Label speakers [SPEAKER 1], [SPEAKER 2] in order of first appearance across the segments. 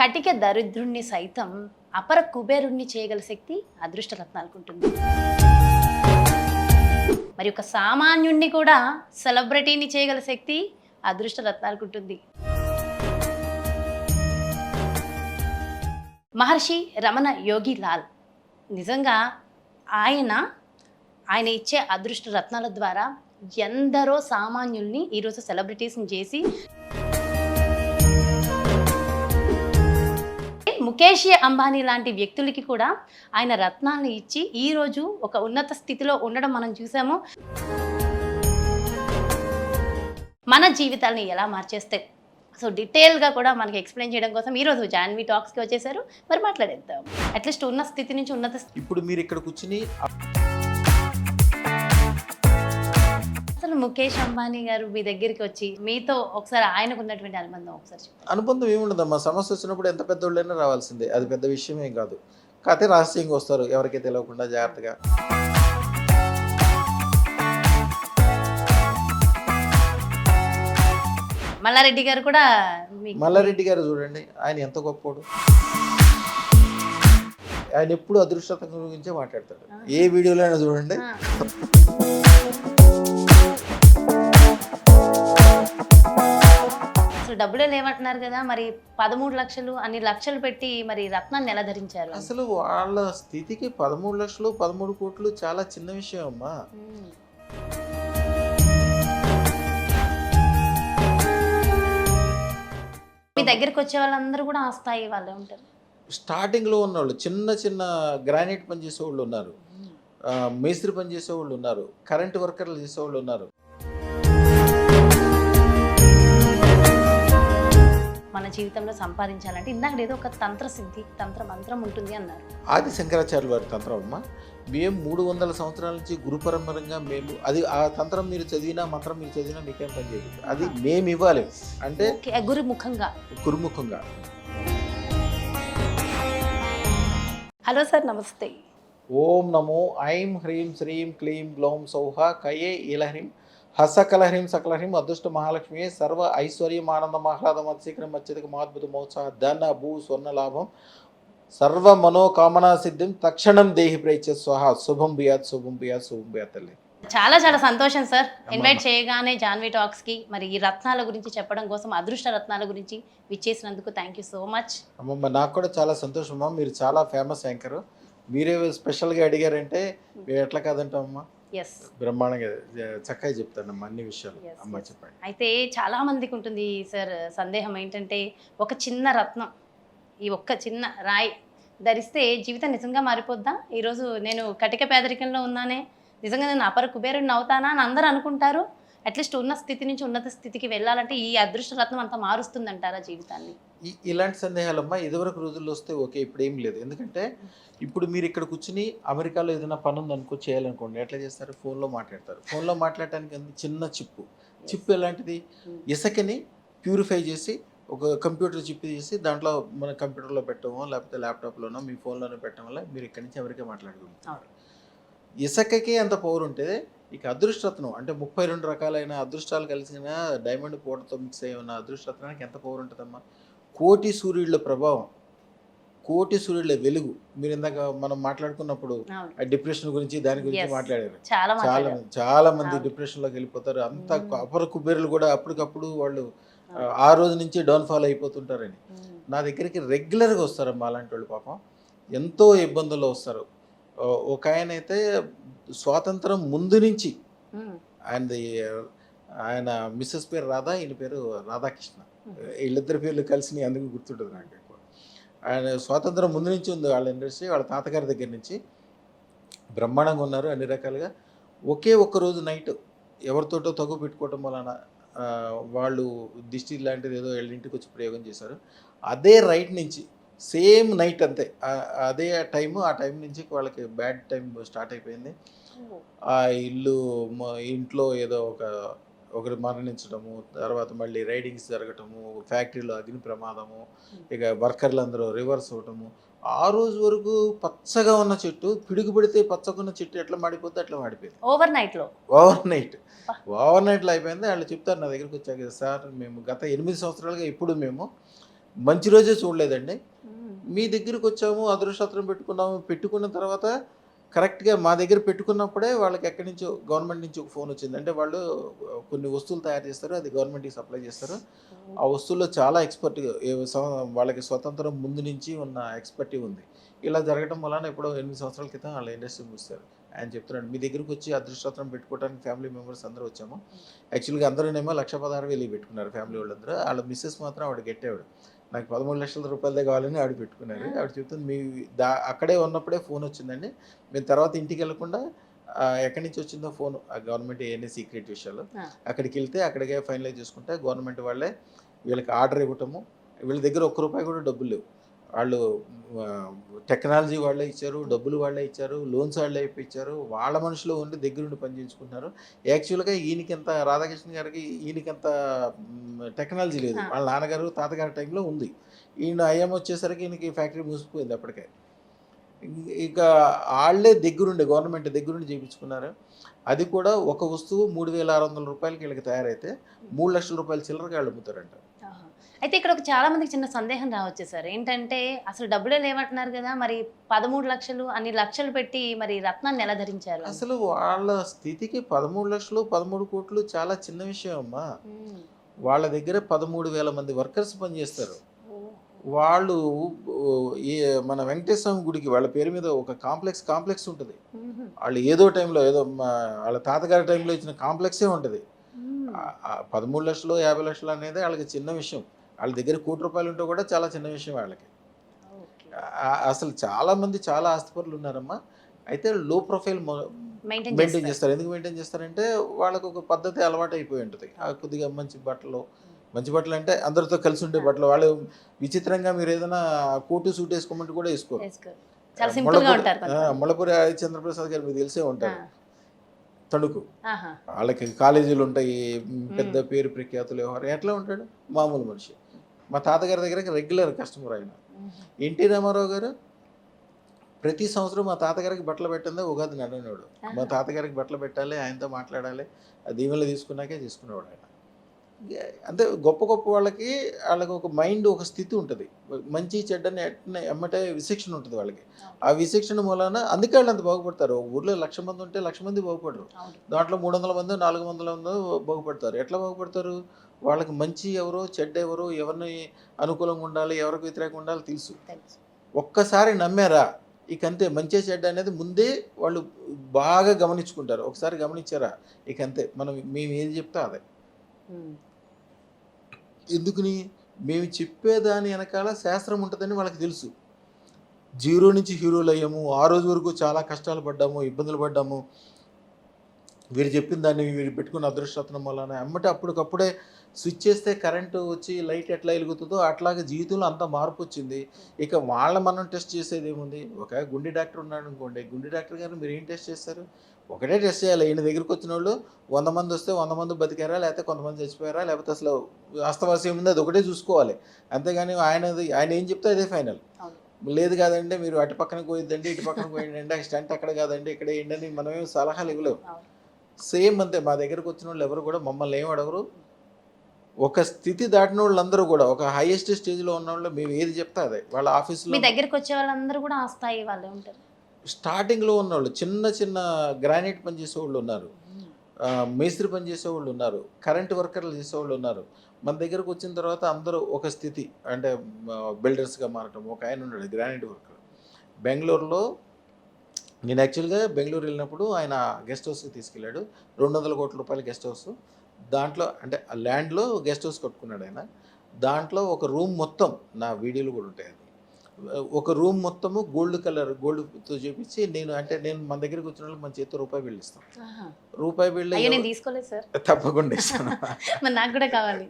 [SPEAKER 1] కటిక దరిద్రుణ్ణి సైతం అపర కుబేరుణ్ణి చేయగల శక్తి అదృష్ట రత్నాలకు ఉంటుంది. మరి ఒక సామాన్యుణ్ణి కూడా సెలబ్రిటీని చేయగల శక్తి అదృష్ట రత్నాలకు ఉంటుంది. మహర్షి రమణ యోగి లాల్ నిజంగా ఆయన ఇచ్చే అదృష్ట రత్నాల ద్వారా ఎందరో సామాన్యుల్ని ఈరోజు సెలబ్రిటీస్ని చేసి ముఖేష్ అంబానీ లాంటి వ్యక్తులకి కూడా ఆయన రత్నాలను ఇచ్చి ఈరోజు ఒక ఉన్నత స్థితిలో ఉండడం మనం చూసాము. మన జీవితాలని ఎలా మార్చేస్తాయి సో డీటెయిల్గా కూడా మనకి ఎక్స్ప్లెయిన్ చేయడం కోసం ఈరోజు జాన్వీ టాక్స్కి వచ్చేసారు. మరి మాట్లాడేద్దాం. అట్లీస్ట్ ఉన్న స్థితి నుంచి ఉన్నత
[SPEAKER 2] ఇప్పుడు మీరు ఇక్కడ కూర్చుని
[SPEAKER 1] అసలు ముఖేష్ అంబానీ గారు మీ దగ్గరికి వచ్చి మీతో ఒకసారి ఆయనకు ఉన్నటువంటి అనుబంధం ఒకసారి చెప్పండి.
[SPEAKER 2] అనుబంధం ఏముండదమ్మా, సమస్య వచ్చినప్పుడు ఎంత పెద్దోళ్ళైనా రావాల్సిందే, అది పెద్ద విషయం ఏం కాదు. కాకపోతే రహస్యంగా వస్తారు, ఎవరికీ తెలియకుండా జాగ్రత్తగా.
[SPEAKER 1] మల్లారెడ్డి గారు కూడా
[SPEAKER 2] మల్లారెడ్డి గారు చూడండి, ఆయన ఎంత గొప్పోడు. ఆయన ఎప్పుడు అదృష్టం గురించే మాట్లాడతాడు, ఏ వీడియోలో అయినా చూడండి.
[SPEAKER 1] అసలు డబ్బులే లేవంటున్నారు కదా, మరి 13 లక్షలు అన్ని లక్షలు పెట్టి మరి రత్నాన్ని ఎలా ధరించారు?
[SPEAKER 2] అసలు వాళ్ళ స్థితికి 13 లక్షలు 13 కోట్లు చాలా చిన్న విషయం అమ్మా.
[SPEAKER 1] మీ దగ్గరికి వచ్చే వాళ్ళందరూ కూడా ఆ స్థాయి వాళ్ళే ఉంటారు.
[SPEAKER 2] స్టార్టింగ్లో ఉన్నవాళ్ళు చిన్న చిన్న గ్రానైట్ పని చేసేవాళ్ళు ఉన్నారు, మేస్త్రి పని చేసేవాళ్ళు ఉన్నారు, కరెంట్ వర్కర్లు చేసేవాళ్ళు ఉన్నారు.
[SPEAKER 1] మన జీవితంలో సంపాదించాలంటే ఇందాక ఏదో ఒక తంత్ర సిద్ధి తంత్ర మంత్రం ఉంటుంది అన్నారు.
[SPEAKER 2] ఆది శంకరాచార్యుల వారి తంత్రం అమ్మ. మేము 300 సంవత్సరాల నుంచి గురు పరంపరంగా మేము అది ఆ తంత్రం మీరు చదివినా మంత్రం మీరు చదివినా మీకేం పని చేయదు, అది మేము ఇవ్వాలి అంటే గురుముఖంగా.
[SPEAKER 1] హలో సార్, నమస్తే.
[SPEAKER 2] ఓం నమో ఐం హ్రీం శ్రీం క్లీం గ్లౌం సౌహ కయే ఇలహ్రీం హసకలహ్రీం సకలహ్రీం అదృష్ట మహాలక్ష్మి సర్వ ఐశ్వర్యం ఆనందం ఆహ్లాదం అతిశీఘ్రం అత్యధిక మహాద్భుత మోత్సాహ ధన భూ స్వర్ణ లాభం సర్వ మనోకామనా సిద్ధిం తక్షణం దేహి ప్రేచ స్వహ శుభం బియాత్ శుభం బియాత్ శుభం బియాత్. తల్లి
[SPEAKER 1] చాలా చాలా సంతోషం సార్, ఇన్వైట్ చేయగానే జాన్వీ టాక్స్కి మరి ఈ రత్నాల గురించి చెప్పడం కోసం, అదృష్ట రత్నాల గురించి విచ్చేసినందుకు థ్యాంక్ యూ సో మచ్.
[SPEAKER 2] అమ్మమ్మ నాకు కూడా చాలా సంతోషం అమ్మా, మీరు చాలా ఫేమస్ యాంకర్, మీరే స్పెషల్గా అడిగారంటే మేము ఎట్లా కాదంటామమ్మా. బ్రహ్మాండంగా చక్కగా చెప్తానమ్మా అన్ని విషయాలు. అమ్మ చెప్పండి.
[SPEAKER 1] అయితే చాలా మందికి ఉంటుంది సార్ సందేహం ఏంటంటే, ఒక చిన్న రత్నం, ఈ ఒక్క చిన్న రాయి ధరిస్తే జీవితం నిజంగా మారిపోద్దా? ఈరోజు నేను కటిక పేదరికంలో ఉన్నానే, నిజంగా నేను అపర కుబేరుడిని అవుతానా అని అందరూ అనుకుంటారు. అట్లీస్ట్ ఉన్న స్థితి నుంచి ఉన్నత స్థితికి వెళ్ళాలంటే ఈ అదృష్ట రత్నం అంతా మారుస్తుందంటారా జీవితాన్ని?
[SPEAKER 2] ఇలాంటి సందేహాలమ్మా ఇదివరకు రోజుల్లో వస్తే ఓకే, ఇప్పుడు ఏం లేదు. ఎందుకంటే ఇప్పుడు మీరు ఇక్కడ కూర్చుని అమెరికాలో ఏదైనా పని ఉందనుకో చేయాలనుకోండి, ఎట్లా చేస్తారు? ఫోన్లో మాట్లాడతారు. ఫోన్లో మాట్లాడటానికి చిన్న చిప్పు ఎలాంటిది? ఇసుకని ప్యూరిఫై చేసి ఒక కంప్యూటర్ చిప్ చేసి దాంట్లో మన కంప్యూటర్లో పెట్టడమో లేకపోతే ల్యాప్టాప్లోనో మీ ఫోన్లోనో పెట్టడం వల్ల మీరు ఇక్కడి నుంచి అమెరికా మాట్లాడుకుంటారు. ఇసుకకి ఎంత పవర్ ఉంటుంది, ఇక అదృష్టరత్నం అంటే 32 రకాలైన అదృష్టాలు కలిసిన డైమండ్ పూటతో మిక్స్ అయ్యి ఉన్న అదృష్టరత్నానికి ఎంత పవర్ ఉంటుందమ్మా? కోటి సూర్యుళ్ళ ప్రభావం, కోటి సూర్యుళ్ళ వెలుగు. మీరు ఇందాక మనం మాట్లాడుకున్నప్పుడు డిప్రెషన్ గురించి దాని గురించి మాట్లాడారు. చాలా మంది డిప్రెషన్లోకి వెళ్ళిపోతారు. అంత అపర కుబేరులు కూడా అప్పటికప్పుడు వాళ్ళు ఆ రోజు నుంచి డౌన్ఫాల్ అయిపోతుంటారని నా దగ్గరికి రెగ్యులర్గా వస్తారమ్మా. అలాంటి వాళ్ళు పాపం ఎంతో ఇబ్బందుల్లో వస్తారు. ఒక ఆయన అయితే స్వాతంత్రం ముందు నుంచి ఆయన మిస్సెస్ పేరు రాధా, ఈయన పేరు రాధాకృష్ణ, వీళ్ళిద్దరి పేర్లు కలిసి అందుకు గుర్తుంటుంది నాకు ఎక్కువ. ఆయన స్వాతంత్రం ముందు నుంచి ఉంది వాళ్ళ ఇండస్ట్రీ, వాళ్ళ తాతగారి దగ్గర నుంచి బ్రహ్మాండంగా ఉన్నారు అన్ని రకాలుగా. ఒకే ఒక్క రోజు నైట్ ఎవరితోటో తగు పెట్టుకోవటం వలన వాళ్ళు దిష్టి లాంటిది ఏదో ఇంటికి వచ్చి ప్రయోగం చేశారు. అదే రైట్ నుంచి సేమ్ నైట్ అంతే అదే టైము, ఆ టైం నుంచి వాళ్ళకి బ్యాడ్ టైం స్టార్ట్ అయిపోయింది. ఆ ఇంట్లో ఏదో ఒకరు మరణించడము, తర్వాత మళ్ళీ రైడింగ్స్ జరగటము, ఫ్యాక్టరీలో అగ్ని ప్రమాదము, ఇక వర్కర్లు అందరూ రివర్స్ అవ్వటము. ఆ రోజు వరకు పచ్చగా ఉన్న చెట్టు పిడుగుపడితే పచ్చకున్న చెట్టు ఎట్లా మాడిపోతే అట్లా మాడిపోయింది ఓవర్ నైట్లో అయిపోయింది. వాళ్ళు చెప్తారు నా దగ్గరికి వచ్చాక, సార్ మేము గత 8 సంవత్సరాలుగా ఇప్పుడు మేము మంచి రోజే చూడలేదండి.
[SPEAKER 1] మ్మ్.
[SPEAKER 2] మీ దగ్గరికి వచ్చాము, అదృష్టపత్రం పెట్టుకున్నాము. పెట్టుకున్న తర్వాత కరెక్ట్‌గా మా దగ్గర పెట్టుకున్నప్పుడే వాళ్ళకి ఎక్కడి నుంచో గవర్నమెంట్ నుంచి ఒక ఫోన్ వచ్చింది. అంటే వాళ్ళు కొన్ని వస్తువులు తయారు చేస్తారు. అది గవర్నమెంట్‌కి సప్లై చేస్తారు. ఆ వస్తువుల్లో చాలా ఎక్స్‌పర్ట్ వాళ్ళకి స్వతంత్రం ముందు నుంచి ఉన్న ఎక్స్‌పర్టీ ఉంది. ఇలా జరగడం వలన ఎప్పుడో 8 సంవత్సరాల క్రితం వాళ్ళ ఇండస్ట్రీ మూసేశారు. ఆయన చెప్తున్నాడు, "మీ దగ్గరికి వచ్చి అదృష్టపత్రం పెట్టుకోవడానికి ఫ్యామిలీ మెంబర్స్ అందరూ వచ్చాము. యాక్చువల్‌గా అందరూనేమో 1,16,000 పెట్టుకున్నారు ఫ్యామిలీ వాళ్ళందరూ. ఆళ్ళ మిసెస్ మాత్రం ఆవిడ గట్టావిడ. నాకు 13,00,000 రూపాయలదే కావాలని ఆవిడ పెట్టుకున్నారు. ఆవిడ చెప్తుంది, మీ అక్కడే ఉన్నప్పుడే ఫోన్ వచ్చిందండి. మేము తర్వాత ఇంటికెళ్ళకుండా ఎక్కడి నుంచి వచ్చిందో ఫోను, ఆ గవర్నమెంట్ ఇయన్నీ సీక్రెట్ విషయాలు.
[SPEAKER 1] ఆ.
[SPEAKER 2] అక్కడికెళ్తే అక్కడికే ఫైనలైజ్ చేసుకుంటే గవర్నమెంట్ వాళ్ళే వీళ్ళకి ఆర్డర్ ఇవ్వటము. వీళ్ళ దగ్గర ఒక్క రూపాయి కూడా డబ్బులు లేవు. వాళ్ళు టెక్నాలజీ వాళ్ళే ఇచ్చారు, డబ్బులు వాళ్ళే ఇచ్చారు, లోన్స్ వాళ్ళే ఇప్పించారు. వాళ్ళ మనుషులు ఉండి దగ్గరుండి పని చేయించుకుంటున్నారు. యాక్చువల్‌గా ఈయనకింత రాధాకృష్ణ గారికి ఈయనకింత టెక్నాలజీ లేదు.
[SPEAKER 1] ఆ.
[SPEAKER 2] వాళ్ళ నాన్నగారు, తాతగారి టైంలో ఉంది. ఈయన ఐఎం వచ్చేసరికి ఈయనకి ఫ్యాక్టరీ మూసిపోయింది అప్పటికే. ఇక ఆళ్ళే దగ్గరుండి గవర్నమెంట్ దగ్గరుండి చేపించుకున్నారు. అది కూడా ఒక వస్తువు రూ. 3,600 వీళ్ళకి తయారైతే రూ. 3,00,000 చిల్లరగా ఆళ్ళు అమ్ముతారంట.
[SPEAKER 1] ఆహా. అయితే ఇక్కడ ఒక చాలా మందికి చిన్న సందేహం రావచ్చు సార్. ఏంటంటే అసలు డబ్బులే లేవంటున్నారు కదా! మరి 13,00,000 అన్ని లక్షలు పెట్టి మరి రత్నాన్ని ఎలా ధరించారు అని?
[SPEAKER 2] అసలు వాళ్ళ స్థితికి 13,00,000, 13,00,00,000 చాలా చిన్న విషయం అమ్మా.
[SPEAKER 1] మ్మ్.
[SPEAKER 2] వాళ్ళ దగ్గర 13,000 మంది వర్కర్స్ పనిచేస్తారు.
[SPEAKER 1] ఓహో.
[SPEAKER 2] వాళ్ళు ఈ మన వెంకటేశ్వర స్వామి గుడికి వాళ్ళ పేరు మీద ఒక కాంప్లెక్స్ ఉంటది.
[SPEAKER 1] మ్మ్.
[SPEAKER 2] వాళ్ళు ఏదో టైంలో ఏదో వాళ్ళ తాతగారి టైంలో ఇచ్చిన కాంప్లెక్సే ఉంటది.
[SPEAKER 1] మ్మ్.
[SPEAKER 2] 13,00,000, 50,00,000 అనేది వాళ్ళకి చిన్న విషయం. వాళ్ళ దగ్గర ₹1,00,00,000 ఉంటే కూడా చాలా చిన్న విషయం వాళ్ళకి.
[SPEAKER 1] ఓకే.
[SPEAKER 2] అసలు చాలామంది చాలా ఆస్తిపరులు ఉన్నారమ్మా. అయితే లో ప్రొఫైల్
[SPEAKER 1] మెయింటైన్
[SPEAKER 2] మెయింటైన్
[SPEAKER 1] చేస్తారు.
[SPEAKER 2] చేస్తారు. ఎందుకు మెయింటైన్ చేస్తారంటే వాళ్ళకి ఒక పద్ధతి అలవాటు అయిపోయి ఉంటుంది. కొద్దిగా మంచి బట్టలు అంటే అందరితో కలిసి ఉండే బట్టలు. వాళ్ళు విచిత్రంగా మీరు ఏదైనా కోటు సూట్ వేసుకోమంటే కూడా వేసుకోరు.
[SPEAKER 1] వేసుకోరు. చాలా సింపుల్ గా ఉంటారు కొంతమంది.
[SPEAKER 2] ముళ్ళపూరి హరిశ్చంద్రప్రసాద్ గారు మీకు తెలిసే ఉంటారు.
[SPEAKER 1] ఆ.
[SPEAKER 2] తణుకు.
[SPEAKER 1] ఆహా.
[SPEAKER 2] వాళ్ళకి కాలేజీలు ఉంటాయి. పెద్ద
[SPEAKER 1] మ్మ్.
[SPEAKER 2] పేరు ప్రఖ్యాతులు వ్యవహారం. ఎట్లా ఉంటాడు? మామూలు మనిషి. మా తాతగారి దగ్గరికి రెగ్యులర్ కస్టమర్ ఆయన.
[SPEAKER 1] మ్మ్.
[SPEAKER 2] ఎన్టీ రామారావు గారు ప్రతి సంవత్సరం మా తాతగారికి బట్టలు పెట్టిందే ఉగాది నడినోడు. మా
[SPEAKER 1] ఆహా.
[SPEAKER 2] తాతగారికి బట్టలు పెట్టాలి, ఆయనతో మాట్లాడాలి. ఆ దీవెనలు తీసుకున్నాకే తీసుకునేవాడు ఆయన. అంటే గొప్ప గొప్ప వాళ్ళకి ఒక మైండ్, ఒక స్థితి ఉంటుంది. మంచి చెడ్డని ఎమ్మటే విశిక్షణ ఉంటుంది వాళ్ళకి. ఆ విశిక్షణ మూలాన అందుకే వాళ్ళు అంత బాగుపడతారు. ఊర్లో 1,00,000 మంది ఉంటే 1,00,000 మంది బాగుపడరు.
[SPEAKER 1] అవును.
[SPEAKER 2] దాంట్లో 300 మందో 400 మందో బాగుపడతారు. ఎట్లా బాగుపడతారు? వాళ్ళకి మంచి ఎవరో చెడ్డ ఎవరో, ఎవరిని అనుకూలంగా ఉండాలి, ఎవరికి వ్యతిరేకంగా ఉండాలి తెలుసు.
[SPEAKER 1] తెలుసు.
[SPEAKER 2] ఒక్కసారి నమ్మారా ఇక అంతే. మంచి చెడ్డ అనేది ముందే వాళ్ళు బాగా గమనించుకుంటారు. ఒకసారి గమనించారా ఇక అంతే. మేము ఏది చెప్తే అదే.
[SPEAKER 1] మ్మ్.
[SPEAKER 2] ఎందుకని? మేము చెప్పేదాని వెనకాల శాస్త్రం ఉంటుందని వాళ్ళకి తెలుసు. జీరో నుంచి హీరోలు అయ్యాము. ఆ రోజు వరకు చాలా కష్టాలు పడ్డాము, ఇబ్బందులు పడ్డాము. వీరు చెప్పిన దాన్ని వీరు పెట్టుకున్న అదృష్టరత్నం వలన ఎమ్మటే అప్పటికప్పుడే స్విచ్ చేస్తే కరెంటు వచ్చి లైట్ ఎట్లా వెలుగుతుందో అట్లాగే జీవితంలో అంత మార్పు వచ్చింది. ఇక మనం టెస్ట్ చేసేది ఏముంది? ఒక గుండె డాక్టర్ ఉన్నాడు అనుకోండి. గుండె డాక్టర్ గారు మీరు ఏం టెస్ట్ చేస్తారు? ఒకటే టెస్ట్ చేయాలి. ఈయన దగ్గరికి వచ్చిన వాళ్ళు 100 మంది వస్తే 100 మంది బతికారా, లేకపోతే కొంతమంది చచ్చిపోయారా, లేకపోతే అసలు అస్తవాసి ఏముంది అది ఒకటే చూసుకోవాలి. అంతేగాని ఆయన ఏం చెప్తే అదే ఫైనల్.
[SPEAKER 1] అవును.
[SPEAKER 2] లేదు కాదండి మీరు అటు పక్కన పోయిద్దండి, ఇటు పక్కన పోయిందండి, స్టంట్ అక్కడ కాదండి ఇక్కడ ఏంటని మనమేం సలహాలు ఇవ్వలేము.
[SPEAKER 1] అవును.
[SPEAKER 2] సేమ్ అంతే. మా దగ్గరకు వచ్చిన వాళ్ళు ఎవరు కూడా మమ్మల్ని ఏం అడగరు. ఒక స్థితి దాటిన వాళ్ళందరూ కూడా ఒక హైయెస్ట్ స్టేజ్లో ఉన్న వాళ్ళు మేము ఏది చెప్తే అదే. వాళ్ళ
[SPEAKER 1] మీ
[SPEAKER 2] ఆఫీస్లో
[SPEAKER 1] దగ్గరికి వచ్చే వాళ్ళందరూ కూడా ఆ స్థాయి వాళ్ళే ఉంటారు.
[SPEAKER 2] స్టార్టింగ్లో ఉన్నవాళ్ళు చిన్న గ్రానైట్ పని చేసేవాళ్ళు ఉన్నారు, మేస్త్రి పని చేసేవాళ్ళు ఉన్నారు, కరెంట్ వర్కర్లు చేసేవాళ్ళు ఉన్నారు. మన దగ్గరకు వచ్చిన తర్వాత అందరూ ఒక స్థితి అంటే బిల్డర్స్గా మారటం. ఒక ఆయన ఉన్నాడు గ్రానైట్ వర్కర్ బెంగళూరులో. నేను యాక్చువల్గా బెంగళూరు వెళ్ళినప్పుడు ఆయన గెస్ట్ హౌస్కి తీసుకెళ్ళాడు. 200 కోట్ల రూపాయల గెస్ట్ హౌస్. దాంట్లో అంటే ఆ ల్యాండ్లో గెస్ట్ హౌస్ కట్టుకున్నాడు ఆయన. దాంట్లో ఒక రూమ్ మొత్తం నా వీడియోలు కూడా ఉంటాయి. అది ఒక రూమ్ మొత్తము గోల్డ్తో చేపించి నేను మన దగ్గరికి వచ్చిన వాళ్ళకి మన చేతితో రూపాయి బిల్లు ఇస్తాం.
[SPEAKER 1] ఆహా.
[SPEAKER 2] రూపాయి బిల్లు
[SPEAKER 1] అయ్యో నేను తీసుకోలేదు సార్.
[SPEAKER 2] తప్పకుండా ఇస్తాను.
[SPEAKER 1] మరి నాకు కూడా కావాలి.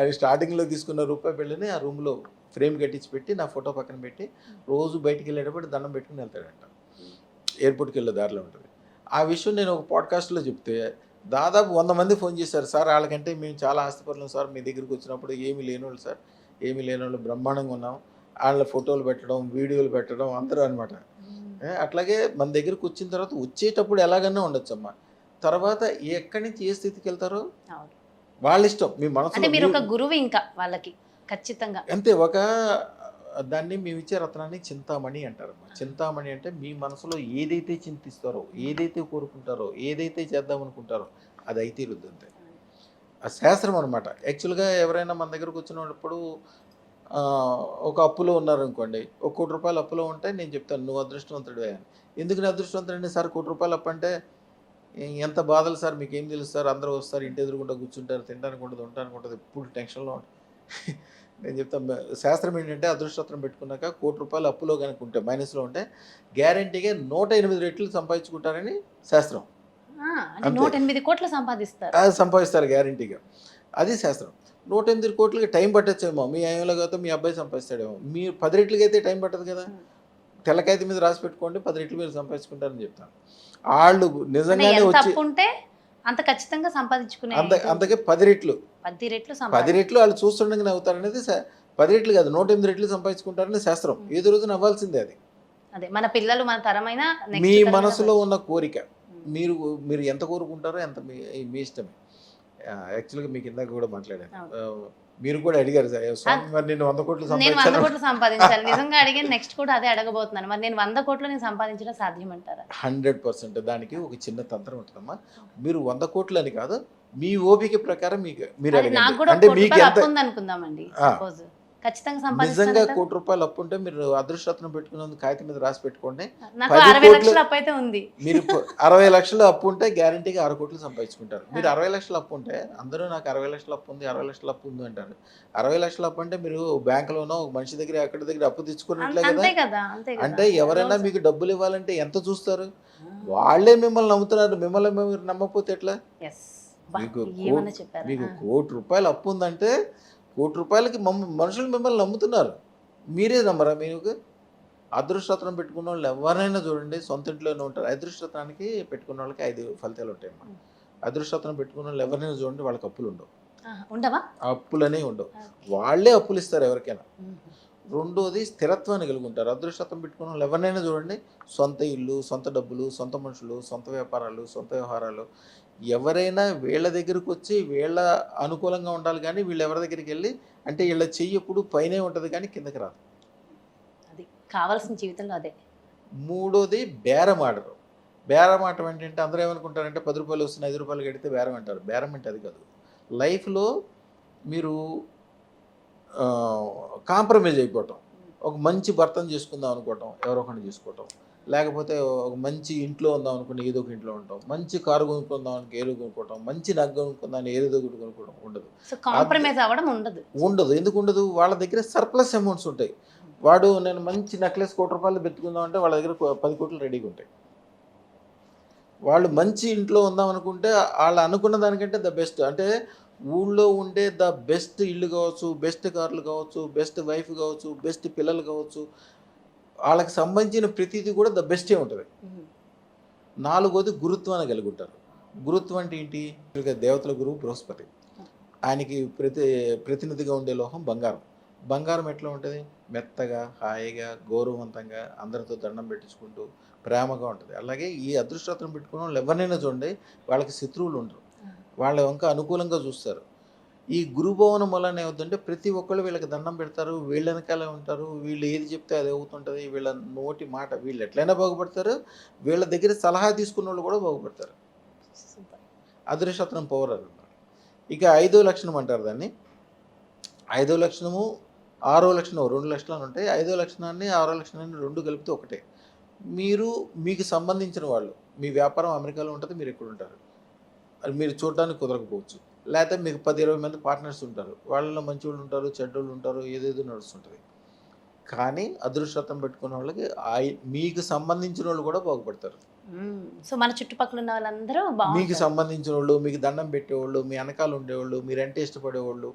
[SPEAKER 2] అది స్టార్టింగ్లో తీసుకున్న రూపాయి బిల్లుని ఆ రూమ్లో ఫ్రేమ్ కట్టించి పెట్టి నా ఫోటో పక్కన పెట్టి రోజు బయటికి వెళ్ళేటప్పుడు దండం పెట్టుకుని వెళ్తాడంట. ఎయిర్పోర్ట్కి వెళ్ళే దారిలో ఉంటుంది. ఆ విషయం నేను ఒక పాడ్కాస్ట్లో చెప్తే దాదాపు 100 మంది ఫోన్ చేశారు. సార్ వాళ్ళకంటే మేము చాలా ఆస్తిపరులం సార్, మీ దగ్గరికి వచ్చినప్పుడు ఏమీ లేనోళ్ళు సార్, ఏమీ లేనోళ్ళు బ్రహ్మాండంగా ఉన్నాం. వాళ్ళ ఫోటోలు పెట్టడం, వీడియోలు పెట్టడం అందరూ అనమాట. అట్లాగే మన దగ్గరికి వచ్చిన తర్వాత వచ్చేటప్పుడు ఎలాగన్నా ఉండొచ్చమ్మా. తర్వాత ఎక్కడి నుంచి ఏ స్థితికి వెళ్తారో
[SPEAKER 1] అవును.
[SPEAKER 2] వాళ్ళ ఇష్టం. మీ
[SPEAKER 1] అంటే మీరు ఒక
[SPEAKER 2] మనసులో
[SPEAKER 1] గురువు ఇంకా వాళ్ళకి. ఖచ్చితంగా.
[SPEAKER 2] అంతే దాన్ని మేము ఇచ్చే రత్నాన్ని చింతామణి అంటారమ్మా. చింతామణి అంటే మీ మనసులో ఏదైతే చింతిస్తారో, ఏదైతే కోరుకుంటారో, ఏదైతే చేద్దాం అనుకుంటారో అది అయితే తీరుద్ది అంతే. ఆ శాస్త్రం అనమాట. యాక్చువల్‌గా ఎవరైనా మన దగ్గరకు వచ్చినప్పుడు ఒక అప్పులో ఉన్నారనుకోండి. ఒక రూ. 1,00,00,000 అప్పులో ఉంటే నేను చెప్తాను నువ్వు అదృష్టవంతుడివే అని. ఎందుకు నేను అదృష్టవంతుడండి సార్? రూ. 1,00,00,000 అప్పు అంటే ఎంత బాధలు సార్ మీకేం తెలుసు సార్? అందరూ వస్తారు ఇంటి ఎదురుగుండా కూర్చుంటారు. తినడానికి ఉండదు, ఉండడానికి ఉండదు. ఎప్పుడు టెన్షన్‌లో నేను చెప్తాను శాస్త్రం ఏంటంటే అదృష్టరత్నం పెట్టుకున్నాక రూ. 1,00,00,000 అప్పులో గనుక ఉంటే మైనస్‌లో ఉంటే గ్యారంటీగా 108 రెట్లు సంపాదించుకుంటారని శాస్త్రం.
[SPEAKER 1] అంటే
[SPEAKER 2] అంతే.
[SPEAKER 1] 108,00,00,000 సంపాదిస్తారు.
[SPEAKER 2] అది సంపాదిస్తారు గ్యారంటీగా. అది శాస్త్రం. 108,00,00,000కి టైం పట్టొచ్చేమో. మీ ఏమో కాకపోతే మీ అబ్బాయి సంపాదిస్తాడేమో. మీరు 10 రెట్లకైతే టైం పట్టదు కదా! తెల్లకాయితం మీద రాసి పెట్టుకోండి 10 రెట్లు మీరు సంపాదించుకుంటారని చెప్తాను. ఆళ్ళు
[SPEAKER 1] అంటే
[SPEAKER 2] నిజంగానే
[SPEAKER 1] ఎంత
[SPEAKER 2] వచ్చి
[SPEAKER 1] అప్పు ఉంటే అంత ఖచ్చితంగా సంపాదించుకునే
[SPEAKER 2] అంతకే 10 రెట్లు.
[SPEAKER 1] 10 రెట్లు
[SPEAKER 2] 10 రెట్లు వాళ్ళు చూస్తుండగానే అవుతారనేది 10 రెట్లు కాదు 108 రెట్లు సంపాదించుకుంటారని శాస్త్రం. ఏదో రోజున అవ్వాల్సిందే అది.
[SPEAKER 1] అదే మన పిల్లలు మన తరమైన
[SPEAKER 2] మీ
[SPEAKER 1] నెక్స్ట్
[SPEAKER 2] మనసులో ఉన్న కోరిక మీరు మీరు ఎంత కోరుకుంటారో ఎంత మీ ఇష్టమే. యాక్చువల్‌గా మీకు ఇందాక కూడా మాట్లాడాను. మీరు కూడా అడిగారు స్వామి మరి నేను 100 కోట్లు
[SPEAKER 1] నేను 100
[SPEAKER 2] సంపాదించాను.
[SPEAKER 1] కోట్లు సంపాదించాలి. నిజంగా అడిగాను. నెక్స్ట్ కూడా అదే అడగబోతున్నాను. మరి నేను 100 కోట్లు నేను సంపాదించడం సాధ్యమంటారా?
[SPEAKER 2] 100% దానికి ఒక చిన్న తంత్రం ఉంటుందమ్మా. మీరు 100 కోట్లు అని కాదు మీ ఓపిక ప్రకారం మీరు
[SPEAKER 1] అది నాకు
[SPEAKER 2] అడగండి.
[SPEAKER 1] కూడా
[SPEAKER 2] అంటే
[SPEAKER 1] 1
[SPEAKER 2] మీకు
[SPEAKER 1] కోటి
[SPEAKER 2] ఎంత
[SPEAKER 1] అప్పు ఉందనుకుందామండి. సపోజ్ ఖచ్చితంగా
[SPEAKER 2] నిజంగా
[SPEAKER 1] సంపాదిస్తానంటారా?
[SPEAKER 2] రూ. 1,00,00,000 అప్పు ఉంటే మీరు అదృష్టరత్నం పెట్టుకున్నందుకు కాగితం మీద రాసి పెట్టుకోండి.
[SPEAKER 1] నాకు
[SPEAKER 2] 10
[SPEAKER 1] 60
[SPEAKER 2] కోట్లు
[SPEAKER 1] లక్షల అప్పు అయితే ఉంది.
[SPEAKER 2] మీరు 60 లక్షలు అప్పు ఉంటే గ్యారంటీగా 6 కోట్లు సంపాదించుకుంటారు. మీరు 60 లక్షలు అప్పు ఉంటే అందరూ నాకు 60 లక్షల అప్పు ఉంది 60 లక్షల అప్పు ఉంది అంటారు. 60 లక్షల అప్పు అంటే మీరు బ్యాంకులోనో ఒక మనిషి దగ్గర ఎక్కడి దగ్గర అప్పు తెచ్చుకున్నట్లే కదా.
[SPEAKER 1] అంతే కదా. అంతే కదా.
[SPEAKER 2] అంటే ఎవరైనా మీకు డబ్బులు ఇవ్వాలంటే ఎంత చూస్తారు? వాళ్ళే మిమ్మల్ని నమ్ముతున్నారు. మిమ్మల్ని మీరు నమ్మకపోతే ఎట్లా?
[SPEAKER 1] యెస్.
[SPEAKER 2] మీకు
[SPEAKER 1] ఏమన్నా చెప్పారా?
[SPEAKER 2] మీకు రూ. 1,00,00,000 అప్పు ఉందంటే రూ. 1,00,00,000కి మనుషులు మిమ్మల్ని నమ్ముతున్నారు. మీరే నమ్మరా? మీకు అదృష్టరత్నం పెట్టుకున్న వాళ్ళు ఎవరైనా చూడండి సొంత ఇంట్లోనే ఉంటారు. అదృష్టరత్నానికి పెట్టుకున్న వాళ్ళకి 5 ఫలితాలు ఉంటాయమ్మా. అదృష్టరత్నం పెట్టుకున్న వాళ్ళు ఎవరైనా చూడండి వాళ్ళకి అప్పులు ఉండవు.
[SPEAKER 1] ఉండవా?
[SPEAKER 2] అప్పులనే ఉండవు. వాళ్ళే అప్పులు ఇస్తారు ఎవరికైనా. రెండోది స్థిరత్వాన్ని కలిగి ఉంటారు. అదృష్టరత్నం పెట్టుకున్న వాళ్ళు ఎవరినైనా చూడండి సొంత ఇల్లు, సొంత డబ్బులు, సొంత మనుషులు, సొంత వ్యాపారాలు, సొంత వ్యవహారాలు. ఎవరైనా వీళ్ళ దగ్గరకు వచ్చి వీళ్ళ అనుకూలంగా ఉండాలి కానీ వీళ్ళు ఎవరి దగ్గరికి వెళ్ళి అంటే వీళ్ళ చెయ్యి ఎప్పుడు పైనే ఉంటుంది కానీ కిందకి రాదు.
[SPEAKER 1] అది కావాల్సిన జీవితంలో అదే.
[SPEAKER 2] మూడోది బేరం ఆడరు. బేరం ఆడటం ఏంటంటే అందరూ ఏమనుకుంటారంటే రూ. 10 వస్తున్నాయి 5 కడితే బేరం అంటారు. బేరం అంటే అది కాదు. లైఫ్లో మీరు కాంప్రమైజ్ అయిపోవటం. ఒక మంచి భర్తను చేసుకుందాం అనుకోవటం ఎవరో ఒకరిని చేసుకోవటం. లేకపోతే ఒక మంచి ఇంట్లో ఉందాం అనుకుని ఏదో ఒక ఇంట్లో ఉంటాం. మంచి కారు కొనుక్కుందాం అని ఏదో కొనుక్కోవటం. మంచి నగ కొనుక్కుందాం అని ఏదో ఒకటి కొనుక్కోవడం ఉండదు.
[SPEAKER 1] సో కాంప్రమైజ్ అవ్వడం ఉండదు.
[SPEAKER 2] ఉండదు. ఎందుకు ఉండదు? వాళ్ళ దగ్గర సర్ప్లస్ అమౌంట్స్ ఉంటాయి. వాడు నేను మంచి నెక్లెస్ ₹1,00,00,000 పెట్టుకుందాం అంటే వాళ్ళ దగ్గర 10 కోట్లు రెడీగా ఉంటాయి. వాళ్ళు మంచి ఇంట్లో ఉందాం అనుకుంటే వాళ్ళు అనుకున్న దానికంటే ద బెస్ట్ అంటే ఊళ్ళో ఉండే ద బెస్ట్ ఇల్లు కావచ్చు, బెస్ట్ కార్లు కావచ్చు, బెస్ట్ వైఫ్ కావచ్చు, బెస్ట్ పిల్లలు కావచ్చు. వాళ్ళకి సంబంధించిన ప్రతిదీ కూడా ద బెస్టే ఉంటుంది. నాలుగోది గురుత్వాన్ని కలిగి ఉంటారు. గురుత్వం అంటే ఏంటి? దేవతల గురువు బృహస్పతి. ఆయనకి ప్రతినిధిగా ఉండే లోహం బంగారం. బంగారం ఎట్లా ఉంటుంది? మెత్తగా, హాయిగా, గౌరవవంతంగా అందరితో దండం పెట్టించుకుంటూ ప్రేమగా ఉంటుంది. అలాగే ఈ అదృష్టరత్నం పెట్టుకున్న వాళ్ళు ఎవరినైనా చూడండి వాళ్ళకి శత్రువులు ఉండరు. వాళ్ళ వంక అనుకూలంగా చూస్తారు. ఈ గురుభవనం వలన ఏమవుతుందంటే ప్రతి ఒక్కళ్ళు వీళ్ళకి దండం పెడతారు. వీళ్ళ వెనకాలే ఉంటారు. వీళ్ళు ఏది చెప్తే అది అవుతుంటుంది. వీళ్ళ నోటి మాట వీళ్ళు ఎట్లయినా బాగుపడతారు. వీళ్ళ దగ్గర సలహా తీసుకున్న వాళ్ళు కూడా బాగుపడతారు. అదృష్టరత్నం పవర్ అది. ఇక 5వ లక్షణం అంటారు దాన్ని. 5వ లక్షణము 6వ లక్షణం 2 లక్షణాలు ఉంటాయి. 5వ లక్షణాన్ని 6వ లక్షణాన్ని 2 కలిపితే ఒకటే. మీకు సంబంధించిన వాళ్ళు మీ వ్యాపారం అమెరికాలో ఉంటుంది. మీరు ఎక్కడ ఉంటారు అది మీరు చూడడానికి కుదరకపోవచ్చు. లేకపోతే మీకు 10-20 మంది పార్ట్నర్స్ ఉంటారు. వాళ్ళలో మంచోళ్ళు ఉంటారు, చెడ్డోళ్ళు ఉంటారు, ఏదేదో నడుస్తుంటుంది. కానీ అదృష్టరత్నం పెట్టుకున్న వాళ్ళకి మీకు సంబంధించిన వాళ్ళు కూడా బాగుపడతారు.
[SPEAKER 1] సో మన చుట్టుపక్కల ఉన్న వాళ్ళందరూ
[SPEAKER 2] మీకు సంబంధించిన వాళ్ళు, మీకు దండం పెట్టేవాళ్ళు, మీ వెనకాల ఉండేవాళ్ళు, మీరంటే ఇష్టపడేవాళ్ళు.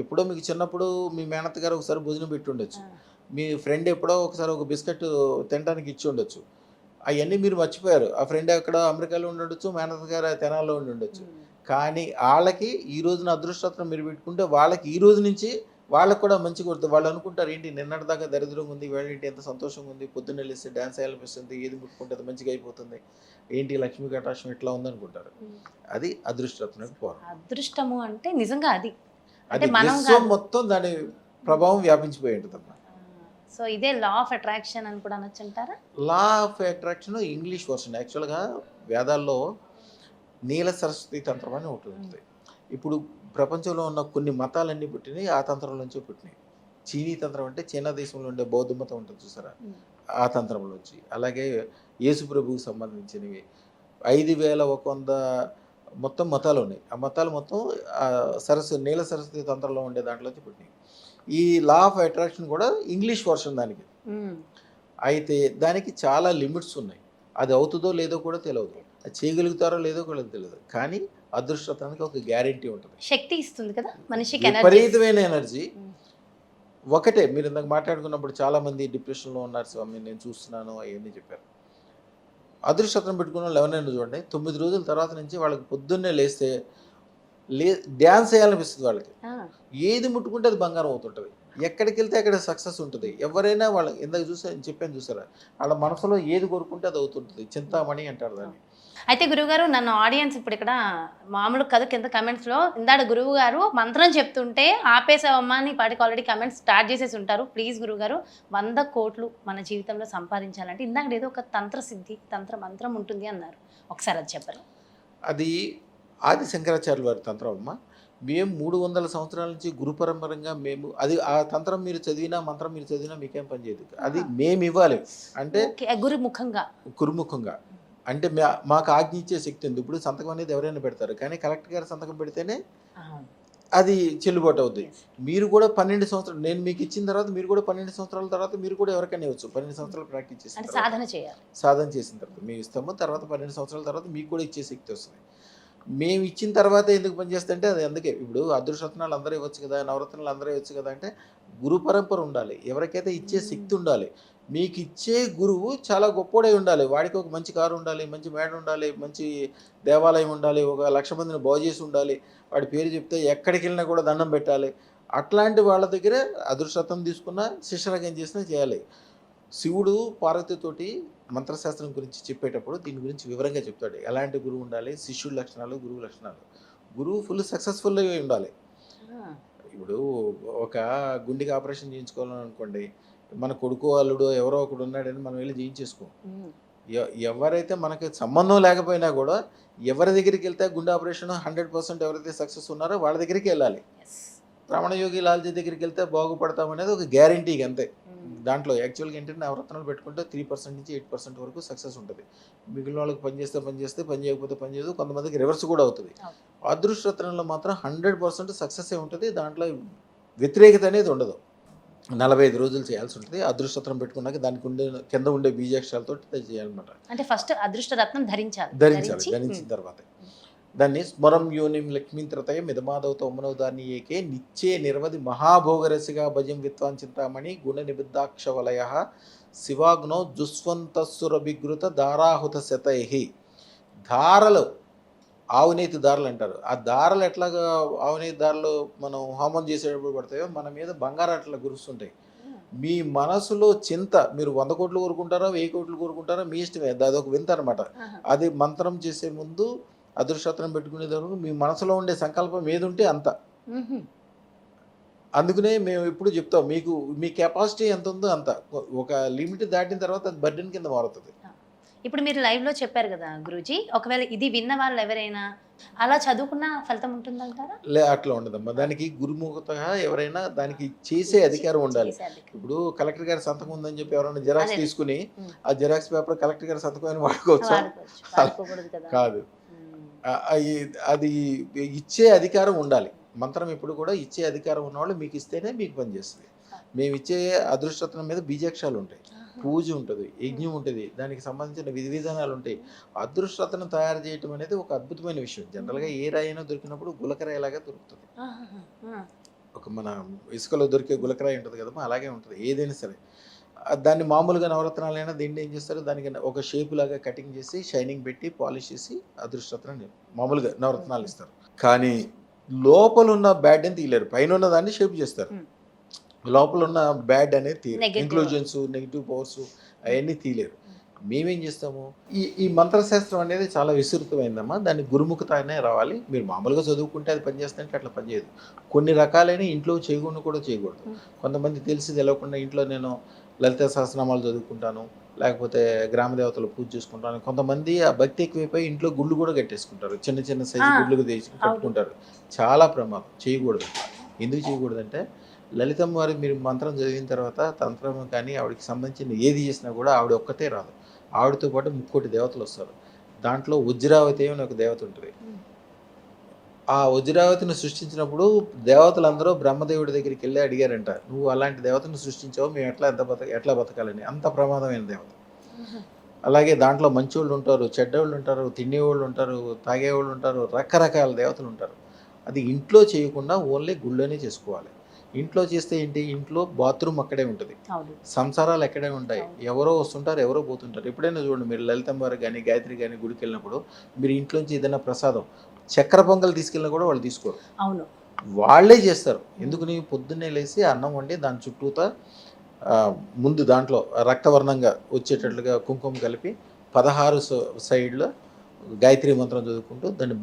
[SPEAKER 2] ఎప్పుడో మీకు చిన్నప్పుడు మీ మేనత్త గారు ఒకసారి భోజనం పెట్టి ఉండొచ్చు. మీ ఫ్రెండ్ ఎప్పుడో ఒకసారి ఒక బిస్కెట్ తినడానికి ఇచ్చి ఉండొచ్చు. అవన్నీ మీరు మర్చిపోయారు. ఆ ఫ్రెండ్ ఎక్కడ అమెరికాలో ఉండొచ్చు, మేనత్త గారు తెనాల్లో ఉండొచ్చు. కానీ వాళ్ళకి ఈ రోజున అదృష్టరత్నం మీరు పెట్టుకుంటే వాళ్ళకి ఈ రోజు నుంచి వాళ్ళకి కూడా మంచిగా కొడుతుంది. వాళ్ళు అనుకుంటారు ఏంటి నిన్నటిదాకా దరిద్రంగా ఉంది, ఇవాళ ఏంటి ఎంత సంతోషంగా ఉంది, పొద్దున్న లేస్తే డ్యాన్స్ వేయాలనిపిస్తుంది, ఏది ముట్టుకుంటే అది మంచిగా అయిపోతుంది, ఏంటి లక్ష్మీ కటాక్షం ఇట్లా ఉందనుకుంటారు. అది అదృష్టరత్నం పవర్.
[SPEAKER 1] అదృష్టము అంటే నిజంగా అది. అంటే
[SPEAKER 2] అది
[SPEAKER 1] మనం
[SPEAKER 2] విశ్వం మొత్తం దాని ప్రభావం వ్యాపించిపోయి ఉంటుందమ్మా.
[SPEAKER 1] సో ఇదే లా ఆఫ్ అట్రాక్షన్ అని కూడా అనొచ్చు అంటారా?
[SPEAKER 2] Law of attraction English version. యాక్చువల్గా వేదాల్లో నీల సరస్వతి తంత్రం అని ఒకటి ఉంటుంది. ఇప్పుడు ప్రపంచంలో ఉన్న కొన్ని మతాలన్నీ పుట్టినాయి ఆ తంత్రం నుంచే పుట్టినాయి. చీనీ తంత్రం అంటే చైనా దేశంలో ఉండే బౌద్ధ మతం ఉంటుంది చూసారా, ఆ తంత్రంలోంచి. అలాగే యేసు ప్రభువుకు సంబంధించినవి 5100 మొత్తం మతాలు ఉన్నాయి. ఆ మతాలు మొత్తం నీల సరస్వతి తంత్రంలో ఉండే దాంట్లోంచి పుట్టినాయి. ఈ లా ఆఫ్ అట్రాక్షన్ కూడా ఇంగ్లీష్ వర్షన్ దానికి. అయితే దానికి చాలా లిమిట్స్ ఉన్నాయి. అది అవుతుందో లేదో కూడా తెలియదు, అది చేయగలుగుతారో లేదో కూడా తెలియదు. కానీ అదృష్టతానికి ఒక గ్యారెంటీ ఉంటుంది,
[SPEAKER 1] శక్తి ఇస్తుంది కదా మనిషికి,
[SPEAKER 2] విపరీతమైన ఎనర్జీ. ఒకటే మీరు ఇందాక మాట్లాడుకున్నప్పుడు చాలామంది డిప్రెషన్లో ఉన్నారు స్వామి, నేను చూస్తున్నాను అవన్నీ చెప్పారు. అదృష్టం పెట్టుకున్న వాళ్ళు ఎవరైనా చూడండి, 9 రోజుల తర్వాత నుంచి వాళ్ళకి పొద్దున్నే లేస్తే డ్యాన్స్ చేయాలనిపిస్తుంది వాళ్ళకి. ఏది ముట్టుకుంటే అది బంగారం అవుతుంటుంది, ఎక్కడికి వెళ్తే అక్కడ సక్సెస్ ఉంటుంది. ఎవరైనా వాళ్ళ ఇందాక చెప్పాను చూసారా, వాళ్ళ మనసులో ఏది కోరుకుంటే అది అవుతుంటుంది. చింతామణి అంటారు దాన్ని.
[SPEAKER 1] అయితే గురువుగారు, నన్ను ఆడియన్స్ ఇప్పుడు ఇక్కడ మామూలు కథ కింద కమెంట్స్లో ఇందాడ గురువు గారు మంత్రం చెప్తుంటే ఆపేసావమ్మా అని పాటికి ఆల్రెడీ కమెంట్స్ స్టార్ట్ చేసేసి ఉంటారు. ప్లీజ్ గురువుగారు, 100 కోట్లు మన జీవితంలో సంపాదించాలంటే ఇందాక ఏదో ఒక తంత్ర సిద్ధి మంత్రం ఉంటుంది అన్నారు, ఒకసారి అది చెప్పరు?
[SPEAKER 2] అది ఆది శంకరాచార్యుల వారి తంత్రం అమ్మ. మేము 300 సంవత్సరాల నుంచి గురు పరంపరంగా మేము అది ఆ తంత్రం మీరు చదివినా మంత్రం మీరు చదివినా మీకేం పని చేయదు. అది మేము ఇవ్వాలి అంటే గురుముఖంగా. అంటే మాకు ఆజ్ఞ ఇచ్చే శక్తి ఉంది. ఇప్పుడు సంతకం అనేది ఎవరైనా పెడతారు, కానీ కలెక్టర్ గారు సంతకం పెడితేనే అది చెల్లుబాటు అవుతుంది. మీరు కూడా 12 సంవత్సరాలు నేను మీకు ఇచ్చిన తర్వాత మీరు కూడా 12 సంవత్సరాల తర్వాత మీరు కూడా ఎవరికైనా ఇవ్వచ్చు. 12 సంవత్సరాలు ప్రాక్టీస్ చేసిన సాధన చేసిన తర్వాత మేము ఇస్తాము. తర్వాత 12 సంవత్సరాల తర్వాత మీకు కూడా ఇచ్చే శక్తి వస్తుంది. మేము ఇచ్చిన తర్వాత ఎందుకు పనిచేస్తుంటే అది అందుకే. ఇప్పుడు అదృష్టరత్నాలు అందరూ ఇవ్వచ్చు కదా, నవరత్నాలు అందరూ ఇవ్వచ్చు కదా అంటే గురు పరంపర ఉండాలి, ఎవరికైతే ఇచ్చే శక్తి ఉండాలి. మీకు ఇచ్చే గురువు చాలా గొప్పోడై ఉండాలి, వాడికి ఒక మంచి కారు ఉండాలి, మంచి మేడ ఉండాలి, మంచి దేవాలయం ఉండాలి, 1,00,000 మందిని బాగు చేసి ఉండాలి, వాడి పేరు చెప్తే ఎక్కడికి వెళ్ళినా కూడా దండం పెట్టాలి. అట్లాంటి వాళ్ళ దగ్గర అదృష్టరత్నం తీసుకున్న శిష్యరకం చేసినా చేయాలి. శివుడు పార్వతితోటి మంత్రశాస్త్రం గురించి చెప్పేటప్పుడు దీని గురించి వివరంగా చెప్తాడు, ఎలాంటి గురువు ఉండాలి, శిష్యుడి లక్షణాలు, గురువు లక్షణాలు. గురువు ఫుల్ సక్సెస్ఫుల్గా ఉండాలి. ఇప్పుడు ఒక గుండెకి ఆపరేషన్ చేయించుకోవాలని అనుకోండి, మన కొడుకు అల్లుడు ఎవరో ఒకడు ఉన్నాడని మనం వెళ్ళి చేయించేసుకో. ఎవరైతే మనకి సంబంధం లేకపోయినా కూడా ఎవరి దగ్గరికి వెళ్తే గుండె ఆపరేషన్ 100% ఎవరైతే సక్సెస్ ఉన్నారో వాళ్ళ దగ్గరికి వెళ్ళాలి. రమణయోగి లాల్జీ దగ్గరికి వెళ్తే బాగుపడతామనేది ఒక గ్యారంటీ అంతే. దాంట్లో యాక్చువల్గా ఏంటంటే నవరత్నాలు పెట్టుకుంటే 3% నుంచి 8% వరకు సక్సెస్ ఉంటుంది. మిగిలిన వాళ్ళకి పని చేయకపోతే పని చేయదు, కొంతమందికి రివర్స్ కూడా అవుతుంది. అదృష్టరత్నంలో మాత్రం 100% సక్సెస్ ఉంటుంది, దాంట్లో వ్యతిరేకత అనేది ఉండదు. 45 రోజులు చేయాల్సి ఉంటుంది. అదృష్టరత్నం పెట్టుకున్నాక దానికి కింద ఉండే బీజాక్షరాలతో చేయాలన్నమాట.
[SPEAKER 1] అంటే ఫస్ట్ అదృష్టరత్నం ధరించాలి.
[SPEAKER 2] ధరించిన తర్వాత దాన్ని స్మరం యోనిం లక్ష్మీంత్రతయ మిదమాధవతో అమ్మనవదాన్ని ఏకే నిత్యే నిర్వధి మహాభోగరసిగా భజం విత్వాన్ చింతామణి గుణ నిబిద్ధాక్ష వలయ శివాగ్నో జుస్వంతస్సురభిగృత దారాహుత శతై. ధారలు ఆవునేతి దారులు అంటారు. ఆ దారలు ఎట్లాగా ఆవునేతి దారులు మనం హోమం చేసేటప్పుడు పడతాయో మన మీద బంగారం అట్లా గురుస్తుంటాయి. మీ మనసులో చింత, మీరు 100 కోట్లు కోరుకుంటారో 1000 కోట్లు కోరుకుంటారో మీ ఇష్టమే, అదొక వింత అనమాట. అది మంత్రం చేసే ముందు అదృష్టరత్నం పెట్టుకునేటప్పుడు మీ మనసులో ఉండే సంకల్పం ఏది ఉంటే అంత. అందుకనే మేము ఎప్పుడు చెప్తాం, మీకు మీ కెపాసిటీ ఎంత ఉందో అంత. ఒక లిమిట్ దాటిన తర్వాత అది బర్డెన్ కింద మారుతుంది.
[SPEAKER 1] ఇప్పుడు మీరు లైవ్లో చెప్పారు కదా గురూజీ, ఒకవేళ ఇది విన్న వాళ్ళు ఎవరైనా అలా చదువుకున్న ఫలితం ఉంటుందంటారా?
[SPEAKER 2] అట్లా ఉండదమ్మా. దానికి గురుముఖతగా ఎవరైనా దానికి చేసే అధికారం ఉండాలి. ఇప్పుడు కలెక్టర్ గారి సంతకం ఉందని చెప్పి ఎవరైనా జిరాక్స్ తీసుకుని ఆ జిరాక్స్ పేపర్ కలెక్టర్ గారి సంతకం అని వాడుకోవచ్చు కాదు. అది ఇచ్చే అధికారం ఉండాలి. మంత్రం ఎప్పుడు కూడా ఇచ్చే అధికారం ఉన్నవాళ్ళు మీకు ఇస్తేనే మీకు పనిచేస్తుంది. మేము ఇచ్చే అదృష్టరత్నం మీద బీజాక్షరాలు ఉంటాయి, పూజ ఉంటుంది, యజ్ఞం ఉంటుంది, దానికి సంబంధించిన విధి విధానాలు ఉంటాయి. అదృష్టరత్నం తయారు చేయటం అనేది ఒక అద్భుతమైన విషయం. జనరల్గా ఏ రాయినా దొరికినప్పుడు గులకరాయిలాగా దొరుకుతుంది. ఒక మన ఇసుకలో దొరికే గులకరాయి ఉంటుంది కదమ్మా, అలాగే ఉంటుంది ఏదైనా సరే. దాన్ని మామూలుగా నవరత్నాలైనా దీన్ని ఏం చేస్తారు, దానికి ఒక షేప్ లాగా కటింగ్ చేసి షైనింగ్ పెట్టి పాలిష్ చేసి అదృష్టరత్నాన్ని మామూలుగా నవరత్నాలు ఇస్తారు. కానీ లోపల ఉన్న బ్యాడ్ అని తీయలేరు, పైన ఉన్న దాన్ని షేప్ చేస్తారు. లోపల ఉన్న బ్యాడ్ అనేది తీయరు, ఇంక్లూజన్స్, నెగిటివ్ పవర్స్ అవన్నీ తీయలేరు. మేమేం చేస్తాము, ఈ మంత్రశాస్త్రం అనేది చాలా విస్తృతమైందమ్మా. దాన్ని గురుముఖతానే రావాలి. మీరు మామూలుగా చదువుకుంటే అది పనిచేస్తుందంటే అట్లా పనిచేయదు. కొన్ని రకాలైన ఇంట్లో చేయకుండా కూడా చేయకూడదు. కొంతమంది తెలిసి తెలవకుండా ఇంట్లో నేను లలిత సహస్రనామాలు చదువుకుంటాను, లేకపోతే గ్రామ దేవతలు పూజ చేసుకుంటాను. కొంతమంది ఆ భక్తి ఎక్కువైపోయి ఇంట్లో గుళ్ళు కూడా కట్టేసుకుంటారు. చిన్న చిన్న సైజు గుళ్ళు తీసి కట్టుకుంటారు. చాలా ప్రమాదం. చేయకూడదు. ఎందుకు చేయకూడదంటే లలితమ్మ వారికి మీరు మంత్రం చదివిన తర్వాత తంత్రం కానీ ఆవిడకి సంబంధించిన ఏది చేసినా కూడా ఆవిడ ఒక్కతే రాదు. ఆవిడతో పాటు 3 దేవతలు వస్తారు. దాంట్లో వజ్రావతి అని ఒక దేవత ఉంటుంది. ఆ వజ్రావతిని సృష్టించినప్పుడు దేవతలందరూ బ్రహ్మదేవుడి దగ్గరికి వెళ్ళి అడిగారంట, నువ్వు అలాంటి దేవతను సృష్టించావు, మేము ఎట్లా బతకాలని. అంత ప్రమాదమైన దేవత. అలాగే దాంట్లో మంచోళ్ళు ఉంటారు, చెడ్డోళ్ళు ఉంటారు, తినేవాళ్ళు ఉంటారు, తాగేవాళ్ళు ఉంటారు, రకరకాల దేవతలు ఉంటారు. అది ఇంట్లో చేయకుండా ఓన్లీ గుళ్ళోనే చేసుకోవాలి. ఇంట్లో చేస్తే ఏంటి, ఇంట్లో బాత్రూమ్ అక్కడే ఉంటుంది, సంసారాలు ఎక్కడే ఉంటాయి. ఎవరో వస్తుంటారు, ఎవరో పోతుంటారు. ఎప్పుడైనా చూడండి మీరు లలితమ్మ వారు కానీ గాయత్రి కానీ గుడికి వెళ్ళినప్పుడు మీరు ఇంట్లోంచి ఏదైనా ప్రసాదం చక్కెర పొంగల్ తీసుకెళ్ళినా కూడా వాళ్ళు తీసుకోరు. అవును, వాళ్ళే చేస్తారు. ఎందుకని, పొద్దున్నే లేచి అన్నం వండి దాని చుట్టూతా ముందు దాంట్లో రక్తవర్ణంగా వచ్చేటట్లుగా కుంకుమ కలిపి 16 సైడ్లో గాయత్రి మంత్రం చదువుకుంటూ దాన్ని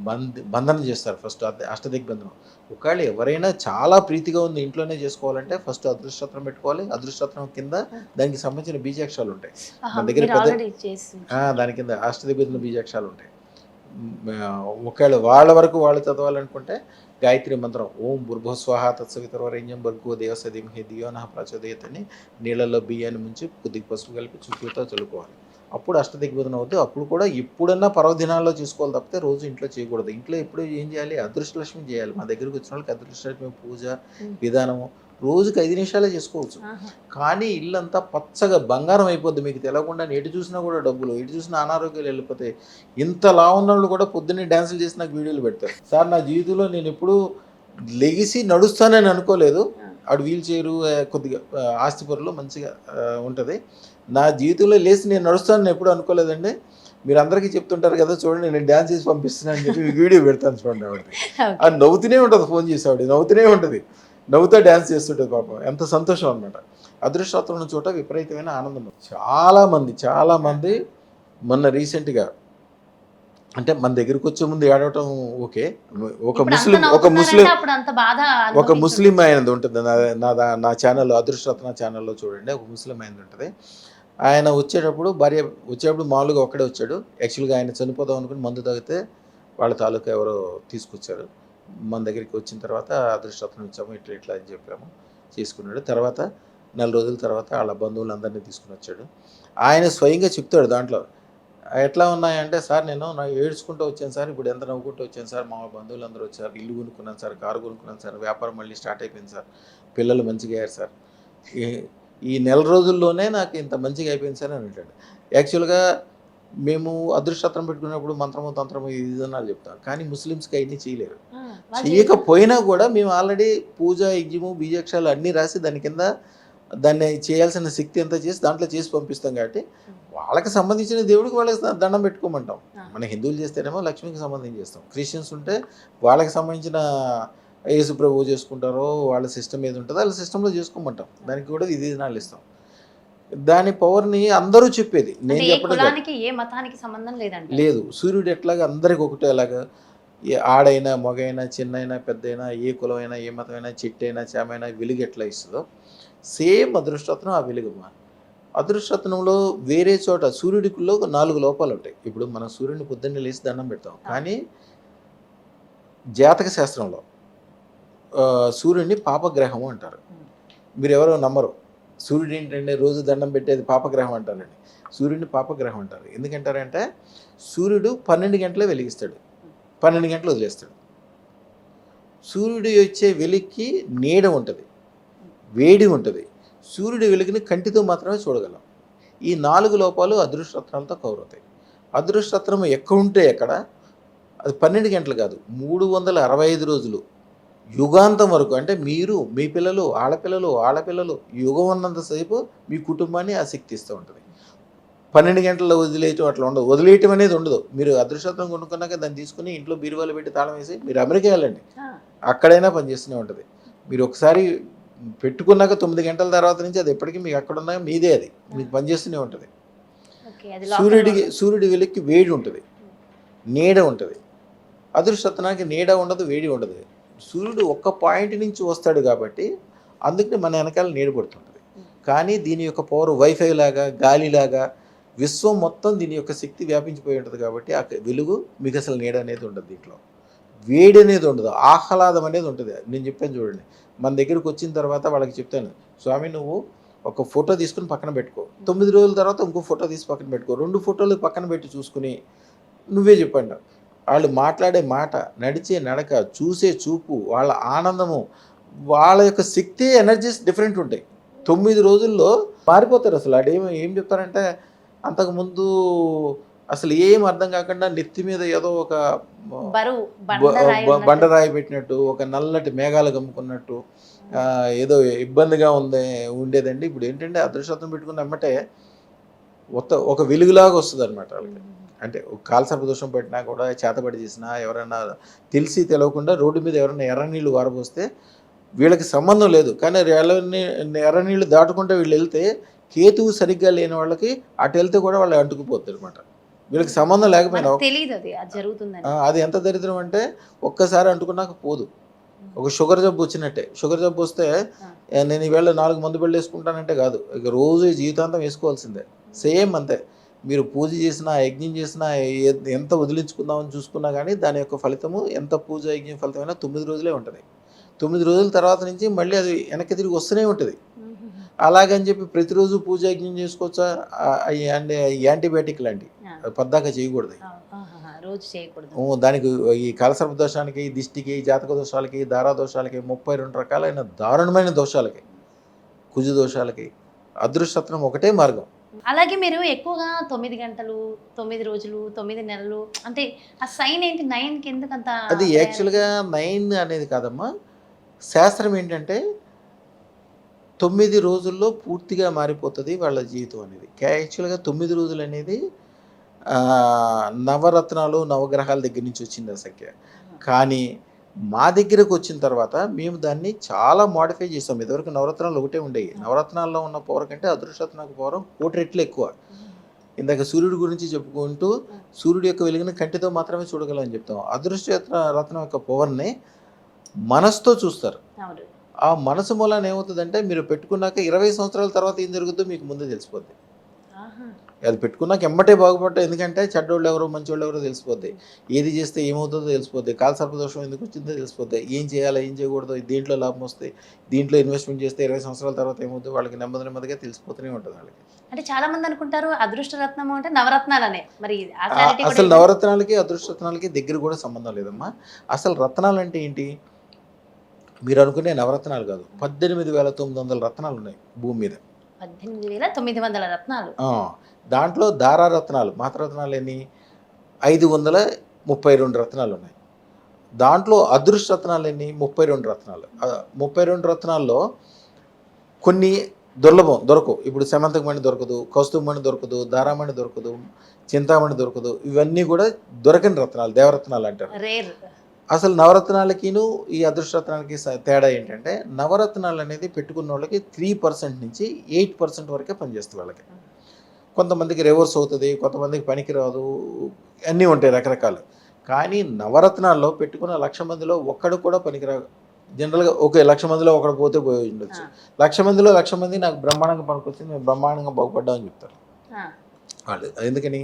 [SPEAKER 2] బంధనం చేస్తారు. ఫస్ట్ అష్టదిగ్బంధనం. ఒకవేళ ఎవరైనా చాలా ప్రీతిగా ఉంది ఇంట్లోనే చేసుకోవాలంటే ఫస్ట్ అదృష్టత్రం పెట్టుకోవాలి. అదృష్టత్రం కింద దానికి సంబంధించిన బీజాక్షరాలు ఉంటాయి మన దగ్గర. దాని కింద అష్టదిగ్బంధన బీజాక్షరాలు ఉంటాయి. ఒకవేళ వాళ్ళ వరకు వాళ్ళు చదవాలనుకుంటే గాయత్రి మంత్రం ఓం భూర్భువస్వాహ తత్సవితుర్వరేణ్యం భర్గో దేవస్య ధీమహి ధియో నః ప్రచోదయాత్ అని నీళ్ళల్లో బియ్యాన్ని ముంచి కొద్దిగా పసుపు కలిపి చుట్టూతో చల్లుకోవాలి. అప్పుడు అష్టదిగ్బంధనం అవుతుంది. అప్పుడు కూడా ఎప్పుడన్నా పర్వదినాల్లో చేసుకోవాలి తప్పితే రోజు ఇంట్లో చేయకూడదు. ఇంట్లో ఎప్పుడు ఏం చేయాలి, అదృష్టలక్ష్మి చేయాలి. మా దగ్గరికి వచ్చిన వాళ్ళకి అదృష్టలక్ష్మి పూజ విధానము రోజుకి 5 నిమిషాలే చేసుకోవచ్చు. కానీ ఇల్లంతా పచ్చగా బంగారం అయిపోద్ది. మీకు తెలియకుండా ఎటు చూసినా కూడా డబ్బులు, ఎటు చూసినా అనారోగ్యాలు వెళ్ళిపోతాయి. ఇంతలా ఉన్న వాళ్ళు కూడా పొద్దున్నే డ్యాన్సులు చేసి నాకు వీడియోలు పెడతారు. సార్ నా జీవితంలో నేను ఎప్పుడు లెగిసి నడుస్తానని అనుకోలేదు. ఆడు వీల్ చైరు కొద్దిగా ఆస్తిపరులు మంచిగా ఉంటుంది. నా జీవితంలో లేచి నేను నడుస్తానని ఎప్పుడు అనుకోలేదండి. మీరు అందరికీ చెప్తుంటారు కదా, చూడండి నేను డ్యాన్స్ చేసి పంపిస్తున్నాను అని చెప్పి వీడియో పెడతాను చూడండి. ఆవిడది అది నవ్వుతూనే ఉంటుంది. ఫోన్ చేసి ఆవిడ నవ్వుతూనే ఉంటుంది, నవ్వుతా డ్యాన్స్ చేస్తుంటుంది. పాపం ఎంత సంతోషం అనమాట. అదృష్టం ఉన్న చోట విపరీతమైన ఆనందం. చాలామంది మొన్న రీసెంట్గా అంటే మన దగ్గరికి వచ్చే ముందు ఏడవటం ఓకే. ఒక ముస్లిం ఆయనది ఉంటుంది నా ఛానల్లో, అదృష్టరత్న ఛానల్లో చూడండి. ఒక ముస్లిం ఆయనది ఉంటుంది. ఆయన వచ్చేటప్పుడు మామూలుగా ఒక్కడే వచ్చాడు. యాక్చువల్గా ఆయన చనిపోదాం అనుకుని మందు తాగితే వాళ్ళ తాలూకా ఎవరో తీసుకొచ్చారు. మన దగ్గరికి వచ్చిన తర్వాత అదృష్టరత్నం ఇచ్చాము, ఇట్లా అని చెప్పాము, చేసుకున్నాడు. తర్వాత 4 రోజుల తర్వాత వాళ్ళ బంధువులందరినీ తీసుకుని వచ్చాడు. ఆయన స్వయంగా చెప్తాడు దాంట్లో, ఎట్లా ఉన్నాయంటే, సార్ నేను ఏడ్చుకుంటూ వచ్చాను సార్, ఇప్పుడు ఎంత నవ్వుకుంటూ వచ్చాను సార్, మా బంధువులు అందరూ వచ్చారు, ఇల్లు కొనుక్కున్నాను సార్, కారు కొనుక్కున్నాను సార్, వ్యాపారం మళ్ళీ స్టార్ట్ అయిపోయింది సార్, పిల్లలు మంచిగా అయ్యారు సార్, ఈ 4 రోజుల్లోనే నాకు ఇంత మంచిగా అయిపోయింది సార్ అని అంటాడు. యాక్చువల్గా మేము అదృష్టత్రం పెట్టుకున్నప్పుడు మంత్రము తంత్రము విధానాలు చెప్తాం, కానీ ముస్లిమ్స్కి అవన్నీ చేయలేరు. చేయకపోయినా కూడా మేము ఆల్రెడీ పూజ యజ్ఞము బీజాక్షరాలు అన్నీ రాసి దాన్ని చేయాల్సిన శక్తి అంతా చేసి దాంట్లో చేసి పంపిస్తాం. కాబట్టి వాళ్ళకి సంబంధించిన దేవుడికి వాళ్ళకి దండం పెట్టుకోమంటాం. మన హిందువులు చేస్తేనేమో లక్ష్మికి సంబంధించి చేస్తాం. క్రిస్టియన్స్ ఉంటే వాళ్ళకి సంబంధించిన యేసు ప్రభువు చేసుకుంటారో వాళ్ళ సిస్టమ్ ఏది ఉంటుందో వాళ్ళ సిస్టంలో చేసుకోమంటాం. దానికి కూడా విధానాలు ఇస్తాం. దాని పవర్ని అందరూ చెప్పేది, నేను చెప్పడం లేదు. సూర్యుడు ఎట్లాగా అందరికి ఒకటే, అలాగా ఆడైనా మగైనా చిన్నైనా పెద్దయినా ఏ కులమైనా ఏ మతమైనా చెట్టైనా చేమైనా వెలుగు ఎట్లా ఇస్తుందో సేమ్ అదృష్టరత్నం ఆ వెలుగుమా. అదృష్టరత్నంలో వేరే చోట సూర్యుడిలో 4 లోపాలు ఉంటాయి. ఇప్పుడు మనం సూర్యుడిని పొద్దున్నే లేచి దండం పెడతాం, కానీ జాతక శాస్త్రంలో సూర్యుడిని పాపగ్రహము అంటారు. మీరు ఎవరో నమ్మరు. సూర్యుడు ఏంటంటే రోజు దండం పెట్టేది పాపగ్రహం అంటారండి. సూర్యుడిని పాపగ్రహం అంటారు. ఎందుకంటారంటే సూర్యుడు 12 గంటలే వెలిగిస్తాడు, 12 గంటలు వదిలేస్తాడు. సూర్యుడు వచ్చే వెలికి నీడ ఉంటుంది, వేడి ఉంటుంది. సూర్యుడి వెలుగుని కంటితో మాత్రమే చూడగలం. ఈ 4 లోపాలు అదృష్టరత్నాలతో కవర్ అవుతాయి. అదృష్టరత్నం ఎక్కడ ఉంటే ఎక్కడ, అది 12 గంటలు కాదు, 365 రోజులు యుగాంతం వరకు. అంటే మీరు, మీ పిల్లలు, ఆడపిల్లలు యుగం ఉన్నంతసేపు మీ కుటుంబాన్ని ఆ శక్తి ఇస్తూ ఉంటుంది. 12 గంటల్లో వదిలేయటం అట్లా ఉండదు. వదిలేయటం అనేది ఉండదు. మీరు అదృష్టరత్నం కొనుక్కున్నాక దాన్ని తీసుకుని ఇంట్లో బీరువాలో పెట్టి తాళం వేసి మీరు అమెరికా వెళ్ళండి, అక్కడైనా పనిచేస్తూనే ఉంటుంది. మీరు ఒకసారి పెట్టుకున్నాక 9 గంటల తర్వాత నుంచి అది ఎప్పటికీ మీకు అక్కడ ఉన్నా మీదే, అది మీకు పనిచేస్తూనే ఉంటుంది.
[SPEAKER 1] ఓకే, అది లోకల్లో ఉంటుంది.
[SPEAKER 2] సూర్యుడి వెలుగుకి వేడి ఉంటుంది, నీడ ఉంటుంది. అదృష్టతనానికి నీడ ఉండదు, వేడి ఉండదు. సూర్యుడు ఒక్క పాయింట్ నుంచి వస్తాడు కాబట్టి అందుకని మన వెనకాల నీడ పడుతుంటుంది. కానీ దీని యొక్క పవర్ వైఫై లాగా, గాలిలాగా విశ్వం మొత్తం దీని యొక్క శక్తి వ్యాపించిపోయి ఉంటుంది కాబట్టి ఆ వెలుగు మీకు అసలు నీడ అనేది ఉండదు. దీంట్లో వేడి అనేది ఉండదు, ఆహ్లాదం అనేది ఉంటుంది. నేను చెప్పాను చూడండి, మన దగ్గరికి వచ్చిన తర్వాత వాళ్ళకి చెప్తాను, స్వామి నువ్వు ఒక ఫోటో తీసుకుని పక్కన పెట్టుకో, 9 రోజుల తర్వాత ఇంకో ఫోటో తీసి పక్కన పెట్టుకో, 2 ఫోటోలు పక్కన పెట్టి చూసుకుని నువ్వే చెప్పండి. వాళ్ళు మాట్లాడే మాట, నడిచే నడక, చూసే చూపు, వాళ్ళ ఆనందము, వాళ్ళ యొక్క శక్తి, ఎనర్జీస్ డిఫరెంట్ ఉంటాయి. 9 రోజుల్లో మారిపోతారు. అసలు ఏం చెప్తారంటే, అంతకుముందు అసలు ఏం అర్థం కాకుండా నెత్తి మీద ఏదో ఒక
[SPEAKER 1] బరువు బండరాయి ఉన్నట్టు.
[SPEAKER 2] బండరాయి పెట్టినట్టు, ఒక నల్లటి మేఘాలు గమ్ముకున్నట్టు ఏదో ఇబ్బందిగా ఉండేదండి. ఇప్పుడు ఏంటంటే అదృష్టం పెట్టుకున్న ఎమ్మటే ఒక వెలుగులాగా వస్తుంది అనమాట వాళ్ళకి. అంటే కాలసర్ప దోషం పెట్టినా కూడా, చేతబడి చేసినా, ఎవరైనా తెలిసి తెలవకుండా రోడ్డు మీద ఎవరైనా ఎర్ర నీళ్ళు వారబోస్తే వీళ్ళకి సంబంధం లేదు, కానీ ఎర్ర నీళ్ళు దాటుకుంటే వీళ్ళు వెళ్తే కేతువు సరిగ్గా లేని వాళ్ళకి అటు వెళ్తే కూడా వాళ్ళు అంటుకుపోతారు అనమాట. వీళ్ళకి సంబంధం లేకపోయినా
[SPEAKER 1] తెలియదు అది జరుగుతుందని.
[SPEAKER 2] అది ఎంత దరిద్రం అంటే ఒక్కసారి అంటుకున్నాక పోదు. ఒక షుగర్ జబ్బు వచ్చినట్టే. షుగర్ జబ్బు వస్తే నేను ఈవేళ 4 మందు బిళ్ళ వేసుకుంటానంటే కాదు, ఇక రోజు జీవితాంతం వేసుకోవాల్సిందే. సేమ్ అంతే. మీరు పూజ చేసినా, యజ్ఞం చేసినా, ఎంత వదిలించుకుందామని చూసుకున్నా కానీ దాని యొక్క ఫలితము, ఎంత పూజ యజ్ఞం ఫలితమైనా 9 రోజులే ఉంటుంది. 9 రోజుల తర్వాత నుంచి మళ్ళీ అది వెనక్కి తిరిగి వస్తూనే ఉంటుంది. అలాగని చెప్పి ప్రతిరోజు పూజ యజ్ఞం చేసుకోవచ్చా? యాంటీబయాటిక్ లాంటి పద్దాక చేయకూడదు.
[SPEAKER 1] రోజు చేయకూడదు.
[SPEAKER 2] దానికి ఈ కాలసర్ప దోషానికి, దిష్టికి, జాతక దోషాలకి, దారా దోషాలకి, 32 రకాలైన దారుణమైన దోషాలకి, కుజ దోషాలకి అదృష్టత్వం ఒకటే మార్గం.
[SPEAKER 1] అలాగే మీరు ఎక్కువగా 9 గంటలు, 9 రోజులు, 9 నెలలు అంటే ఆ సైన్ ఏంటి? 9కి ఎందుకు అంత?
[SPEAKER 2] అది యాక్చువల్గా 9 అనేది కాదమ్మా. శాస్త్రం ఏంటంటే 9 రోజుల్లో పూర్తిగా మారిపోతుంది వాళ్ళ జీవితం అనేది. యాక్చువల్గా 9 రోజులు అనేది నవరత్నాలు, నవగ్రహాల దగ్గర నుంచి వచ్చింది ఆ సంఖ్య. కానీ మా దగ్గరకు వచ్చిన తర్వాత మేము దాన్ని చాలా మోడిఫై చేసాం. ఇదివరకు నవరత్నాలు ఒకటే ఉండేవి. నవరత్నాల్లో ఉన్న పవర్ కంటే అదృష్టరత్నానికి పవర్ 1 రెట్లు ఎక్కువ. ఇందాక సూర్యుడి గురించి చెప్పుకుంటూ, సూర్యుడి యొక్క వెలుగుని కంటితో మాత్రమే చూడగలని చెప్తాం. రత్నం యొక్క పవర్ని మనసుతో చూస్తారు. ఆ మనసు మూలాన ఏమవుతుందంటే, మీరు పెట్టుకున్నాక 20 సంవత్సరాల తర్వాత ఏం జరుగుతుందో మీకు ముందే తెలిసిపోద్ది. అది పెట్టుకున్నాక ఎమ్మటే బాగుపడ్డా, ఎందుకంటే చెడ్డోళ్ళు ఎవరో మంచోళ్ళు ఎవరో తెలిసిపోద్ది. ఏది చేస్తే ఏమవుతుందో తెలిసిపోద్ది. కాలసర్పదోషం ఎందుకు వచ్చిందో తెలిసిపోద్ది. ఏం చేయాలో ఏం చేయకూడదు, దేంట్లో లాభం వస్తాయి, దీంట్లో ఇన్వెస్ట్మెంట్ చేస్తే 20 సంవత్సరాల తర్వాత ఏమవుతుందో వాళ్ళకి నెమ్మదిగా తెలిసిపోతూనే ఉంటుంది వాళ్ళకి.
[SPEAKER 1] అంటే చాలా మంది అనుకుంటారు అదృష్ట రత్నం అంటే నవరత్నాలనే. మరి
[SPEAKER 2] అసలు నవరత్నాలకి అదృష్టరత్నాలకి దగ్గర కూడా సంబంధం లేదమ్మా. అసలు రత్నాలు అంటే ఏంటి? మీరు అనుకునే నవరత్నాలు కాదు, 18,900 రత్నాలు ఉన్నాయి భూమి మీద.
[SPEAKER 1] 18,900 రత్నాలు.
[SPEAKER 2] దాంట్లో దారారత్నాలు, మాతరత్నాలు ఎన్ని? 532 రత్నాలు ఉన్నాయి. దాంట్లో అదృష్ట రత్నాలు ఎన్ని? 32 రత్నాలు. 32 రత్నాల్లో కొన్ని దుర్లభం, దొరకవు. ఇప్పుడు సెమంతక మణి దొరకదు, కౌస్తుభ మణి దొరకదు, దారామణి దొరకదు, చింతామణి దొరకదు. ఇవన్నీ కూడా దొరకని రత్నాలు, దేవరత్నాలు అంటారు. అసలు నవరత్నాలకిను ఈ అదృష్టరత్నాలకి తేడా ఏంటంటే, నవరత్నాలు అనేది పెట్టుకున్న వాళ్ళకి 3% నుంచి 8% వరకే పనిచేస్తుంది వాళ్ళకి. కొంతమందికి రివర్స్ అవుతుంది, కొంతమందికి పనికి రాదు, అన్నీ ఉంటాయి రకరకాలు. కానీ నవరత్నాల్లో పెట్టుకున్న 1,00,000 మందిలో ఒక్కడు కూడా పనికిరా. జనరల్గా ఓకే, 1,00,000 మందిలో ఒకడు పోతే పోయి ఉండొచ్చు. 1,00,000 మందిలో 1,00,000 మంది నాకు బ్రహ్మాండంగా పనికొచ్చింది, మేము బ్రహ్మాండంగా బాగుపడ్డామని చెప్తారు వాళ్ళు. ఎందుకని?